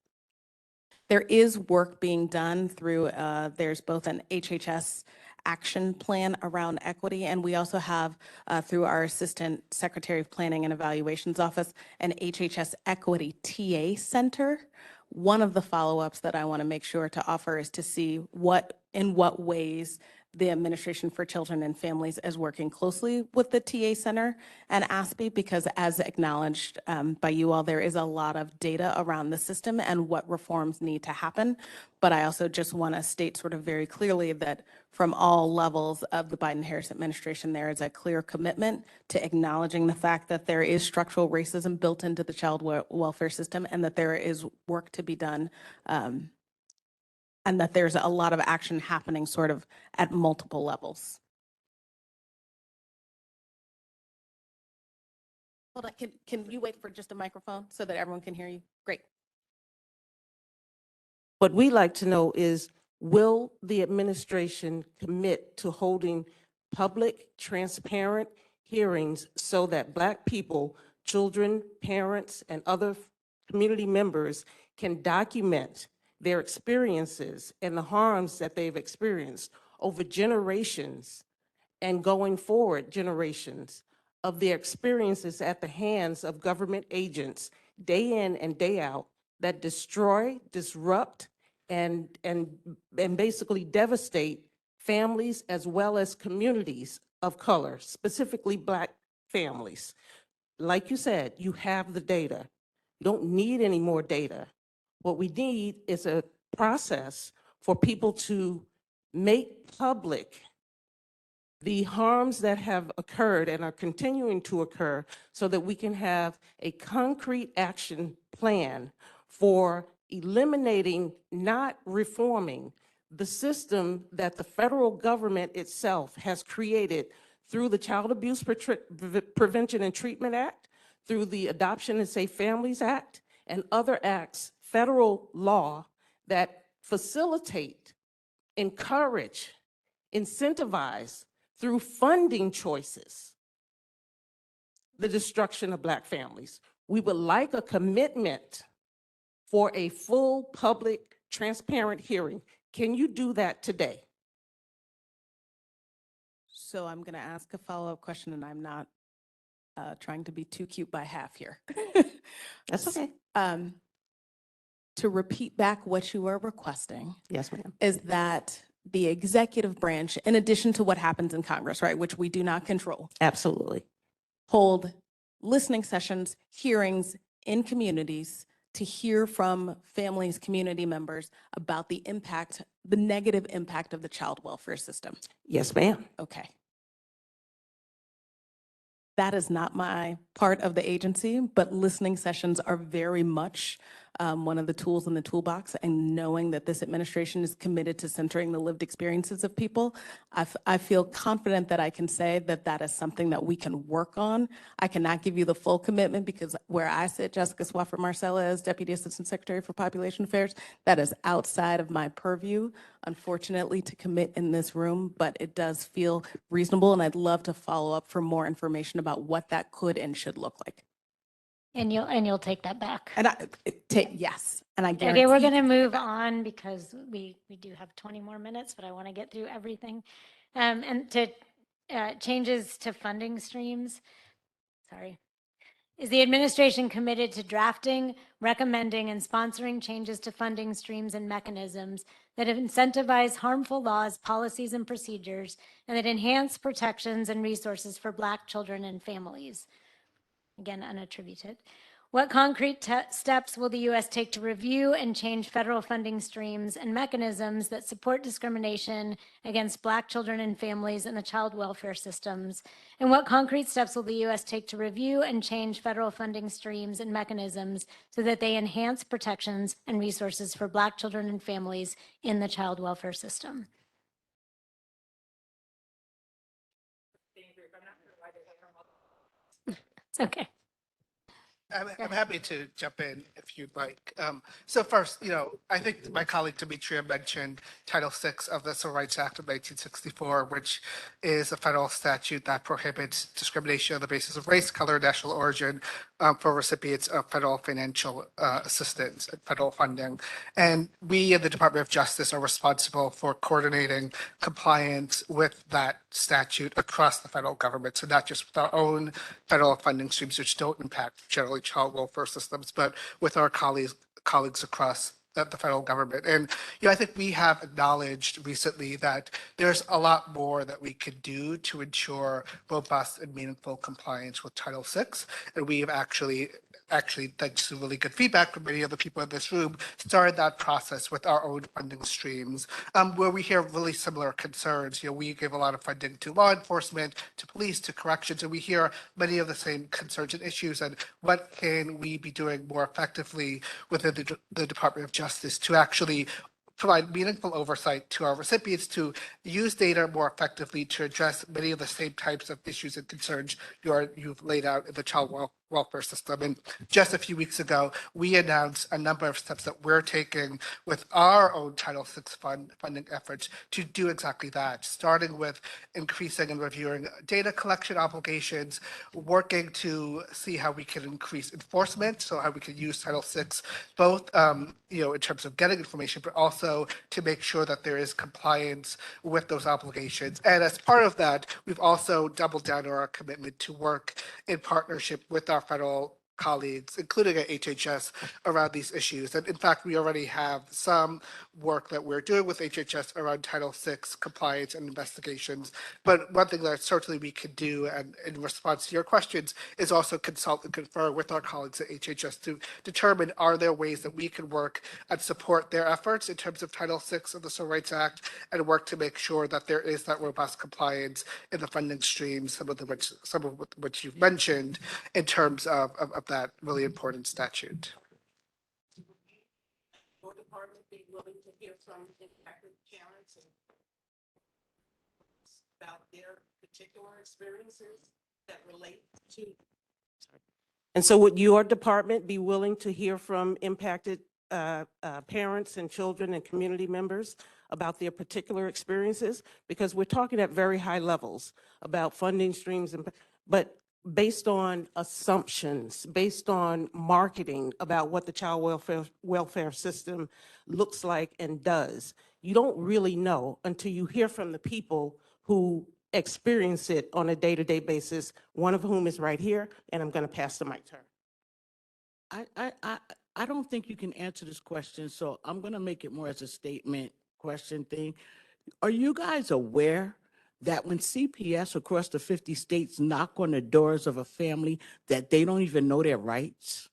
There is work being done through, there's both an HHS action plan around equity, and we also have, through our Assistant Secretary of Planning and Evaluations Office, an HHS Equity TA Center. One of the follow-ups that I want to make sure to offer is to see in what ways the Administration for Children and Families is working closely with the TA Center and ASPE, because as acknowledged by you all, there is a lot of data around the system and what reforms need to happen. But I also just want to state sort of very clearly that from all levels of the Biden-Harris administration, there is a clear commitment to acknowledging the fact that there is structural racism built into the child welfare system, and that there is work to be done, and that there's a lot of action happening sort of at multiple levels. Hold on, can you wait for just a microphone so that everyone can hear you? Great. What we like to know is, will the administration commit to holding public, transparent hearings so that Black people, children, parents, and other community members can document their experiences and the harms that they've experienced over generations and going forward generations of their experiences at the hands of government agents day in and day out that destroy, disrupt, and basically devastate families as well as communities of color, specifically Black families. Like you said, you have the data. You don't need any more data. What we need is a process for people to make public the harms that have occurred and are continuing to occur, so that we can have a concrete action plan for eliminating, not reforming, the system that the federal government itself has created through the Child Abuse Prevention and Treatment Act, through the Adoption and Safe Families Act, and other acts, federal law, that facilitate, encourage, incentivize, through funding choices, the destruction of Black families. We would like a commitment for a full, public, transparent hearing. Can you do that today? So I'm going to ask a follow-up question, and I'm not trying to be too cute by half here. That's okay. To repeat back what you are requesting. Yes, ma'am. Is that the executive branch, in addition to what happens in Congress, right, which we do not control, Absolutely. hold listening sessions, hearings in communities to hear from families, community members about the impact, the negative impact of the child welfare system? Yes, ma'am. Okay. That is not my part of the agency, but listening sessions are very much one of the tools in the toolbox, and knowing that this administration is committed to centering the lived experiences of people, I feel confident that I can say that that is something that we can work on. I cannot give you the full commitment, because where I sit, Jessica Swafford Marcella, as Deputy Assistant Secretary for Population Affairs, that is outside of my purview, unfortunately, to commit in this room, but it does feel reasonable, and I'd love to follow up for more information about what that could and should look like. And you'll take that back. And yes, and I guarantee. Okay, we're going to move on because we do have 20 more minutes, but I want to get through everything. And to changes to funding streams, sorry. Is the administration committed to drafting, recommending, and sponsoring changes to funding streams and mechanisms that incentivize harmful laws, policies, and procedures, and that enhance protections and resources for Black children and families? Again, unattributed. What concrete steps will the U.S. take to review and change federal funding streams and mechanisms that support discrimination against Black children and families in the child welfare systems? And what concrete steps will the U.S. take to review and change federal funding streams and mechanisms so that they enhance protections and resources for Black children and families in the child welfare system? It's okay. I'm happy to jump in if you'd like. So first, I think my colleague Demetria mentioned Title VI of the Civil Rights Act of 1964, which is a federal statute that prohibits discrimination on the basis of race, color, national origin for recipients of federal financial assistance and federal funding. And we in the Department of Justice are responsible for coordinating compliance with that statute across the federal government. So not just with our own federal funding streams, which don't impact generally child welfare systems, but with our colleagues across the federal government. And I think we have acknowledged recently that there's a lot more that we could do to ensure robust and meaningful compliance with Title VI. And we have actually, thanks to really good feedback from many of the people in this room, started that process with our own funding streams, where we hear really similar concerns. We give a lot of funding to law enforcement, to police, to corrections, and we hear many of the same concerns and issues. And what can we be doing more effectively within the Department of Justice to actually provide meaningful oversight to our recipients, to use data more effectively to address many of the same types of issues and concerns you've laid out in the child welfare system. And just a few weeks ago, we announced a number of steps that we're taking with our own Title VI funding efforts to do exactly that, starting with increasing and reviewing data collection obligations, working to see how we can increase enforcement, so how we can use Title VI, both in terms of getting information, but also to make sure that there is compliance with those obligations. And as part of that, we've also doubled down on our commitment to work in partnership with our federal colleagues, including at HHS, around these issues. And in fact, we already have some work that we're doing with HHS around Title VI compliance and investigations. But one thing that certainly we can do, and in response to your questions, is also consult and confer with our colleagues at HHS to determine, are there ways that we can work and support their efforts in terms of Title VI of the Civil Rights Act, and work to make sure that there is that robust compliance in the funding streams, some of which you've mentioned, in terms of that really important statute. Your department be willing to hear from impacted parents about their particular experiences that relate to? And so would your department be willing to hear from impacted parents and children and community members about their particular experiences? Because we're talking at very high levels about funding streams, but based on assumptions, based on marketing about what the child welfare system looks like and does. You don't really know until you hear from the people who experience it on a day-to-day basis, one of whom is right here, and I'm going to pass the mic to her. I don't think you can answer this question, so I'm going to make it more as a statement question thing. Are you guys aware that when CPS across the 50 states knock on the doors of a family that they don't even know their rights?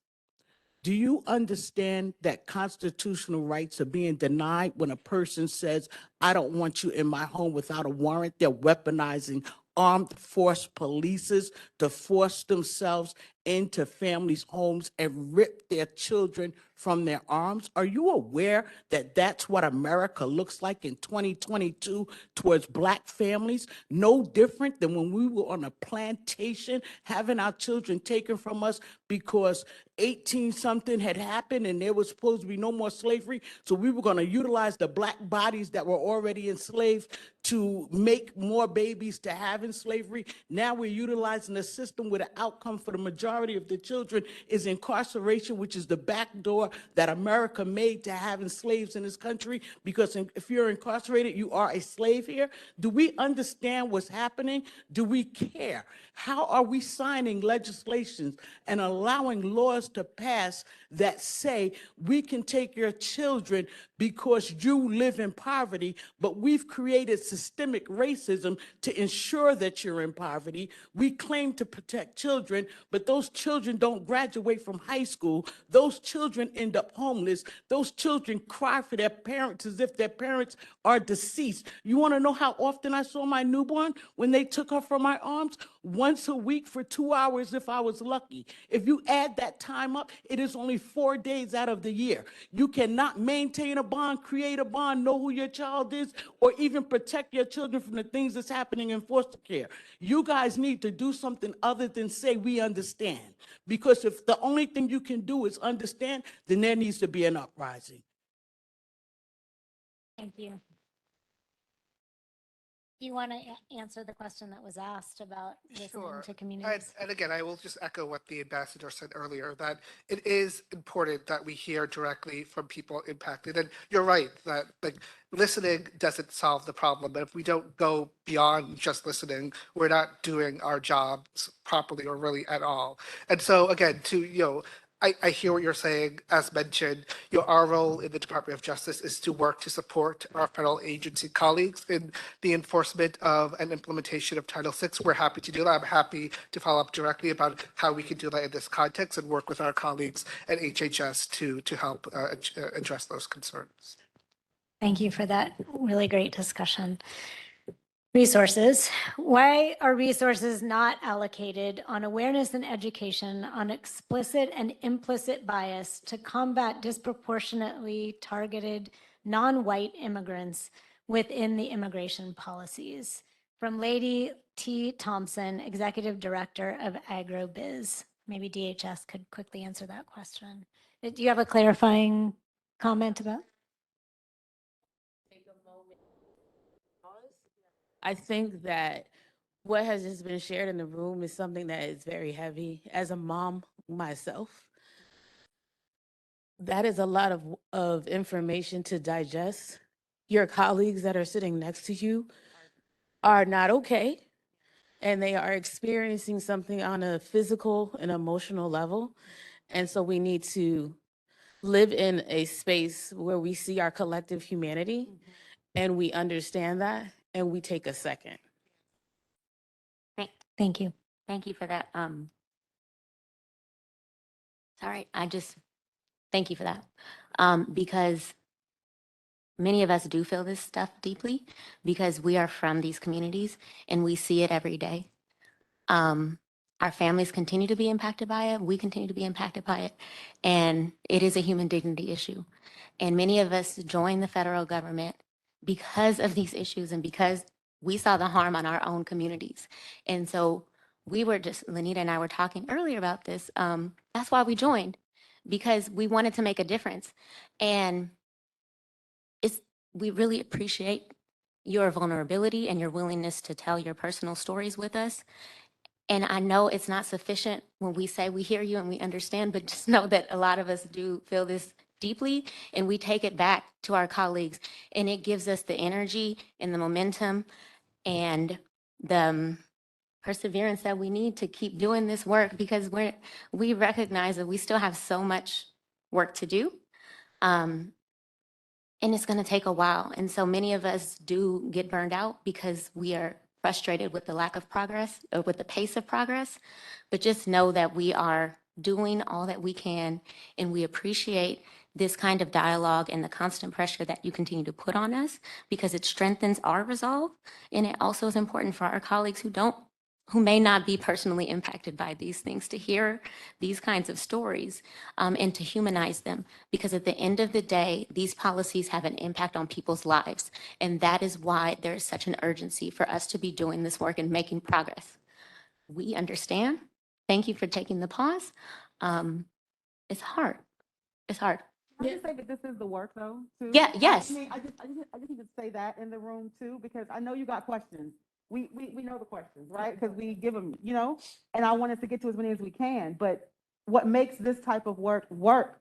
Do you understand that constitutional rights are being denied when a person says, I don't want you in my home without a warrant? They're weaponizing armed force polices to force themselves into families' homes and rip their children from their arms. Are you aware that that's what America looks like in 2022 towards Black families? No different than when we were on a plantation having our children taken from us because 18-something had happened and there was supposed to be no more slavery. So we were going to utilize the Black bodies that were already enslaved to make more babies to have in slavery. Now we're utilizing a system where the outcome for the majority of the children is incarceration, which is the back door that America made to having slaves in this country, because if you're incarcerated, you are a slave here. Do we understand what's happening? Do we care? How are we signing legislations and allowing laws to pass that say we can take your children because you live in poverty, but we've created systemic racism to ensure that you're in poverty? We claim to protect children, but those those children don't graduate from high school. Those children end up homeless. Those children cry for their parents as if their parents are deceased. You want to know how often I saw my newborn when they took her from my arms? Once a week for 2 hours if I was lucky. If you add that time up, it is only 4 days out of the year. You cannot maintain a bond, create a bond, know who your child is, or even protect your children from the things that's happening in foster care. You guys need to do something other than say we understand. Because if the only thing you can do is understand, then there needs to be an uprising. Thank you. You want to answer the question that was asked about listening Sure. to communities? And again, I will just echo what the ambassador said earlier, that it is important that we hear directly from people impacted. And you're right that like listening doesn't solve the problem, but if we don't go beyond just listening, we're not doing our jobs properly or really at all. And so again, I hear what you're saying. As mentioned, our role in the Department of Justice is to work to support our federal agency colleagues in the enforcement of and implementation of Title VI. We're happy to do that. I'm happy to follow up directly about how we can do that in this context and work with our colleagues at HHS to help address those concerns. Thank you for that really great discussion. Resources. Why are resources not allocated on awareness and education on explicit and implicit bias to combat disproportionately targeted non-white immigrants within the immigration policies? From Lady T. Thompson, Executive Director of AgroBiz. Maybe DHS could quickly answer that question. Do you have a clarifying comment about? I think that what has just been shared in the room is something that is very heavy. As a mom myself, that is a lot of information to digest. Your colleagues that are sitting next to you are not okay, and they are experiencing something on a physical and emotional level. And so we need to live in a space where we see our collective humanity and we understand that and we take a second. Thank you. Thank you for that. Sorry, thank you for that. Because many of us do feel this stuff deeply because we are from these communities and we see it every day. Our families continue to be impacted by it. We continue to be impacted by it. And it is a human dignity issue. And many of us join the federal government because of these issues and because we saw the harm on our own communities. And so Lenita and I were talking earlier about this. That's why we joined, because we wanted to make a difference. And we really appreciate your vulnerability and your willingness to tell your personal stories with us. And I know it's not sufficient when we say we hear you and we understand, but just know that a lot of us do feel this deeply, and we take it back to our colleagues, and it gives us the energy and the momentum and the perseverance that we need to keep doing this work, because we recognize that we still have so much work to do. And it's going to take a while. And so many of us do get burned out because we are frustrated with the lack of progress or with the pace of progress. But just know that we are doing all that we can, and we appreciate this kind of dialogue and the constant pressure that you continue to put on us, because it strengthens our resolve. And it also is important for our colleagues who may not be personally impacted by these things to hear these kinds of stories and to humanize them. Because at the end of the day, these policies have an impact on people's lives. And that is why there is such an urgency for us to be doing this work and making progress. We understand. Thank you for taking the pause. It's hard. It's hard. Can I just say that this is the work, though, too? Yeah, yes. I mean, I just need to say that in the room, too, because I know you got questions. We know the questions, right? Because we give them, and I want us to get to as many as we can. But what makes this type of work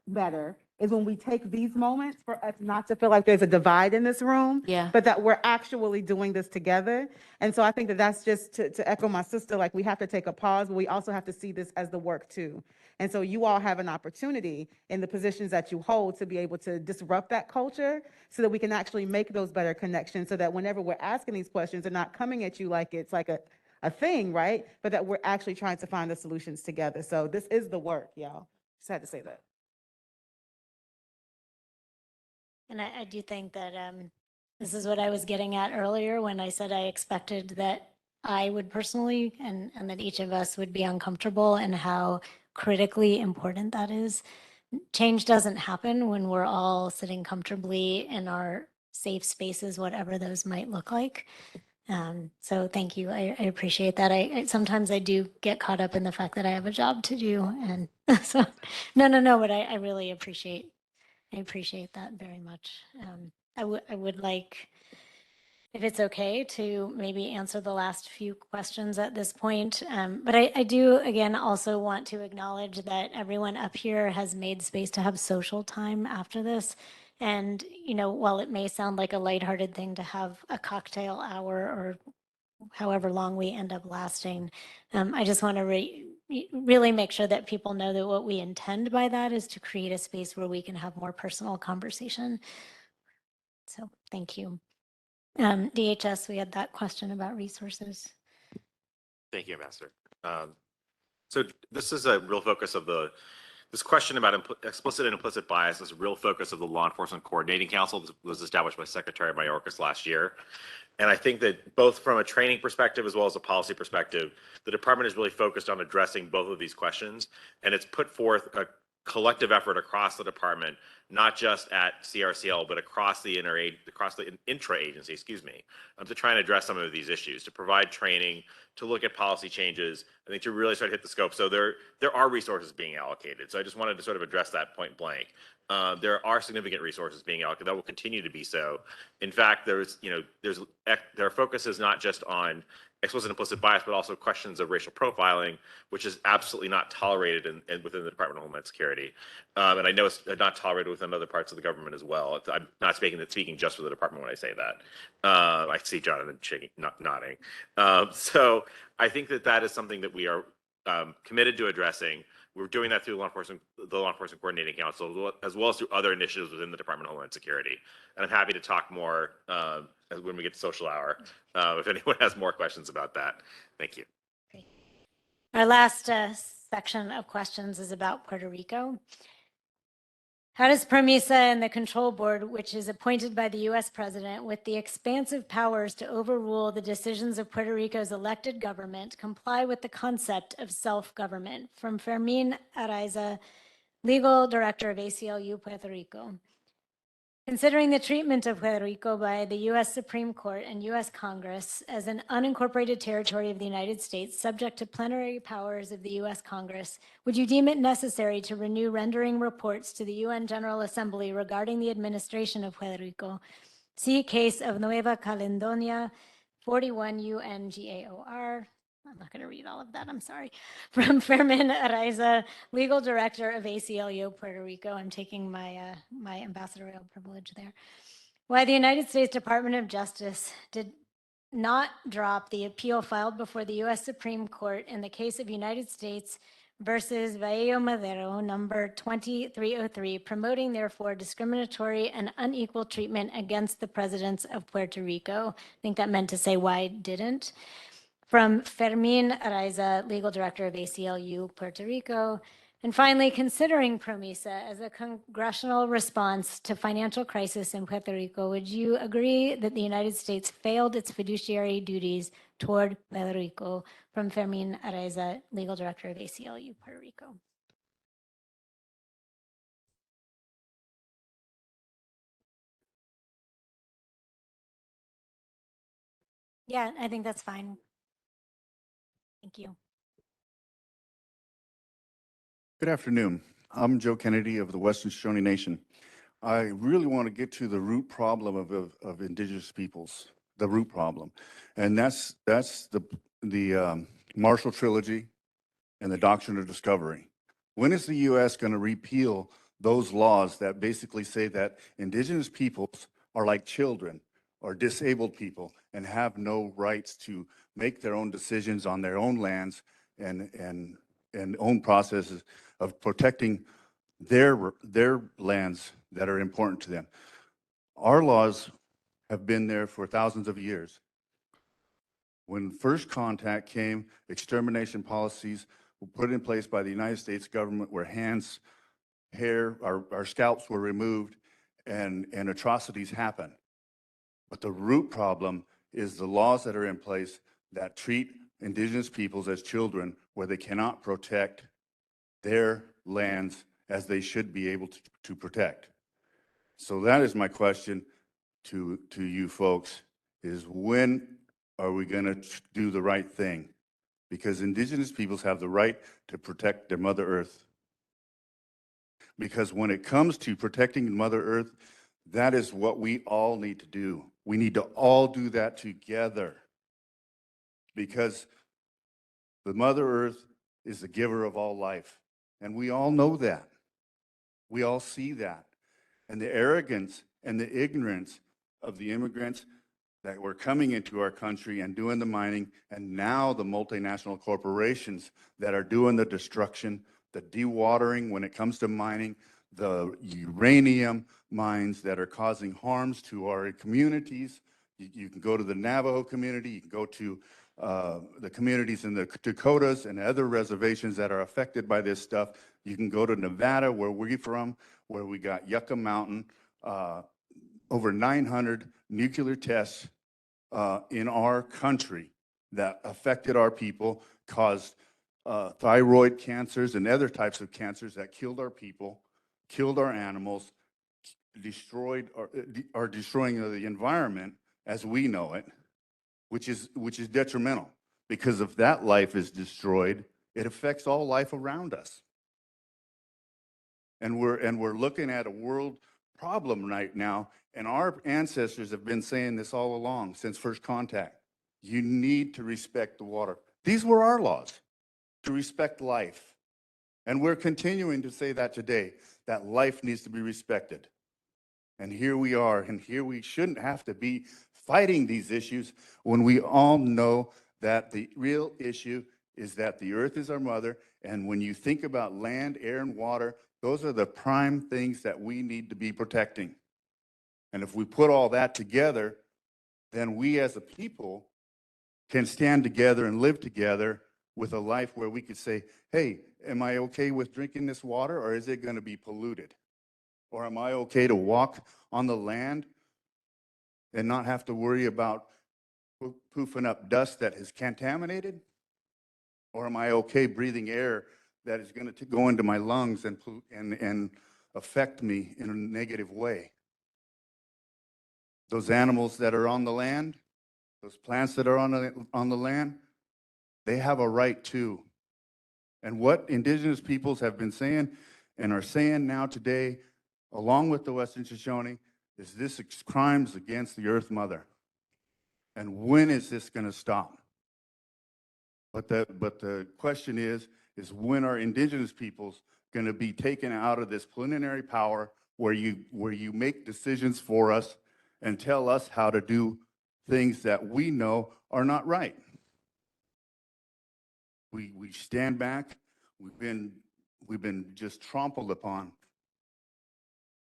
better is when we take these moments for us not to feel like there's a divide in this room, but that we're actually doing this together. And so I think that that's just to echo my sister, like we have to take a pause, but we also have to see this as the work, too. And so you all have an opportunity in the positions that you hold to be able to disrupt that culture so that we can actually make those better connections, so that whenever we're asking these questions, they're not coming at you like it's like a thing, right? But that we're actually trying to find the solutions together. So this is the work, y'all. Just had to say that. And I do think that this is what I was getting at earlier when I said I expected that I would personally and that each of us would be uncomfortable and how critically important that is. Change doesn't happen when we're all sitting comfortably in our safe spaces, whatever those might look like. So thank you. I appreciate that. Sometimes I do get caught up in the fact that I have a job to do. And so, no, but I really appreciate that very much. I would like, if it's okay, to maybe answer the last few questions at this point. But I do, again, also want to acknowledge that everyone up here has made space to have social time after this. And, while it may sound like a lighthearted thing to have a cocktail hour or however long we end up lasting, I just want to really make sure that people know that what we intend by that is to create a space where we can have more personal conversation. So thank you. DHS, we had that question about resources. Thank you, Ambassador. So this is a real focus of this question about explicit and implicit bias is a real focus of the Law Enforcement Coordinating Council that was established by Secretary Mayorkas last year. And I think that both from a training perspective as well as a policy perspective, the department is really focused on addressing both of these questions. And it's put forth a collective effort across the department, not just at CRCL, but across the intra-agency, to try and address some of these issues, to provide training, to look at policy changes, I think to really start to hit the scope. So there are resources being allocated. So I just wanted to sort of address that point blank. There are significant resources being allocated that will continue to be so. In fact, their focus is not just on explicit and implicit bias, but also questions of racial profiling, which is absolutely not tolerated within the Department of Homeland Security. And I know it's not tolerated within other parts of the government as well. I'm not speaking just for the department when I say that. I see Jonathan nodding. So I think that is something that we are committed to addressing. We're doing that through the Law Enforcement Coordinating Council, as well as through other initiatives within the Department of Homeland Security. And I'm happy to talk more when we get to social hour, if anyone has more questions about that. Thank you. Our last section of questions is about Puerto Rico. How does PROMESA and the Control Board, which is appointed by the U.S. President with the expansive powers to overrule the decisions of Puerto Rico's elected government, comply with the concept of self-government? From Fermin Araiza, Legal Director of ACLU Puerto Rico. Considering the treatment of Puerto Rico by the U.S. Supreme Court and U.S. Congress as an unincorporated territory of the United States subject to plenary powers of the U.S. Congress, would you deem it necessary to renew rendering reports to the UN General Assembly regarding the administration of Puerto Rico? See case of Nueva Caledonia, 41 UNGAOR. I'm not going to read all of that, I'm sorry. From Fermin Araiza, Legal Director of ACLU Puerto Rico. I'm taking my ambassadorial privilege there. Why the United States Department of Justice did not drop the appeal filed before the U.S. Supreme Court in the case of United States versus Valle Madero, number 2303, promoting, therefore, discriminatory and unequal treatment against the presidents of Puerto Rico. I think that meant to say why didn't. From Fermin Araiza, Legal Director of ACLU Puerto Rico. And finally, considering PROMESA as a congressional response to financial crisis in Puerto Rico, would you agree that the United States failed its fiduciary duties toward Puerto Rico? From Fermin Araiza, Legal Director of ACLU Puerto Rico. Yeah, I think that's fine. Thank you. Good afternoon. I'm Joe Kennedy of the Western Shoshone Nation. I really want to get to the root problem of indigenous peoples, the root problem. And that's the Marshall Trilogy and the Doctrine of Discovery. When is the U.S. going to repeal those laws that basically say that indigenous peoples are like children or disabled people and have no rights to make their own decisions on their own lands and own processes of protecting their lands that are important to them? Our laws have been there for thousands of years. When first contact came, extermination policies were put in place by the United States government where hands, hair, our scalps were removed and atrocities happened. But the root problem is the laws that are in place that treat indigenous peoples as children where they cannot protect their lands as they should be able to protect. So that is my question to you folks, is when are we going to do the right thing? Because indigenous peoples have the right to protect their Mother Earth. Because when it comes to protecting Mother Earth, that is what we all need to do. We need to all do that together. Because the Mother Earth is the giver of all life. And we all know that. We all see that. And the arrogance and the ignorance of the immigrants that were coming into our country and doing the mining, and now the multinational corporations that are doing the destruction, the dewatering when it comes to mining, the uranium mines that are causing harms to our communities. You can go to the Navajo community, you can go to the communities in the Dakotas and other reservations that are affected by this stuff. You can go to Nevada, where we're from, where we got Yucca Mountain, over 900 nuclear tests in our country that affected our people, caused thyroid cancers and other types of cancers that killed our people, killed our animals, are destroying the environment as we know it, which is detrimental. Because if that life is destroyed, it affects all life around us. And we're looking at a world problem right now, and our ancestors have been saying this all along since first contact. You need to respect the water. These were our laws, to respect life. And we're continuing to say that today, that life needs to be respected. And here we are, and here we shouldn't have to be fighting these issues when we all know that the real issue is that the earth is our mother. And when you think about land, air, and water, those are the prime things that we need to be protecting. And if we put all that together, then we as a people can stand together and live together with a life where we could say, hey, am I okay with drinking this water, or is it going to be polluted? Or am I okay to walk on the land and not have to worry about poofing up dust that is contaminated? Or am I okay breathing air that is going to go into my lungs and affect me in a negative way? Those animals that are on the land, those plants that are on the land, they have a right too. And what indigenous peoples have been saying and are saying now today, along with the Western Shoshone, is this crimes against the Earth Mother. And when is this going to stop? But the question is when are indigenous peoples going to be taken out of this plenary power where you make decisions for us and tell us how to do things that we know are not right? We stand back. We've been just trampled upon.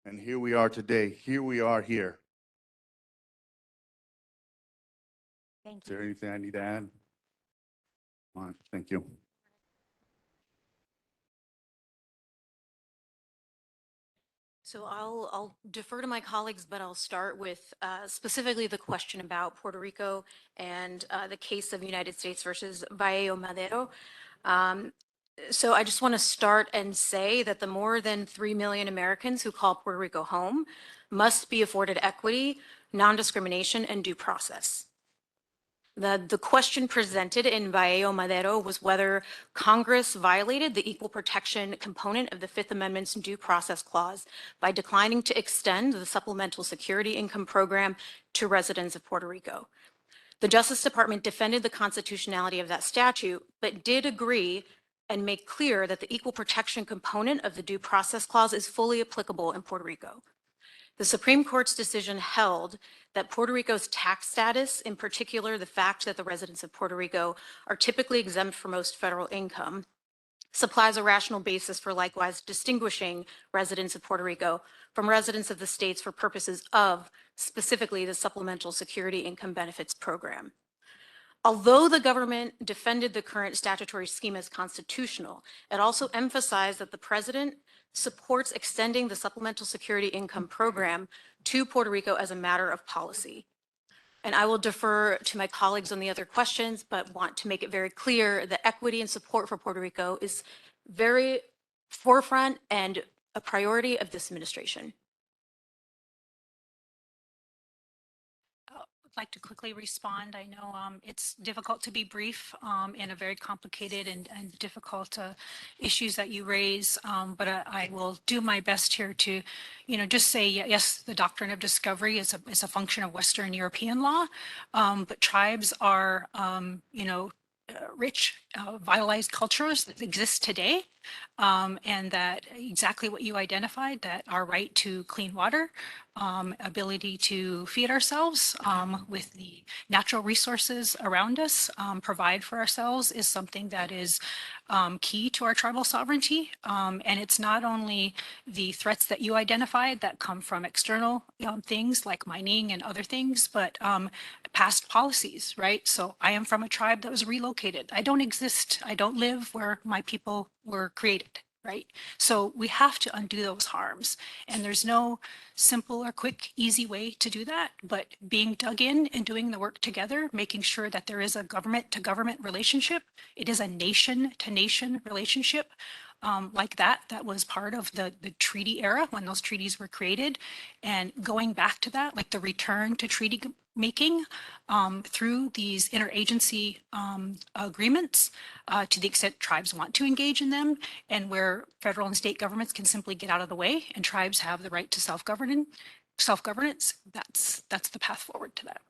And here we are today. Here we are here. Thank Is there anything I need to add? All right, thank you. So I'll defer to my colleagues, but I'll start with specifically the question about Puerto Rico and the case of United States versus Valle Madero. So I just want to start and say that the more than 3 million Americans who call Puerto Rico home must be afforded equity, non-discrimination, and due process. The question presented in Valle Madero was whether Congress violated the equal protection component of the Fifth Amendment's due process clause by declining to extend the Supplemental Security Income Program to residents of Puerto Rico. The Justice Department defended the constitutionality of that statute, but did agree and make clear that the equal protection component of the due process clause is fully applicable in Puerto Rico. The Supreme Court's decision held that Puerto Rico's tax status, in particular the fact that the residents of Puerto Rico are typically exempt from most federal income, supplies a rational basis for likewise distinguishing residents of Puerto Rico from residents of the states for purposes of specifically the Supplemental Security Income Benefits Program. Although the government defended the current statutory scheme as constitutional, it also emphasized that the president supports extending the Supplemental Security Income Program to Puerto Rico as a matter of policy. And I will defer to my colleagues on the other questions, but want to make it very clear that equity and support for Puerto Rico is very forefront and a priority of this administration. I'd like to quickly respond. I know it's difficult to be brief in a very complicated and difficult issues that you raise, but I will do my best here to, just say, yes, the doctrine of discovery is a function of Western European law, but tribes are, rich, vitalized cultures that exist today, and that exactly what you identified, that our right to clean water, ability to feed ourselves with the natural resources around us, provide for ourselves, is something that is key to our tribal sovereignty. And it's not only the threats that you identified that come from external things like mining and other things, but past policies, right? So I am from a tribe that was relocated. I don't exist. I don't live where my people were created, right? So we have to undo those harms. And there's no simple or quick, easy way to do that, but being dug in and doing the work together, making sure that there is a government to government relationship. It is a nation to nation relationship. Like that was part of the treaty era when those treaties were created. And going back to that, like the return to treaty making through these interagency agreements to the extent tribes want to engage in them, and where federal and state governments can simply get out of the way and tribes have the right to self-governance, that's the path forward to that.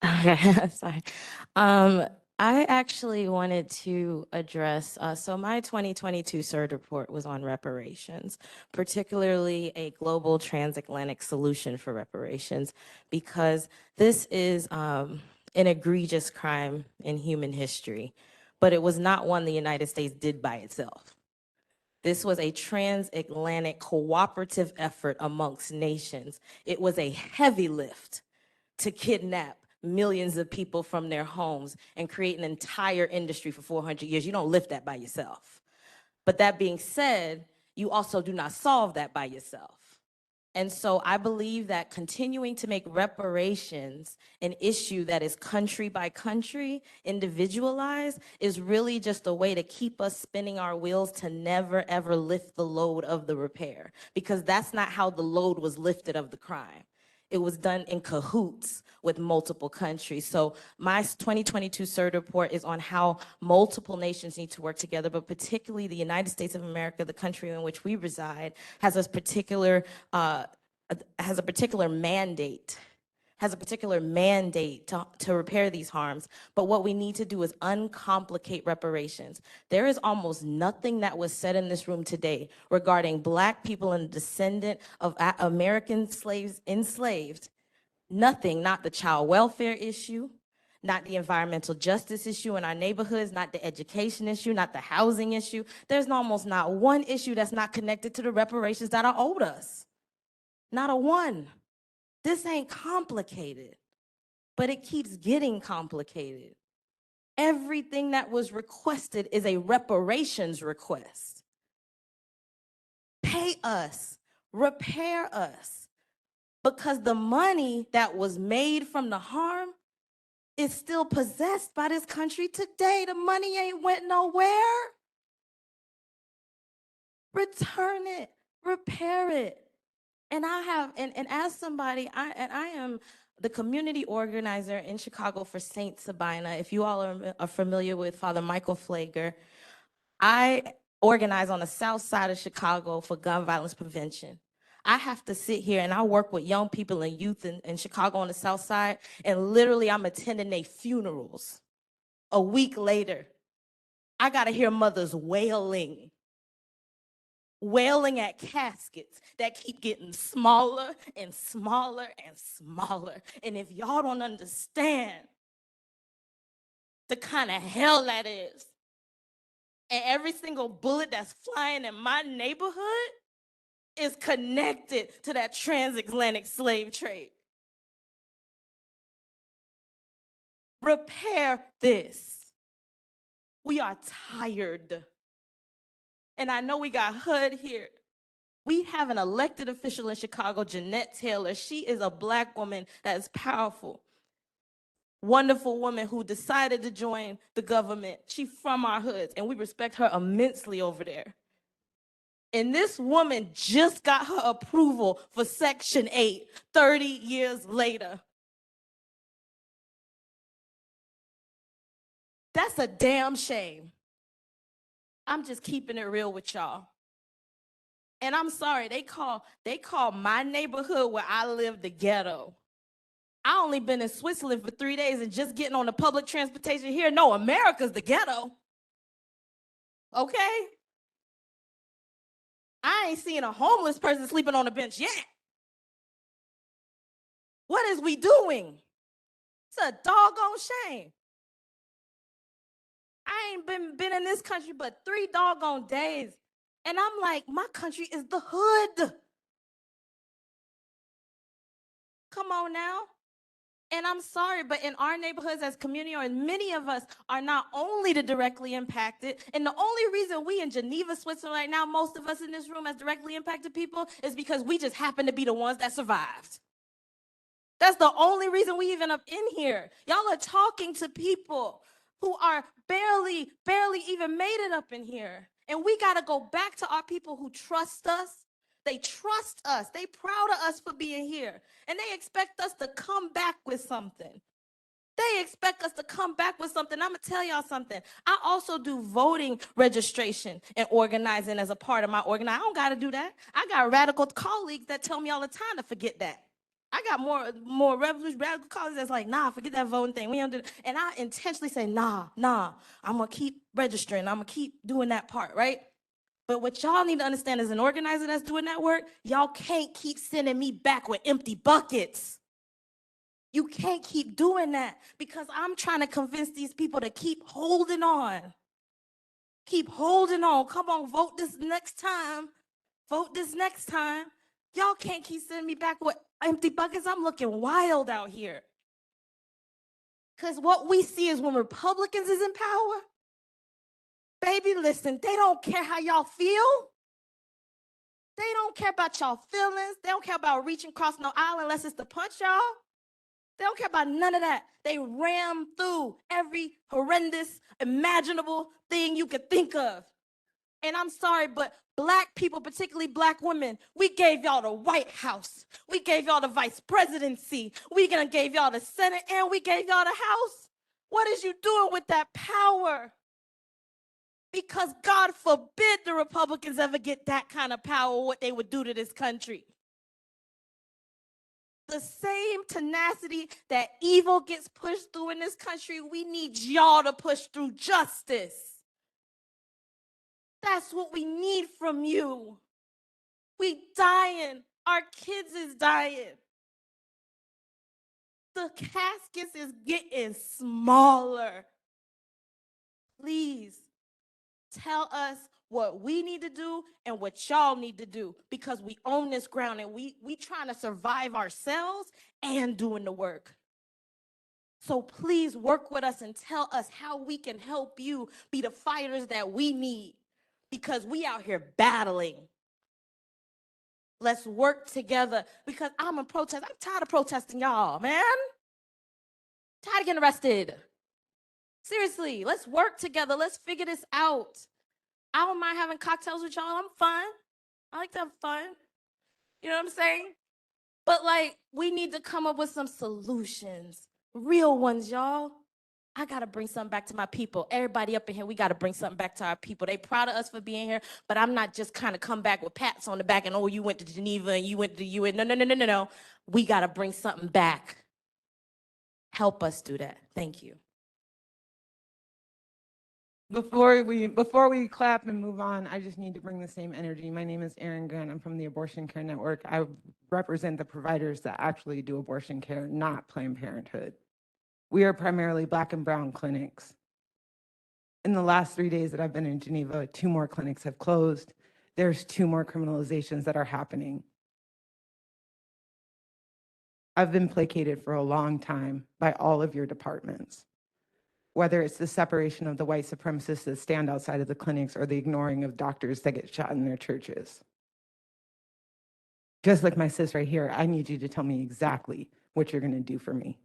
Okay, sorry. I actually wanted to address, so my 2022 CERD report was on reparations, particularly a global transatlantic solution for reparations, because this is an egregious crime in human history, but it was not one the United States did by itself. This was a transatlantic cooperative effort amongst nations. It was a heavy lift to kidnap millions of people from their homes and create an entire industry for 400 years. You don't lift that by yourself. But that being said, you also do not solve that by yourself. And so I believe that continuing to make reparations an issue that is country by country, individualized, is really just a way to keep us spinning our wheels to never ever lift the load of the repair, because that's not how the load was lifted of the crime. It was done in cahoots with multiple countries. So my 2022 CERD report is on how multiple nations need to work together, but particularly the United States of America, the country in which we reside, has a particular mandate to repair these harms. But what we need to do is uncomplicate reparations. There is almost nothing that was said in this room today regarding Black people and descendant of American slaves enslaved. Nothing, not the child welfare issue, not the environmental justice issue in our neighborhoods, not the education issue, not the housing issue. There's almost not one issue that's not connected to the reparations that are owed us. Not a one. This ain't complicated, but it keeps getting complicated. Everything that was requested is a reparations request. Pay us, repair us, because the money that was made from the harm is still possessed by this country today. The money ain't went nowhere. Return it, repair it. And as somebody, I am the community organizer in Chicago for Saint Sabina. If you all are familiar with Father Michael Flager, I organize on the south side of Chicago for gun violence prevention. I have to sit here and I work with young people and youth in Chicago on the south side, and literally I'm attending their funerals. A week later, I gotta hear mothers wailing at caskets that keep getting smaller and smaller and smaller. And if y'all don't understand the kind of hell that is, and every single bullet that's flying in my neighborhood is connected to that transatlantic slave trade. Repair this. We are tired. And I know we got HUD here. We have an elected official in Chicago, Jeanette Taylor. She is a Black woman that is powerful. Wonderful woman who decided to join the government. She's from our hoods, and we respect her immensely over there. And this woman just got her approval for Section 8 30 years later. That's a damn shame. I'm just keeping it real with y'all. And I'm sorry, they call my neighborhood where I live the ghetto. I only been in Switzerland for 3 days and just getting on the public transportation here. No, America's the ghetto. Okay? I ain't seen a homeless person sleeping on a bench yet. What is we doing? It's a doggone shame. I ain't been in this country but 3 doggone days. And I'm like, my country is the hood. Come on now. And I'm sorry, but in our neighborhoods as community, or many of us are not only the directly impacted, and the only reason we in Geneva, Switzerland right now, most of us in this room as directly impacted people, is because we just happen to be the ones that survived. That's the only reason we even up in here. Y'all are talking to people who are barely even made it up in here. And we gotta go back to our people who trust us. They trust us. They proud of us for being here. And they expect us to come back with something. They expect us to come back with something. I'm gonna tell y'all something. I also do voting registration and organizing as a part of my organizing. I don't gotta do that. I got radical colleagues that tell me all the time to forget that. I got more radical colleagues that's like, nah, forget that voting thing. We don't do that. And I intentionally say, nah, I'm gonna keep registering. I'm gonna keep doing that part, right? But what y'all need to understand as an organizer that's doing that work, y'all can't keep sending me back with empty buckets. You can't keep doing that because I'm trying to convince these people to keep holding on. Keep holding on. Come on, vote this next time. Vote this next time. Y'all can't keep sending me back with empty buckets. I'm looking wild out here. Because what we see is when Republicans is in power, baby, listen, they don't care how y'all feel. They don't care about y'all feelings. They don't care about reaching across no aisle unless it's to punch y'all. They don't care about none of that. They ram through every horrendous, imaginable thing you could think of. And I'm sorry, but Black people, particularly Black women, we gave y'all the White House. We gave y'all the vice presidency. We gonna gave y'all the Senate, and we gave y'all the House. What is you doing with that power? Because God forbid the Republicans ever get that kind of power, what they would do to this country. The same tenacity that evil gets pushed through in this country, we need y'all to push through justice. That's what we need from you. We dying. Our kids is dying. The caskets is getting smaller. Please tell us what we need to do and what y'all need to do, because we own this ground and we trying to survive ourselves and doing the work. So please work with us and tell us how we can help you be the fighters that we need, because we out here battling. Let's work together, because I'm a protest. I'm tired of protesting y'all, man. Tired of getting arrested. Seriously, let's work together. Let's figure this out. I don't mind having cocktails with y'all. I'm fun. I like to have fun. You know what I'm saying? But like, we need to come up with some solutions. Real ones, y'all. I gotta bring something back to my people. Everybody up in here, we gotta bring something back to our people. They proud of us for being here, but I'm not just kind of come back with pats on the back and, oh, you went to Geneva and you went to the UN. No. We gotta bring something back. Help us do that. Thank you. Before we clap and move on, I just need to bring the same energy. My name is Erin Gunn. I'm from the Abortion Care Network. I represent the providers that actually do abortion care, not Planned Parenthood. We are primarily Black and brown clinics. In the last 3 days that I've been in Geneva, 2 more clinics have closed. there's 2 more criminalizations that are happening. I've been placated for a long time by all of your departments, whether it's the separation of the white supremacists that stand outside of the clinics or the ignoring of doctors that get shot in their churches. Just like my sis right here, I need you to tell me exactly what you're going to do for me.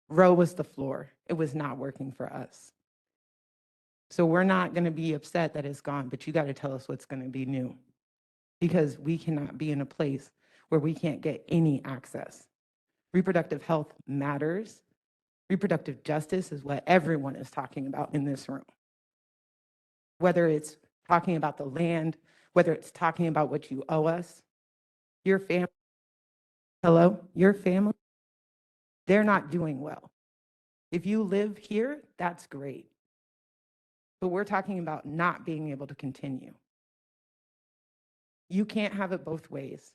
Roe was the floor. It was not working for us. So we're not going to be upset that it's gone, but you got to tell us what's going to be new, because we cannot be in a place where we can't get any access. Reproductive health matters. Reproductive justice is what everyone is talking about in this room. Whether it's talking about the land, whether it's talking about what you owe us, your family, your family, they're not doing well. If you live here, that's great. But we're talking about not being able to continue. You can't have it both ways.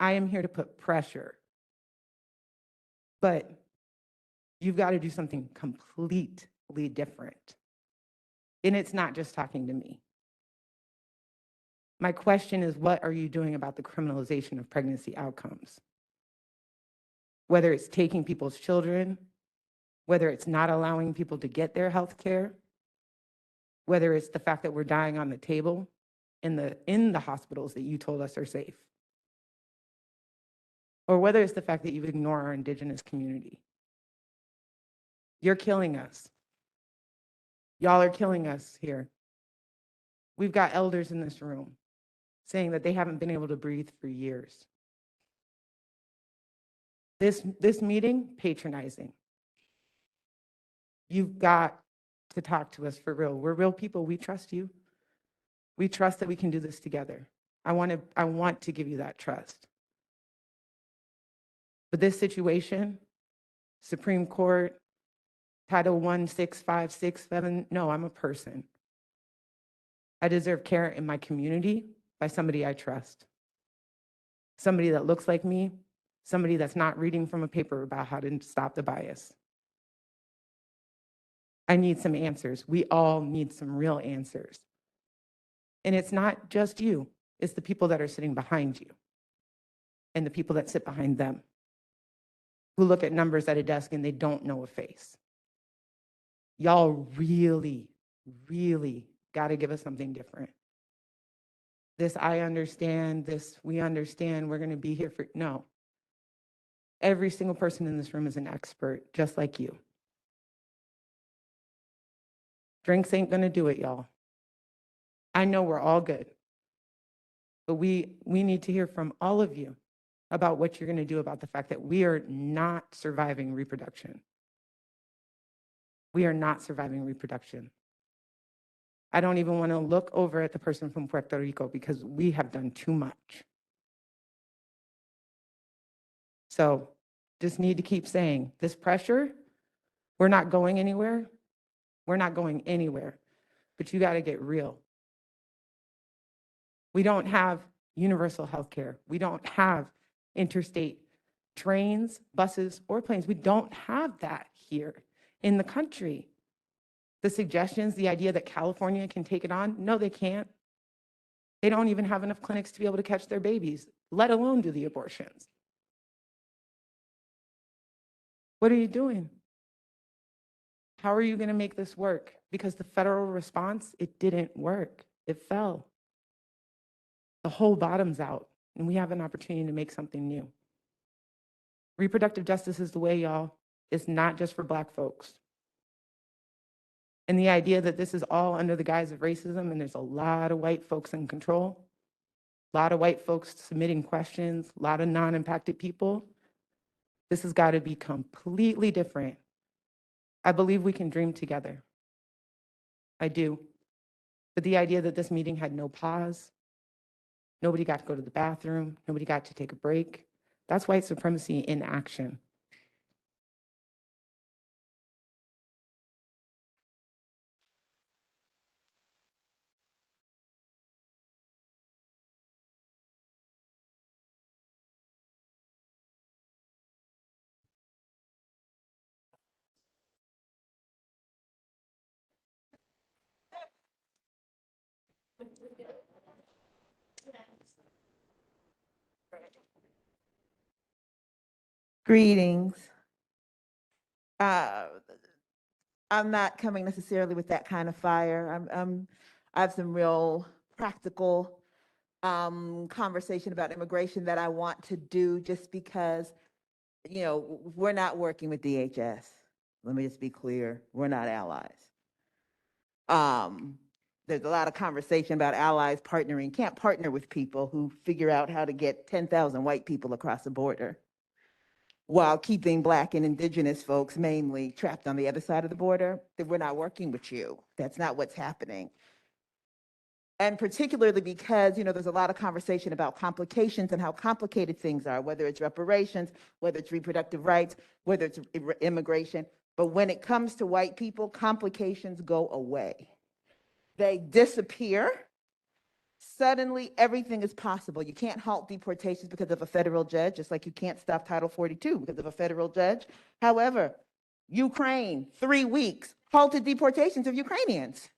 I am here to put pressure, but you've got to do something completely different. And it's not just talking to me. My question is, what are you doing about the criminalization of pregnancy outcomes? Whether it's taking people's children, whether it's not allowing people to get their health care, whether it's the fact that we're dying on the table in the hospitals that you told us are safe, or whether it's the fact that you ignore our Indigenous community. You're killing us. Y'all are killing us here. We've got elders in this room saying that they haven't been able to breathe for years. This meeting, patronizing. You've got to talk to us for real. We're real people. We trust you. We trust that we can do this together. I want to give you that trust. But this situation, Supreme Court, Title 16567, no, I'm a person. I deserve care in my community by somebody I trust. Somebody that looks like me, somebody that's not reading from a paper about how to stop the bias. I need some answers. We all need some real answers. And it's not just you, it's the people that are sitting behind you and the people that sit behind them who look at numbers at a desk and they don't know a face. Y'all really, really got to give us something different. This, I understand, this, we understand, we're going to be here for, no. Every single person in this room is an expert, just like you. Drinks ain't going to do it, y'all. I know we're all good, but we need to hear from all of you about what you're going to do about the fact that we are not surviving reproduction. We are not surviving reproduction. I don't even want to look over at the person from Puerto Rico because we have done too much. So just need to keep saying this pressure, we're not going anywhere. We're not going anywhere, but you got to get real. We don't have universal health care. We don't have interstate trains, buses, or planes. We don't have that here in the country. The suggestions, the idea that California can take it on, no, they can't. They don't even have enough clinics to be able to catch their babies, let alone do the abortions. What are you doing? How are you going to make this work? Because the federal response, it didn't work. It fell. The whole bottom's out, and we have an opportunity to make something new. Reproductive justice is the way, y'all. It's not just for Black folks. And the idea that this is all under the guise of racism, and there's a lot of white folks in control, a lot of white folks submitting questions, a lot of non-impacted people, this has got to be completely different. I believe we can dream together. I do. But the idea that this meeting had no pause, nobody got to go to the bathroom, nobody got to take a break, that's white supremacy in action. Greetings. I'm not coming necessarily with that kind of fire. I have some real practical conversation about immigration that I want to do just because, you know, we're not working with DHS. Let me just be clear, we're not allies. There's a lot of conversation about allies partnering. Can't partner with people who figure out how to get 10,000 white people across the border while keeping Black and Indigenous folks mainly trapped on the other side of the border. Then we're not working with you. That's not what's happening. And particularly because, you know, there's a lot of conversation about complications and how complicated things are, whether it's reparations, whether it's reproductive rights, whether it's immigration. But when it comes to white people, complications go away. They disappear. Suddenly, everything is possible. You can't halt deportations because of a federal judge, just like you can't stop Title 42 because of a federal judge. However, Ukraine, 3 weeks, halted deportations of Ukrainians.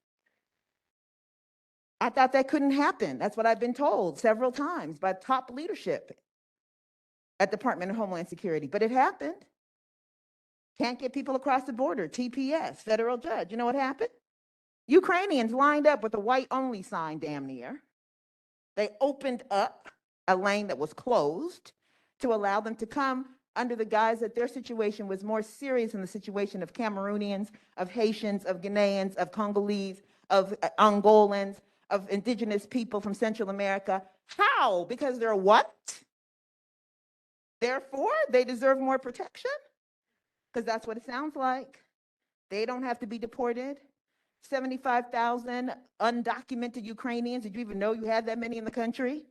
I thought that couldn't happen. That's what I've been told several times by top leadership at Department of Homeland Security, but it happened. Can't get people across the border, TPS, federal judge. You know what happened? Ukrainians lined up with a white-only sign, damn near. They opened up a lane that was closed to allow them to come under the guise that their situation was more serious than the situation of Cameroonians, of Haitians, of Ghanaians, of Congolese, of Angolans, of indigenous people from Central America. How? Because they're what? Therefore, they deserve more protection? Because that's what it sounds like. They don't have to be deported. 75,000 undocumented Ukrainians. Did you even know you had that many in the country?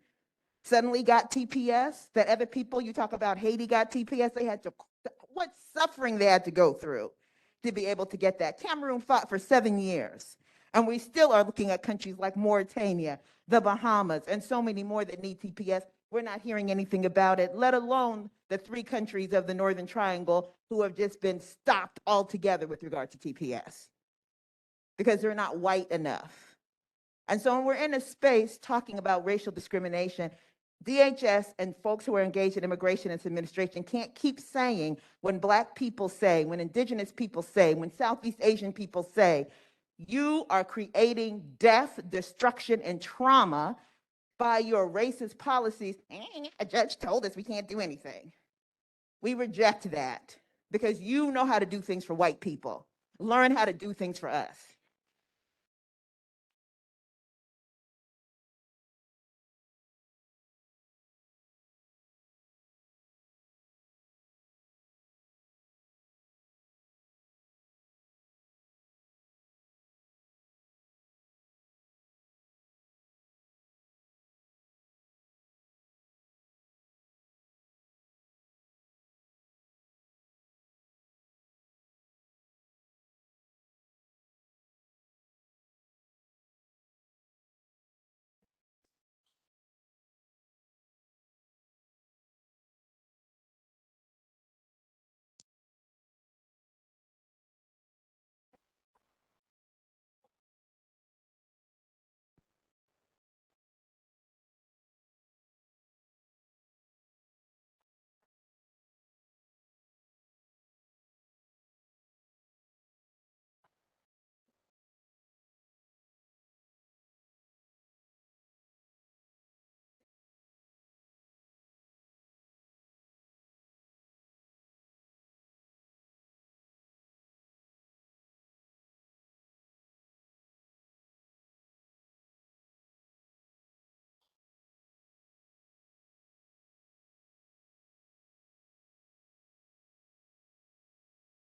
Suddenly got TPS. That other people, you talk about Haiti got TPS, they had to, what suffering they had to go through to be able to get that. Cameroon fought for 7 years. And we still are looking at countries like Mauritania, the Bahamas, and so many more that need TPS. We're not hearing anything about it, let alone the 3 countries of the Northern Triangle who have just been stopped altogether with regard to TPS because they're not white enough. And so when we're in a space talking about racial discrimination, DHS and folks who are engaged in immigration and administration can't keep saying when Black people say, when Indigenous people say, when Southeast Asian people say, you are creating death, destruction, and trauma by your racist policies. A judge told us we can't do anything. We reject that because you know how to do things for white people. Learn how to do things for us.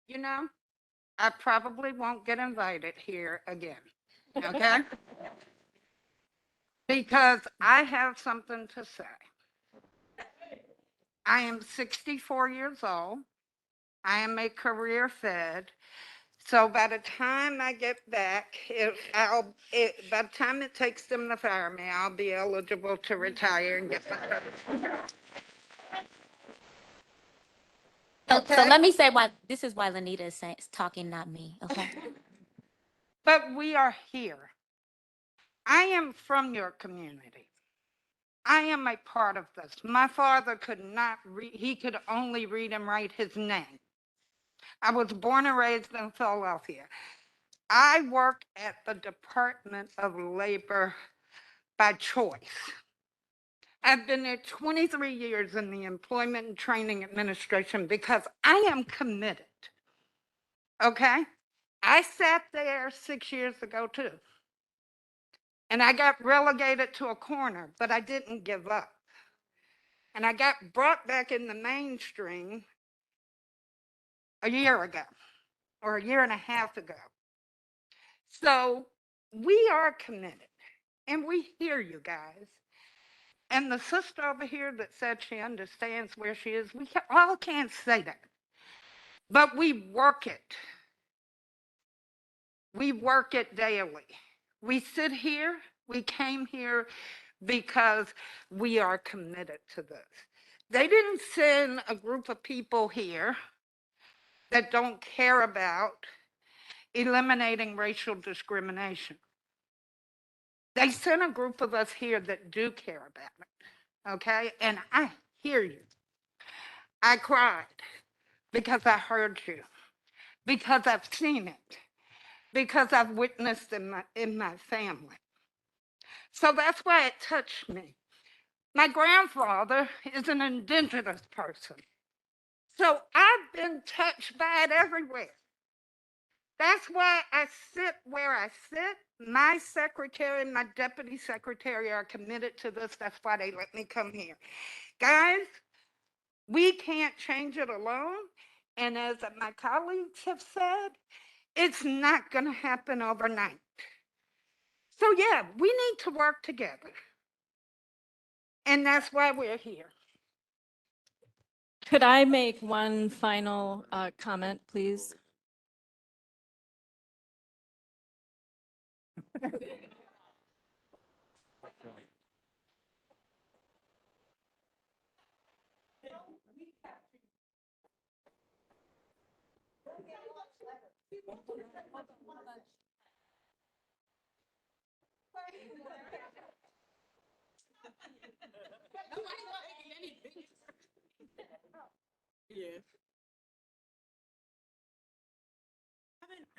You know, I probably won't get invited here again, okay? Because I have something to say. I am 64 years old. I am a career Fed. So by the time I get back, by the time it takes them to fire me, I'll be eligible to retire and get my. So let me say why, this is why Lanita is talking, not me, okay? But we are here. I am from your community. I am a part of this. My father could not read, he could only read and write his name. I was born and raised in Philadelphia. I work at the Department of Labor by choice. I've been there 23 years in the Employment and Training Administration because I am committed. Okay? I sat there 6 years ago too. And I got relegated to a corner, but I didn't give up. And I got brought back in the mainstream a year ago, or a year and a half ago. So we are committed, and we hear you guys. And the sister over here that said she understands where she is, we all can't say that. But we work it. We work it daily. We sit here, we came here because we are committed to this. They didn't send a group of people here that don't care about eliminating racial discrimination. They sent a group of us here that do care about it, okay? And I hear you. I cried because I heard you, because I've seen it, because I've witnessed in my family. So that's why it touched me. My grandfather is an indigenous person. So I've been touched by it everywhere. That's why I sit where I sit. My secretary and my deputy secretary are committed to this. That's why they let me come here. Guys, we can't change it alone. And as my colleagues have said, it's not going to happen overnight. So yeah, we need to work together. And that's why we're here. Could I make one final comment, please?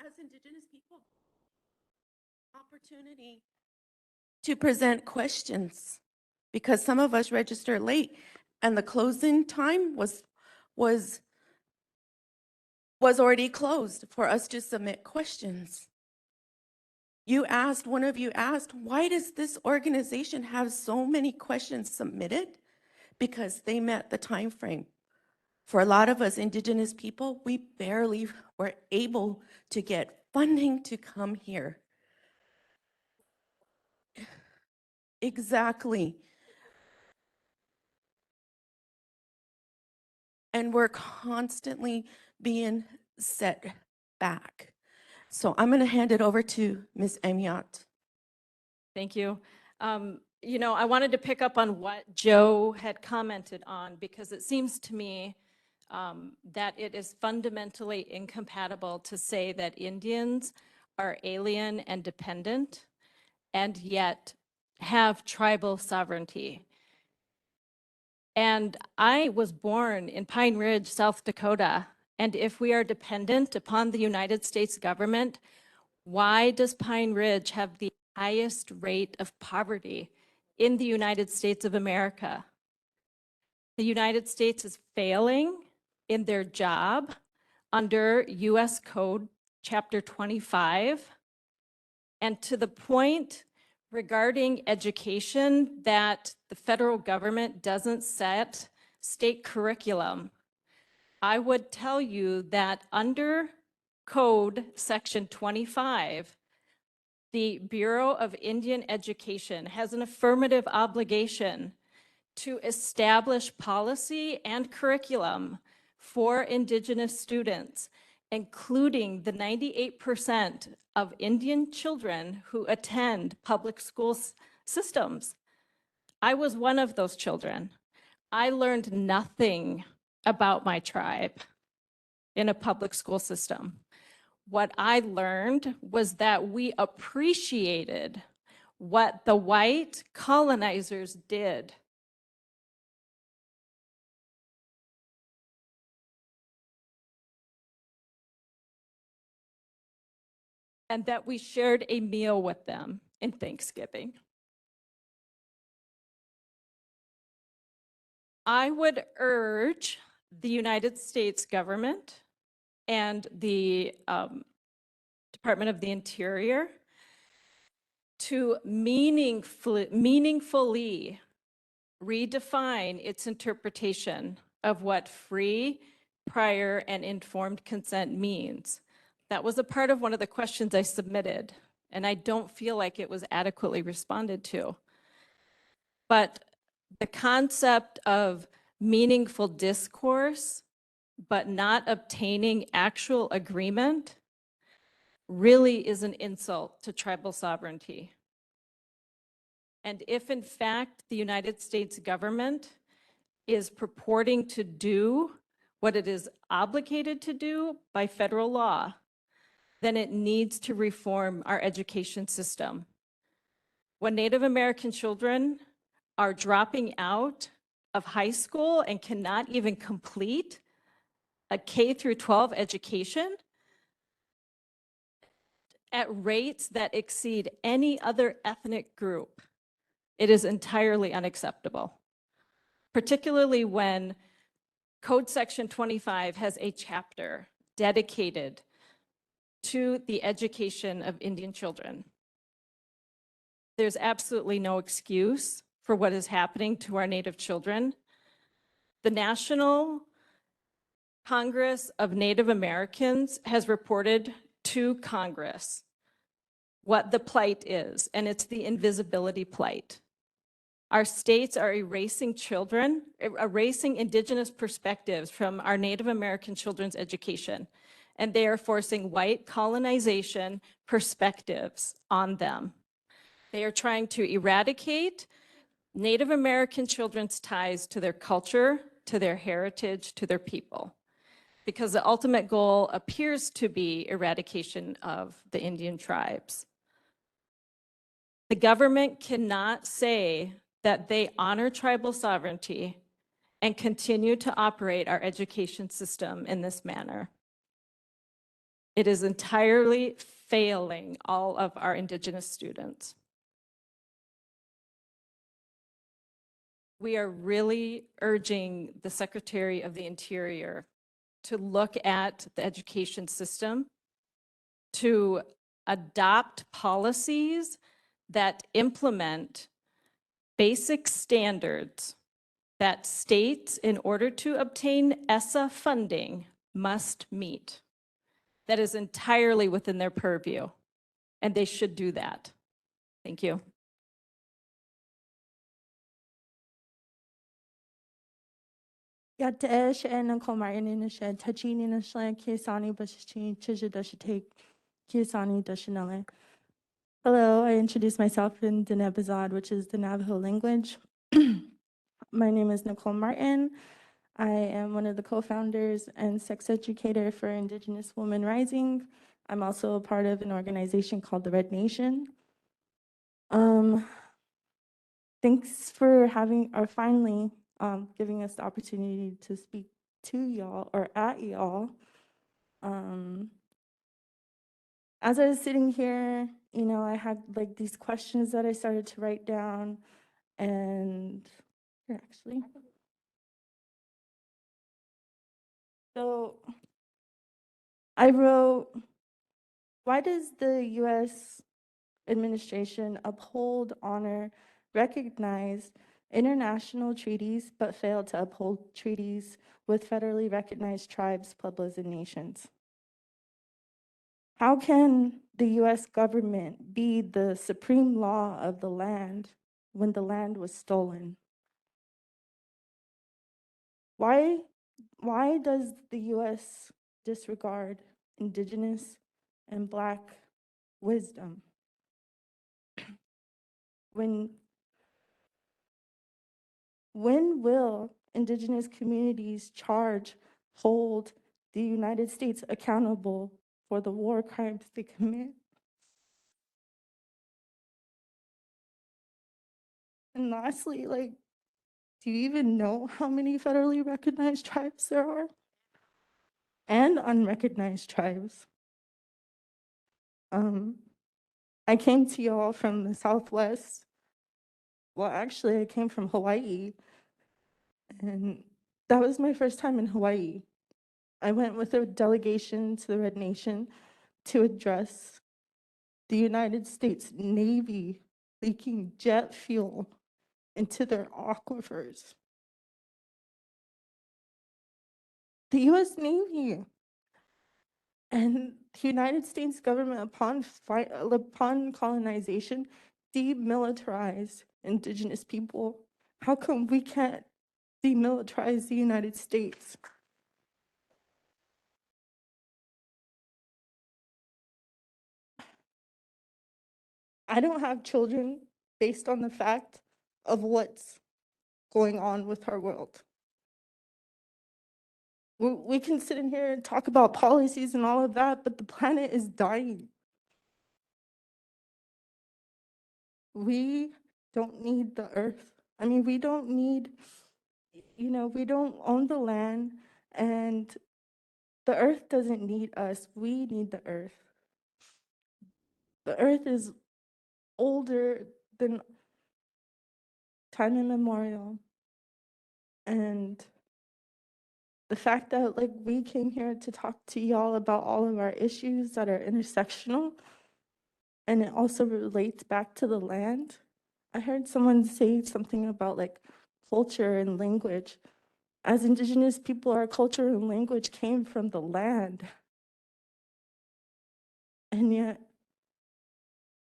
As Indigenous people, opportunity to present questions because some of us registered late and the closing time was already closed for us to submit questions. One of you asked, why does this organization have so many questions submitted? Because they met the time frame. For a lot of us Indigenous people, we barely were able to get funding to come here. Exactly. And we're constantly being set back. So I'm going to hand it over to Ms. Amiot. Thank you. You know, I wanted to pick up on what Joe had commented on because it seems to me that it is fundamentally incompatible to say that Indians are alien and dependent and yet have tribal sovereignty. And I was born in Pine Ridge, South Dakota. And if we are dependent upon the United States government, why does Pine Ridge have the highest rate of poverty in the United States of America? The United States is failing in their job under US Code Chapter 25. And to the point regarding education that the federal government doesn't set state curriculum, I would tell you that under Code Section 25, the Bureau of Indian Education has an affirmative obligation to establish policy and curriculum for Indigenous students, including the 98% of Indian children who attend public school systems. I was one of those children. I learned nothing about my tribe in a public school system. What I learned was that we appreciated what the white colonizers did. And that we shared a meal with them in Thanksgiving. I would urge the United States government and the Department of the Interior to meaningfully redefine its interpretation of what free, prior, and informed consent means. That was a part of one of the questions I submitted, and I don't feel like it was adequately responded to. But the concept of meaningful discourse, but not obtaining actual agreement, really is an insult to tribal sovereignty. And if in fact the United States government is purporting to do what it is obligated to do by federal law, then it needs to reform our education system. When Native American children are dropping out of high school and cannot even complete a K through 12 education at rates that exceed any other ethnic group, it is entirely unacceptable, particularly when Code Section 25 has a chapter dedicated to the education of Indian children. There's absolutely no excuse for what is happening to our Native children. The National Congress of Native Americans has reported to Congress what the plight is, and it's the invisibility plight. Our states are erasing children, erasing Indigenous perspectives from our Native American children's education, and they are forcing white colonization perspectives on them. They are trying to eradicate Native American children's ties to their culture, to their heritage, to their people, because the ultimate goal appears to be eradication of the Indian tribes. The government cannot say that they honor tribal sovereignty and continue to operate our education system in this manner. It is entirely failing all of our Indigenous students. We are really urging the Secretary of the Interior to look at the education system, to adopt policies that implement basic standards that states, in order to obtain ESSA funding, must meet. That is entirely within their purview, and they should do that. Thank you. Yatesh and Nicole Martin in the shed, touching in the shed, Kirsani, Bushing, Chijidashi take, Kirsani, Dashinale. Hello, I introduce myself in Denebazad, which is the Navajo language. My name is Nicole Martin. I am one of the co-founders and sex educator for Indigenous Women Rising. I'm also a part of an organization called the Red Nation. Thanks for having, or finally, giving us the opportunity to speak to y'all or at y'all. As I was sitting here, you know, I had like these questions that I started to write down, and here actually. So I wrote, why does the US administration uphold, honor, recognize international treaties, but fail to uphold treaties with federally recognized tribes, pueblos, and nations? How can the US government be the supreme law of the land when the land was stolen? Why does the US disregard Indigenous and Black wisdom? When will Indigenous communities hold the United States accountable for the war crimes they commit? And lastly, like, do you even know how many federally recognized tribes there are? And unrecognized tribes. I came to y'all from the Southwest. Well, actually, I came from Hawaii, and that was my first time in Hawaii. I went with a delegation to the Red Nation to address the United States Navy leaking jet fuel into their aquifers. The US Navy and the United States government, upon colonization, demilitarized indigenous people. How come we can't demilitarize the United States? I don't have children based on the fact of what's going on with our world. We can sit in here and talk about policies and all of that, but the planet is dying. We don't need the earth. I mean, we don't need, we don't own the land, and the earth doesn't need us. We need the earth. The earth is older than time immemorial. And the fact that like we came here to talk to y'all about all of our issues that are intersectional, and it also relates back to the land. I heard someone say something about like culture and language. As Indigenous people, our culture and language came from the land. And yet,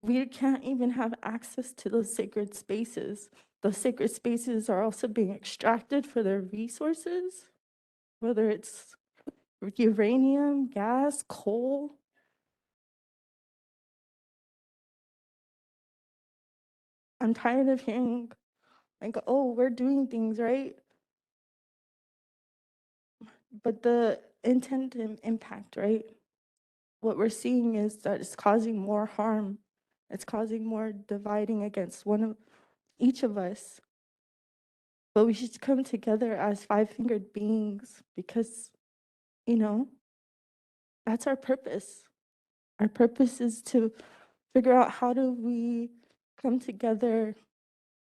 we can't even have access to those sacred spaces. Those sacred spaces are also being extracted for their resources, whether it's uranium, gas, coal. I'm tired of hearing like, oh, we're doing things right. But the intent and impact, right? What we're seeing is that it's causing more harm. It's causing more dividing against each of us. But we should come together as five-fingered beings because, that's our purpose. Our purpose is to figure out how do we come together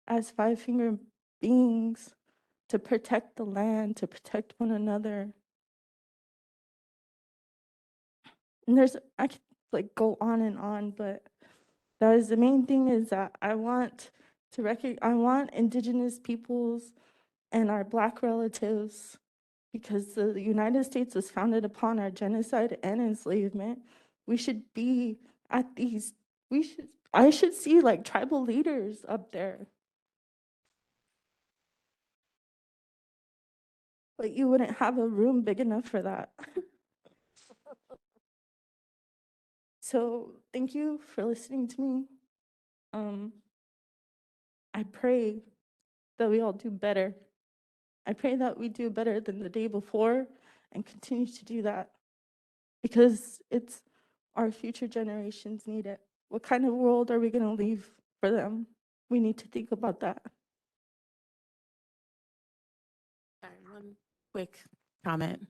as five-fingered beings to protect the land, to protect one another. And I could like go on and on, but that is the main thing is that I want Indigenous peoples and our Black relatives, because the United States was founded upon our genocide and enslavement. We should be at these, I should see like tribal leaders up there. But you wouldn't have a room big enough for that. So thank you for listening to me. I pray that we all do better. I pray that we do better than the day before and continue to do that because it's our future generations need it. What kind of world are we going to leave for them? We need to think about that. Sorry, one quick comment.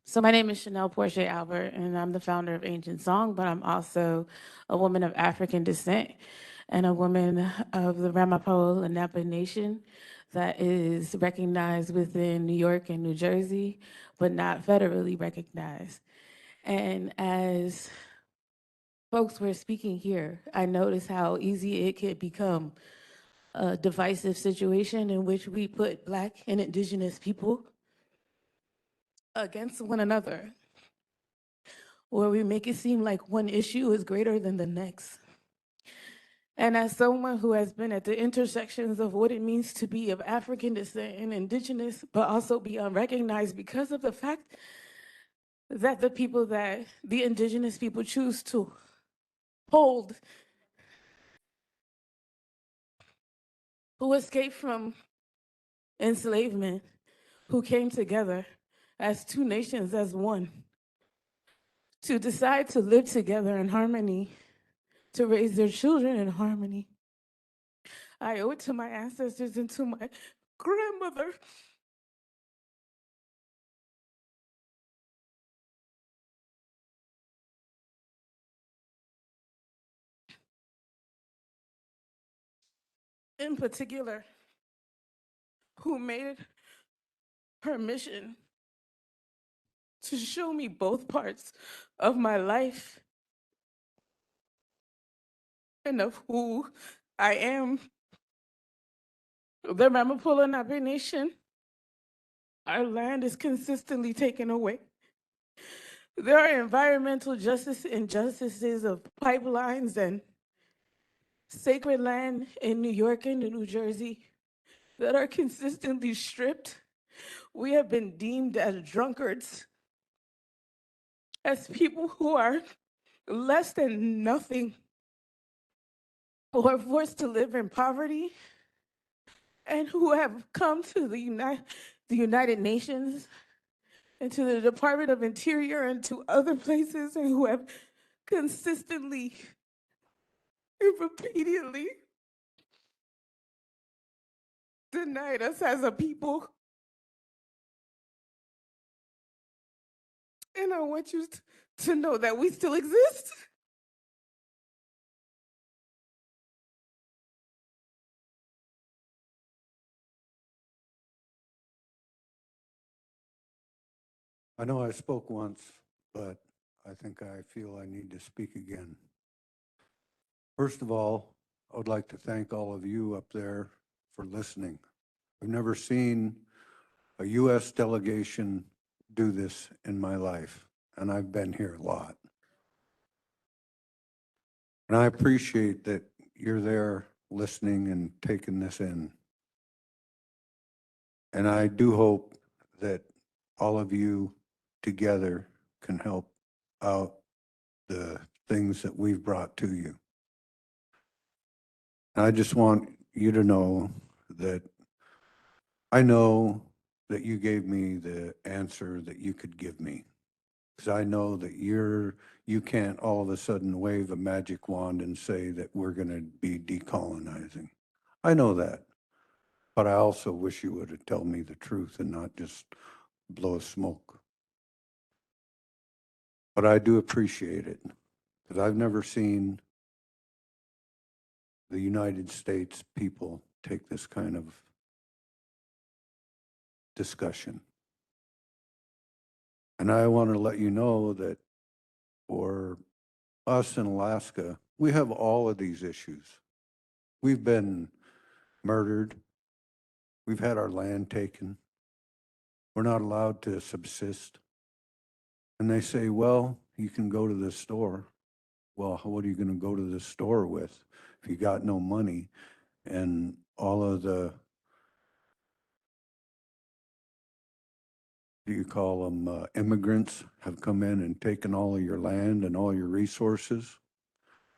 So my name is Chanel Porche Albert, and I'm the founder of Ancient Song, but I'm also a woman of African descent and a woman of the Ramapo Lenape Nation that is recognized within New York and New Jersey, but not federally recognized. And as folks were speaking here, I noticed how easy it could become a divisive situation in which we put Black and Indigenous people against one another, where we make it seem like one issue is greater than the next. And as someone who has been at the intersections of what it means to be of African descent and Indigenous, but also be unrecognized because of the fact that the Indigenous people choose to hold, who escaped from enslavement, who came together as two nations, as one, to decide to live together in harmony, to raise their children in harmony. I owe it to my ancestors and to my grandmother. In particular, who made it her mission to show me both parts of my life and of who I am. The Ramapola Nabe Nation, our land is consistently taken away. There are environmental justice injustices of pipelines and sacred land in New York and New Jersey that are consistently stripped. We have been deemed as drunkards, as people who are less than nothing, who are forced to live in poverty, and who have come to the United Nations and to the Department of Interior and to other places, and who have consistently and repeatedly denied us as a people. And I want you to know that we still exist. I know I spoke once, but I think I feel I need to speak again. First of all, I would like to thank all of you up there for listening. I've never seen a U.S. delegation do this in my life, and I've been here a lot. And I appreciate that you're there listening and taking this in. And I do hope that all of you together can help out the things that we've brought to you. I just want you to know that I know that you gave me the answer that you could give me. Because I know that you can't all of a sudden wave a magic wand and say that we're going to be decolonizing. I know that. But I also wish you would have told me the truth and not just blow smoke. But I do appreciate it because I've never seen the United States people take this kind of discussion. And I want to let you know that for us in Alaska, we have all of these issues. We've been murdered. We've had our land taken. We're not allowed to subsist. And they say, well, you can go to the store. Well, what are you going to go to the store with if you got no money? And all of the, do you call them immigrants, have come in and taken all of your land and all your resources.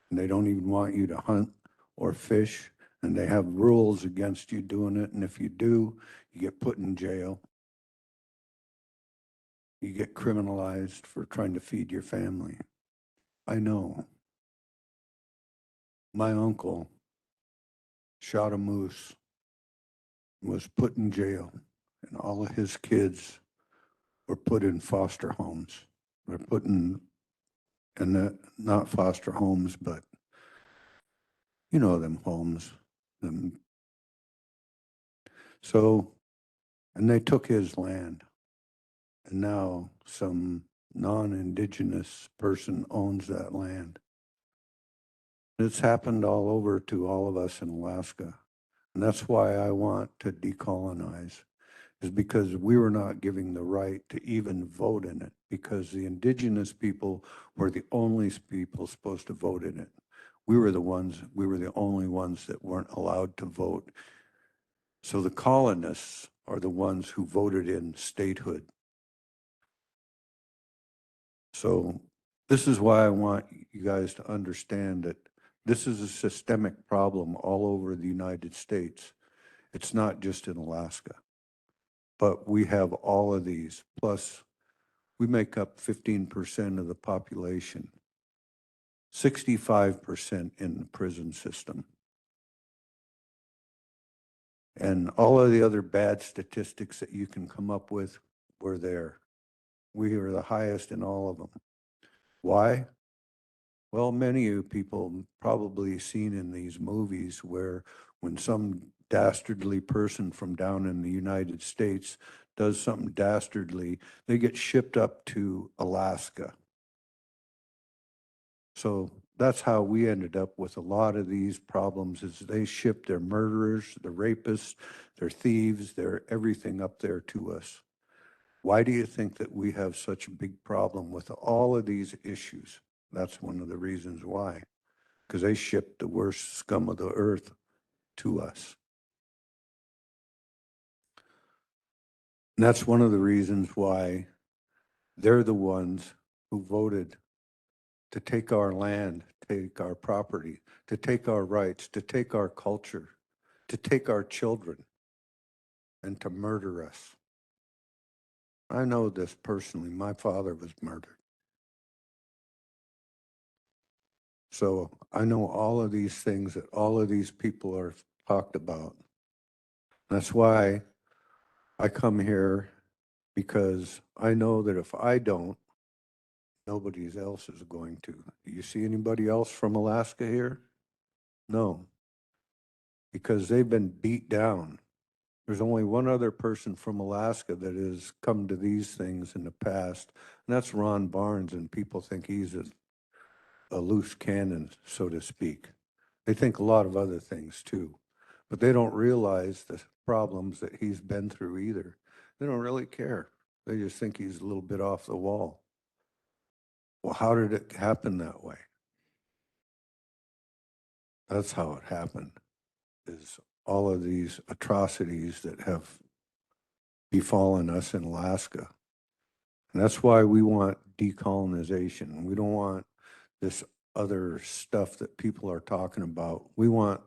And they don't even want you to hunt or fish. And they have rules against you doing it. And if you do, you get put in jail. You get criminalized for trying to feed your family. I know. My uncle shot a moose, was put in jail, and all of his kids were put in foster homes. They're put in not foster homes, but you know them homes. So, and they took his land. And now some non-indigenous person owns that land. It's happened all over to all of us in Alaska. And that's why I want to decolonize, is because we were not giving the right to even vote in it, because the indigenous people were the only people supposed to vote in it. We were the only ones that weren't allowed to vote. So the colonists are the ones who voted in statehood. So this is why I want you guys to understand that this is a systemic problem all over the United States. It's not just in Alaska, but we have all of these. Plus, we make up 15% of the population, 65% in the prison system. And all of the other bad statistics that you can come up with were there. We were the highest in all of them. Why? Well, many of you people probably seen in these movies where when some dastardly person from down in the United States does something dastardly, they get shipped up to Alaska. So that's how we ended up with a lot of these problems is they ship their murderers, their rapists, their thieves, their everything up there to us. Why do you think that we have such a big problem with all of these issues? That's one of the reasons why, because they ship the worst scum of the earth to us. And that's one of the reasons why they're the ones who voted to take our land, take our property, to take our rights, to take our culture, to take our children, and to murder us. I know this personally. My father was murdered. So I know all of these things that all of these people are talked about. That's why I come here, because I know that if I don't, nobody else is going to. Do you see anybody else from Alaska here? No, because they've been beat down. There's only one other person from Alaska that has come to these things in the past, and that's Ron Barnes, and people think he's a loose cannon, so to speak. They think a lot of other things too, but they don't realize the problems that he's been through either. They don't really care. They just think he's a little bit off the wall. Well, how did it happen that way? That's how it happened, is all of these atrocities that have befallen us in Alaska. And that's why we want decolonization. We don't want this other stuff that people are talking about. We want,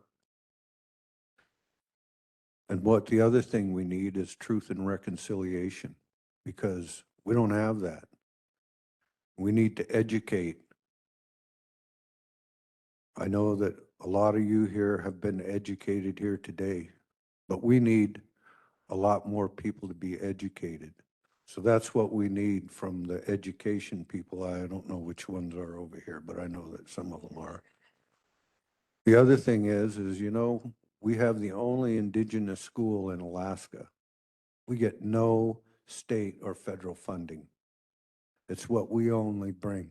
and what the other thing we need is truth and reconciliation, because we don't have that. We need to educate. I know that a lot of you here have been educated here today, but we need a lot more people to be educated. So that's what we need from the education people. I don't know which ones are over here, but I know that some of them are. The other thing is, you know, we have the only indigenous school in Alaska. We get no state or federal funding. It's what we only bring.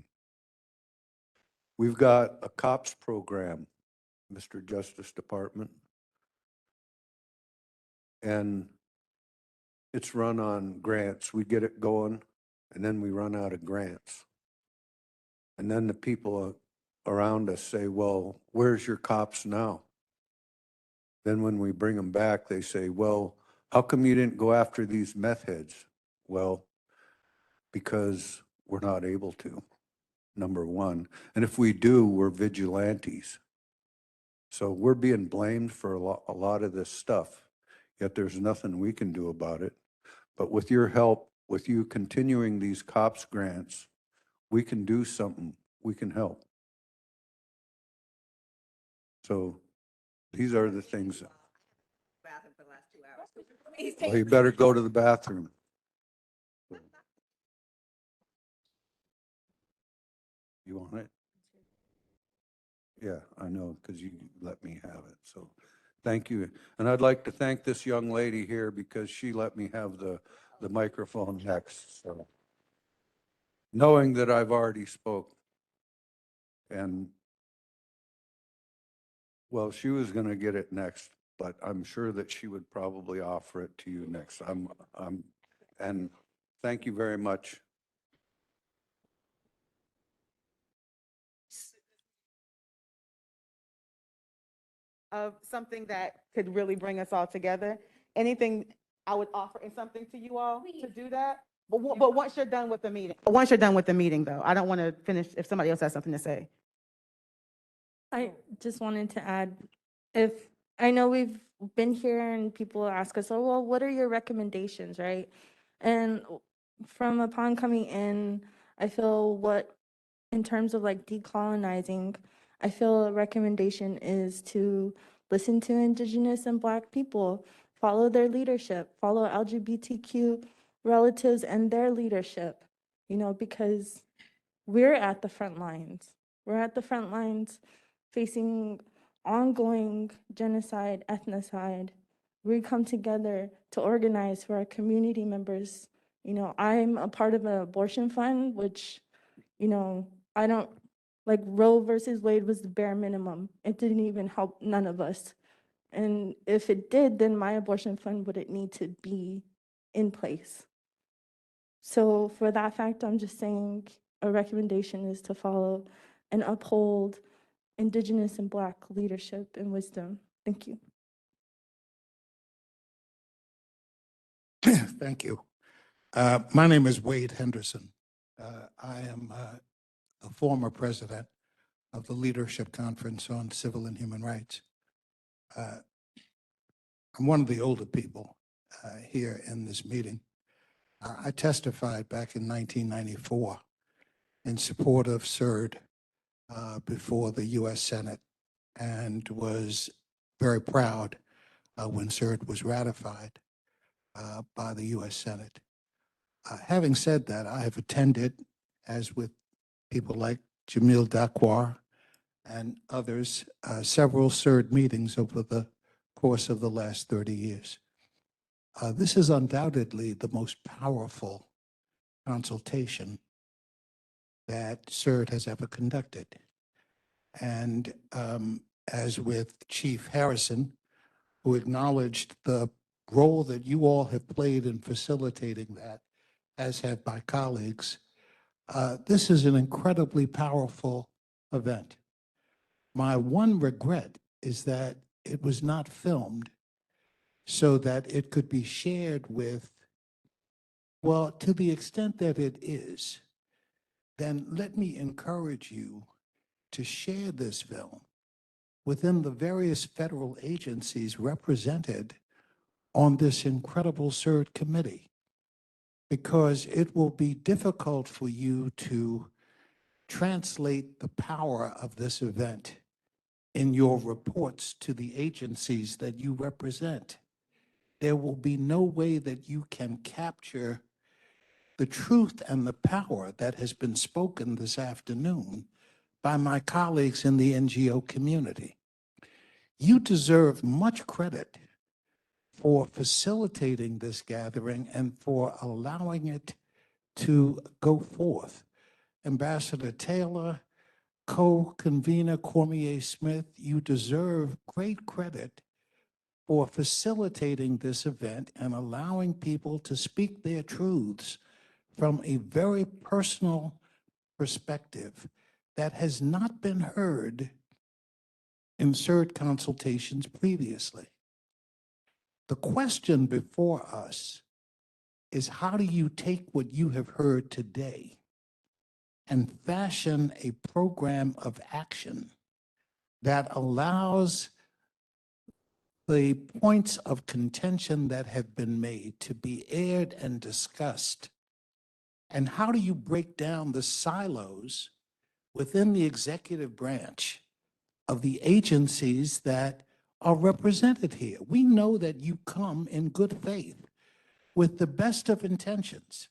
We've got a COPS program, Mr. Justice Department, and it's run on grants. We get it going, and then we run out of grants. And then the people around us say, well, where's your cops now? Then when we bring them back, they say, well, how come you didn't go after these meth heads? Well, because we're not able to, number one. And if we do, we're vigilantes. So we're being blamed for a lot of this stuff, yet there's nothing we can do about it. But with your help, with you continuing these COPS grants, we can do something. We can help. So these are the things. Well, you better go to the bathroom. You want it? Yeah, I know, because you let me have it. So thank you. And I'd like to thank this young lady here because she let me have the microphone next. So knowing that I've already spoke, and well, she was going to get it next, but I'm sure that she would probably offer it to you next. And thank you very much. Of something that could really bring us all together. Anything I would offer is something to you all to do that. But once you're done with the meeting, though, I don't want to finish if somebody else has something to say. I just wanted to add, if I know we've been here and people ask us, oh, well, what are your recommendations, right? And from upon coming in, I feel in terms of like decolonizing, I feel a recommendation is to listen to Indigenous and Black people. follow their leadership, follow LGBTQ relatives and their leadership, because we're at the front lines. We're at the front lines facing ongoing genocide, ethnocide. We come together to organize for our community members. I'm a part of an abortion fund, which, I don't, like Roe versus Wade was the bare minimum. It didn't even help none of us. And if it did, then my abortion fund wouldn't need to be in place. So for that fact, I'm just saying a recommendation is to follow and uphold Indigenous and Black leadership and wisdom. Thank you. Thank you. My name is Wade Henderson. I am a former president of the Leadership Conference on Civil and Human Rights. I'm one of the older people here in this meeting. I testified back in 1994 in support of CERD before the U.S. Senate and was very proud when CERD was ratified by the U.S. Senate. Having said that, I have attended, as with people like Jamil Dakwar and others, several CERD meetings over the course of the last 30 years. This is undoubtedly the most powerful consultation that CERD has ever conducted. And as with Chief Harrison, who acknowledged the role that you all have played in facilitating that, as have my colleagues, this is an incredibly powerful event. My one regret is that it was not filmed so that it could be shared with, well, to the extent that it is, then let me encourage you to share this film within the various federal agencies represented on this incredible CERD committee, because it will be difficult for you to translate the power of this event in your reports to the agencies that you represent. There will be no way that you can capture the truth and the power that has been spoken this afternoon by my colleagues in the NGO community. You deserve much credit for facilitating this gathering and for allowing it to go forth. Ambassador Taylor, co-convener Cormier Smith, you deserve great credit for facilitating this event and allowing people to speak their truths from a very personal perspective that has not been heard in CERD consultations previously. The question before us is, how do you take what you have heard today and fashion a program of action that allows the points of contention that have been made to be aired and discussed? And how do you break down the silos within the executive branch of the agencies that are represented here? We know that you come in good faith with the best of intentions.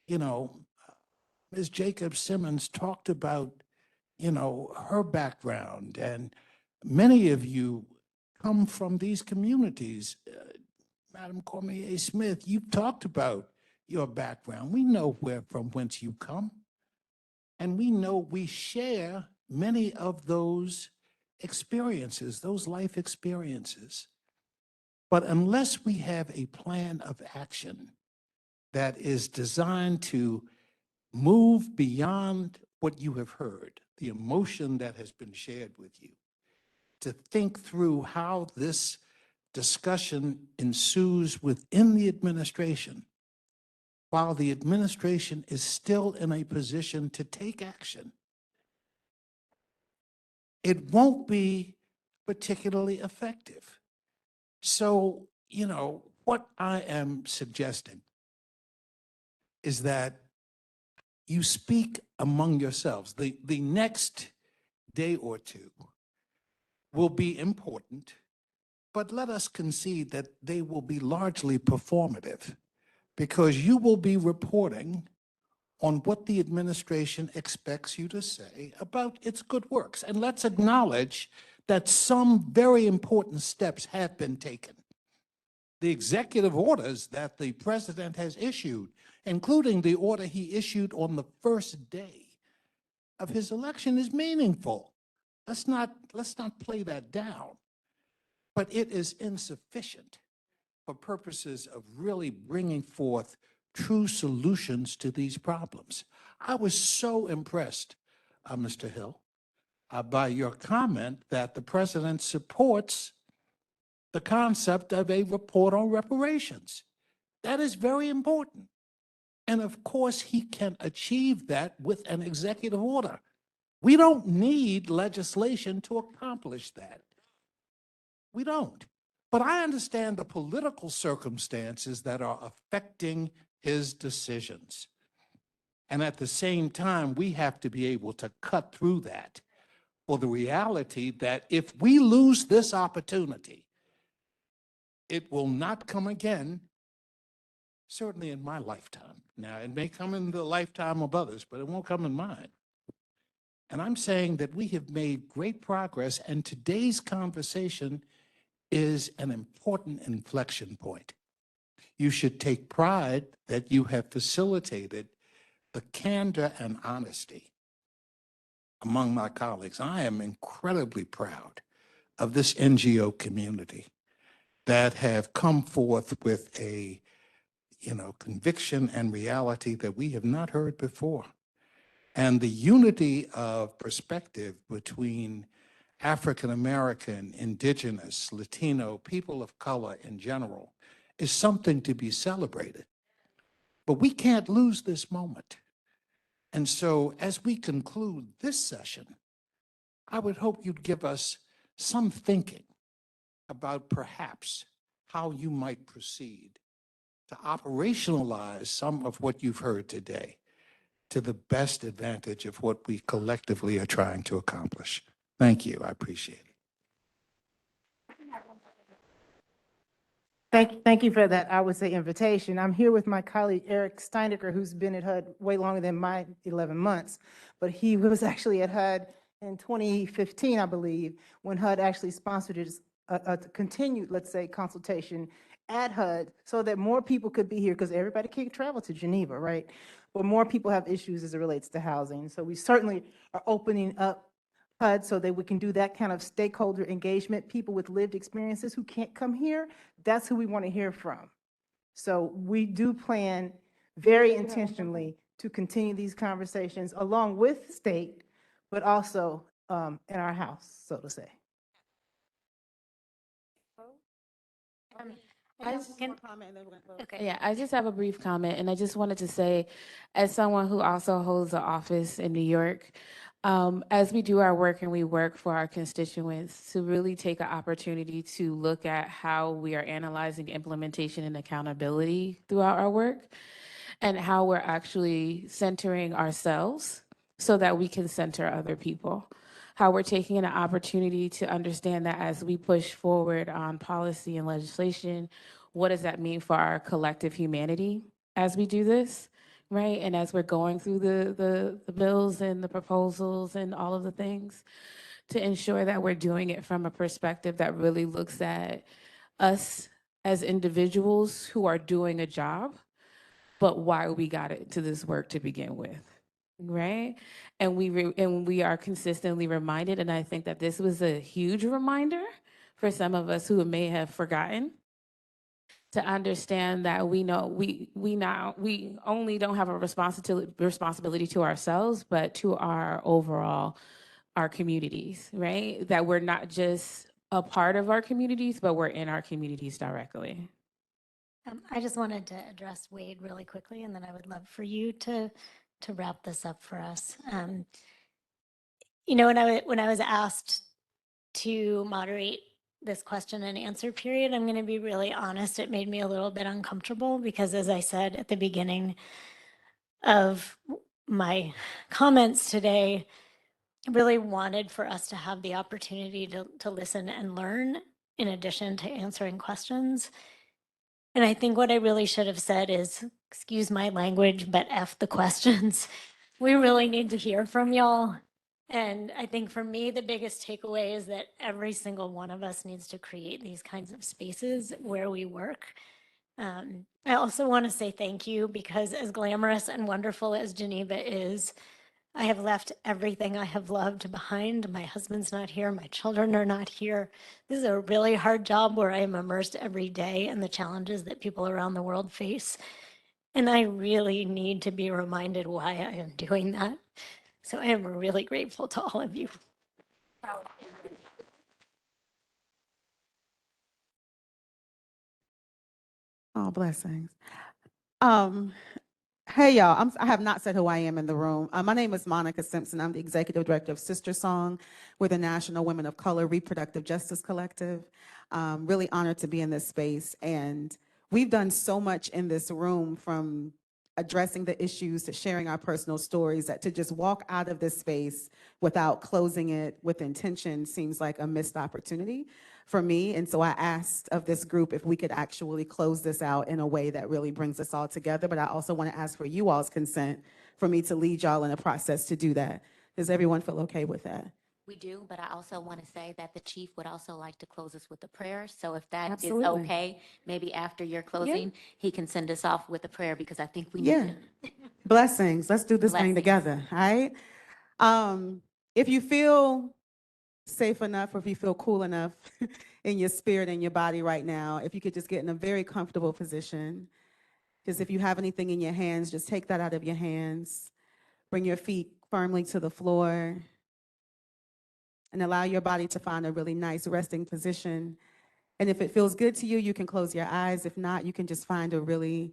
Ms. Jacob Simmons talked about, her background, and many of you come from these communities. Madam Cormier Smith, you've talked about your background. We know from whence you come. And we know we share many of those experiences, those life experiences. But unless we have a plan of action that is designed to move beyond what you have heard, the emotion that has been shared with you, to think through how this discussion ensues within the administration, while the administration is still in a position to take action, it won't be particularly effective. So, what I am suggesting is that you speak among yourselves. The next day or two will be important but let us concede that they will be largely performative because you will be reporting on what the administration expects you to say about its good works. And let's acknowledge that some very important steps have been taken. The executive orders that the president has issued, including the order he issued on the first day of his election, is meaningful. Let's not play that down. But it is insufficient for purposes of really bringing forth true solutions to these problems. I was so impressed, Mr. Hill, by your comment that the president supports the concept of a report on reparations. That is very important. And of course, he can achieve that with an executive order. We don't need legislation to accomplish that. We don't. But I understand the political circumstances that are affecting his decisions. And at the same time, we have to be able to cut through that for the reality that if we lose this opportunity, it will not come again, certainly in my lifetime. Now, it may come in the lifetime of others, but it won't come in mine. And I'm saying that we have made great progress, and today's conversation is an important inflection point. You should take pride that you have facilitated the candor and honesty among my colleagues. I am incredibly proud of this NGO community that have come forth with a, conviction and reality that we have not heard before. And the unity of perspective between African American, Indigenous, Latino, people of color in general is something to be celebrated. But we can't lose this moment. And so as we conclude this session, I would hope you'd give us some thinking about perhaps how you might proceed to operationalize some of what you've heard today to the best advantage of what we collectively are trying to accomplish. Thank you. I appreciate it. Thank you for that, I would say, invitation. I'm here with my colleague, Eric Steinecker, who's been at HUD way longer than my 11 months, but he was actually at HUD in 2015, I believe, when HUD actually sponsored a continued, let's say, consultation at HUD so that more people could be here, because everybody can't travel to Geneva, right? But more people have issues as it relates to housing. So we certainly are opening up HUD so that we can do that kind of stakeholder engagement. People with lived experiences who can't come here, that's who we want to hear from. So we do plan very intentionally to continue these conversations along with state, but also in our house, so to say. Yeah, I just have a brief comment, and I just wanted to say, as someone who also holds an office in New York, as we do our work and we work for our constituents, to really take an opportunity to look at how we are analyzing implementation and accountability throughout our work, and how we're actually centering ourselves so that we can center other people. How we're taking an opportunity to understand that as we push forward on policy and legislation, what does that mean for our collective humanity as we do this, right? And as we're going through the bills and the proposals and all of the things, to ensure that we're doing it from a perspective that really looks at us as individuals who are doing a job, but why we got it to this work to begin with. Right? And we are consistently reminded, and I think that this was a huge reminder for some of us who may have forgotten, to understand that we know we only don't have a responsibility to ourselves, but to our communities, right? That we're not just a part of our communities, but we're in our communities directly. I just wanted to address Wade really quickly, and then I would love for you to wrap this up for us. When I was asked to moderate this question and answer period, I'm going to be really honest, it made me a little bit uncomfortable because, as I said at the beginning of my comments today, I really wanted for us to have the opportunity to listen and learn in addition to answering questions. And I think what I really should have said is, excuse my language, but F the questions. We really need to hear from y'all. And I think for me, the biggest takeaway is that every single one of us needs to create these kinds of spaces where we work. I also want to say thank you, because as glamorous and wonderful as Geneva is, I have left everything I have loved behind. My husband's not here. My children are not here. This is a really hard job where I am immersed every day in the challenges that people around the world face. And I really need to be reminded why I am doing that. So I am really grateful to all of you. Oh, blessings. Hey, y'all. I have not said who I am in the room. My name is Monica Simpson. I'm the executive director of Sister Song. We're the National Women of Color Reproductive Justice Collective. Really honored to be in this space. And we've done so much in this room, from addressing the issues to sharing our personal stories, that to just walk out of this space without closing it with intention seems like a missed opportunity for me. And so I asked of this group if we could actually close this out in a way that really brings us all together. But I also want to ask for you all's consent for me to lead y'all in a process to do that. Does everyone feel okay with that? We do, but I also want to say that the chief would also like to close us with a prayer. So if that Absolutely. is okay, maybe after your closing, he can send us off with a prayer, because I think we need Yeah. it. Blessings. Let's do this thing Blessings. together. All right. If you feel safe enough, or if you feel cool enough in your spirit and your body right now, if you could just get in a very comfortable position. Just if you have anything in your hands, just take that out of your hands. Bring your feet firmly to the floor and allow your body to find a really nice resting position. And if it feels good to you, you can close your eyes. If not, you can just find a really,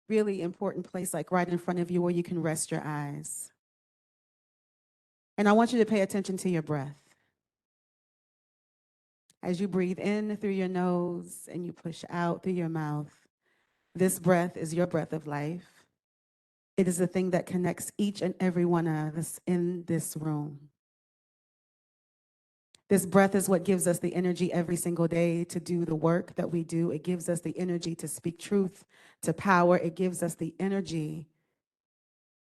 really important place, like right in front of you, where you can rest your eyes. And I want you to pay attention to your breath. As you breathe in through your nose and you push out through your mouth, this breath is your breath of life. It is the thing that connects each and every one of us in this room. This breath is what gives us the energy every single day to do the work that we do. It gives us the energy to speak truth to power. It gives us the energy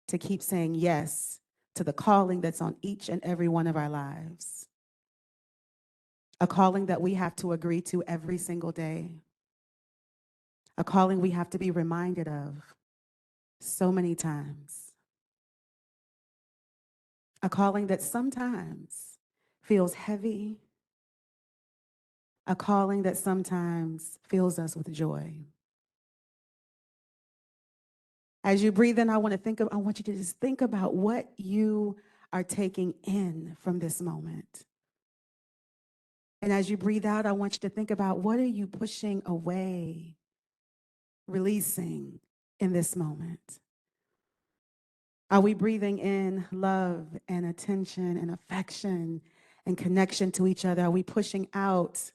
to keep saying yes to the calling that's on each and every one of our lives. A calling that we have to agree to every single day. A calling we have to be reminded of so many times. A calling that sometimes feels heavy. A calling that sometimes fills us with joy. As you breathe in, I want you to just think about what you are taking in from this moment. And as you breathe out, I want you to think about, what are you pushing away, releasing in this moment? Are we breathing in love and attention and affection and connection to each other? Are we pushing out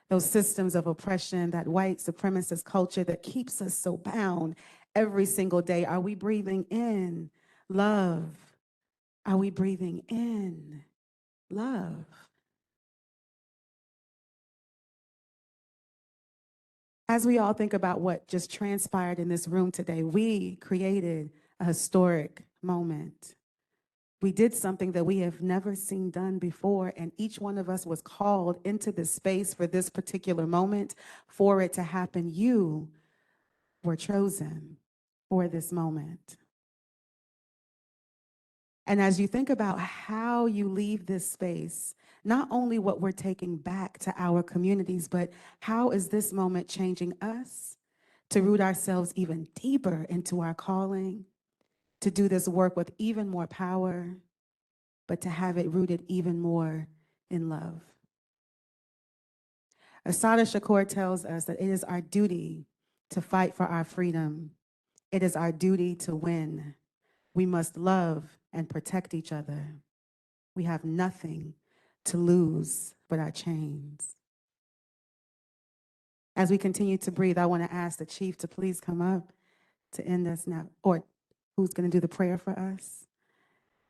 those systems of oppression, that white supremacist culture that keeps us so bound every single day? Are we breathing in love? Are we breathing in love? As we all think about what just transpired in this room today, we created a historic moment. We did something that we have never seen done before, and each one of us was called into this space for this particular moment, for it to happen. You were chosen for this moment. And as you think about how you leave this space, not only what we're taking back to our communities, but how is this moment changing us to root ourselves even deeper into our calling, to do this work with even more power, but to have it rooted even more in love. Assata Shakur tells us that it is our duty to fight for our freedom. It is our duty to win. We must love and protect each other. We have nothing to lose but our chains. As we continue to breathe, I want to ask the chief to please come up to end us now, or who's going to do the prayer for us,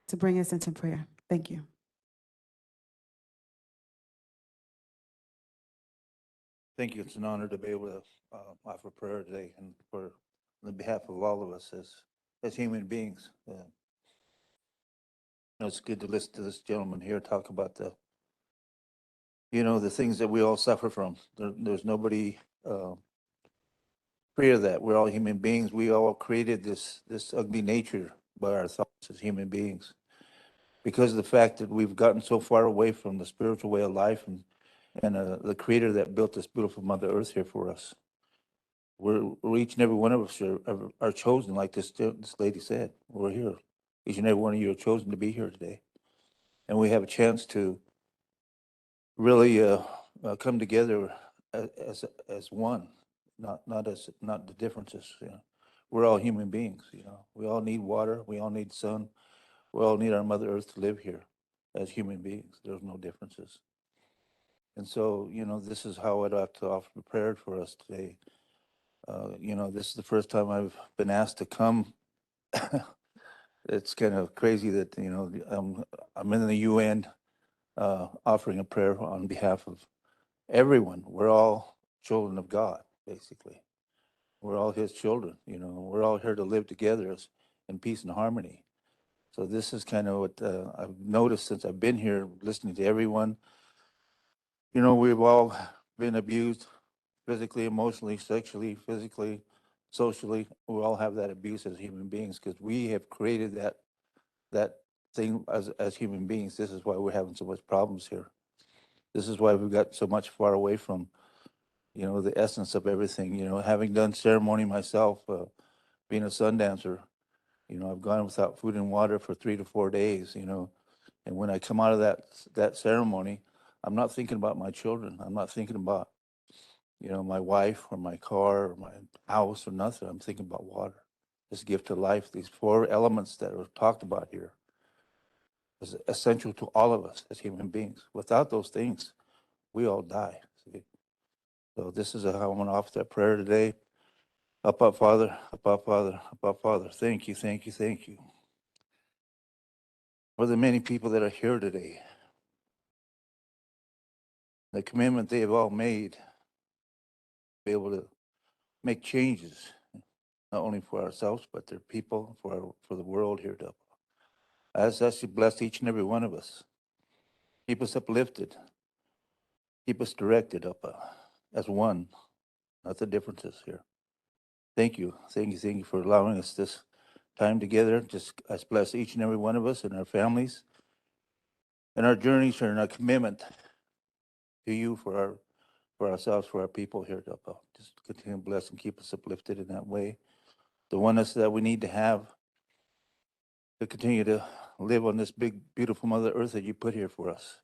to bring us into prayer. Thank you. Thank you. It's an honor to be able to offer prayer today and for on behalf of all of us as human beings. It's good to listen to this gentleman here talk about the things that we all suffer from. There's nobody free of that. We're all human beings. We all created this ugly nature by our thoughts as human beings. Because of the fact that we've gotten so far away from the spiritual way of life and the creator that built this beautiful Mother Earth here for us. We're each and every one of us are chosen, like this lady said. We're here. Each and every one of you are chosen to be here today. And we have a chance to really come together as one, not the differences. We're all human beings. We all need water. We all need sun. We all need our Mother Earth to live here as human beings. There's no differences. And so, this is how I'd like to offer prayer for us today. This is the first time I've been asked to come. It's kind of crazy that, I'm in the UN offering a prayer on behalf of everyone. We're all children of God, basically. We're all his children, we're all here to live together in peace and harmony. So this is kind of what I've noticed since I've been here, listening to everyone. We've all been abused physically, emotionally, sexually, physically, socially. We all have that abuse as human beings because we have created that thing as human beings. This is why we're having so much problems here. This is why we've got so much far away from, the essence of everything. Having done ceremony myself, being a sun dancer, I've gone without food and water for 3 to 4 days, and when I come out of that ceremony, I'm not thinking about my children. I'm not thinking about, my wife or my car or my house or nothing. I'm thinking about water, this gift of life, these 4 elements that are talked about here is essential to all of us as human beings. Without those things, we all die. See? So this is how I'm going to offer that prayer today. Up, Father, up, Father, up, Father. Thank you, thank you, thank you. For the many people that are here today, the commitment they have all made to be able to make changes, not only for ourselves, but their people, for the world here. I ask that you bless each and every one of us. Keep us uplifted. Keep us directed up as one, not the differences here. Thank you. Thank you. Thank you for allowing us this time together. Just bless each and every one of us and our families and our journeys and our commitment to you for ourselves, for our people here. Just continue to bless and keep us uplifted in that way. The oneness that we need to have to continue to live on this big, beautiful Mother Earth that you put here for us.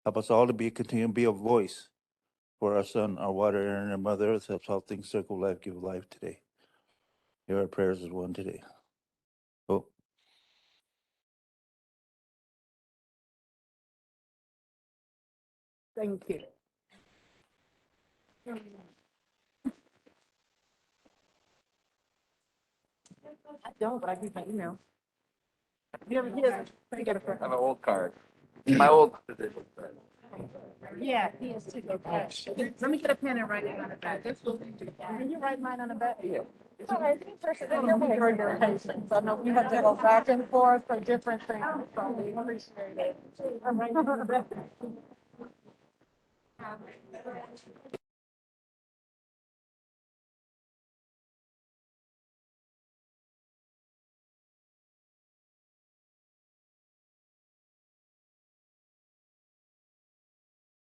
Help us all to continue to be a voice for our sun, our water, air, and our Mother Earth. Helps all things circle life, give life today. Hear our prayers as one today. Oh. Thank you. I don't, but I use my email. You ever get a I have an old card. My old. Yeah, he is too. Let me get a pen and write it on the back. Can you write mine on the back? Yeah. All right, I know we have to go back and forth for different things, so we appreciate it. I'm writing on the back.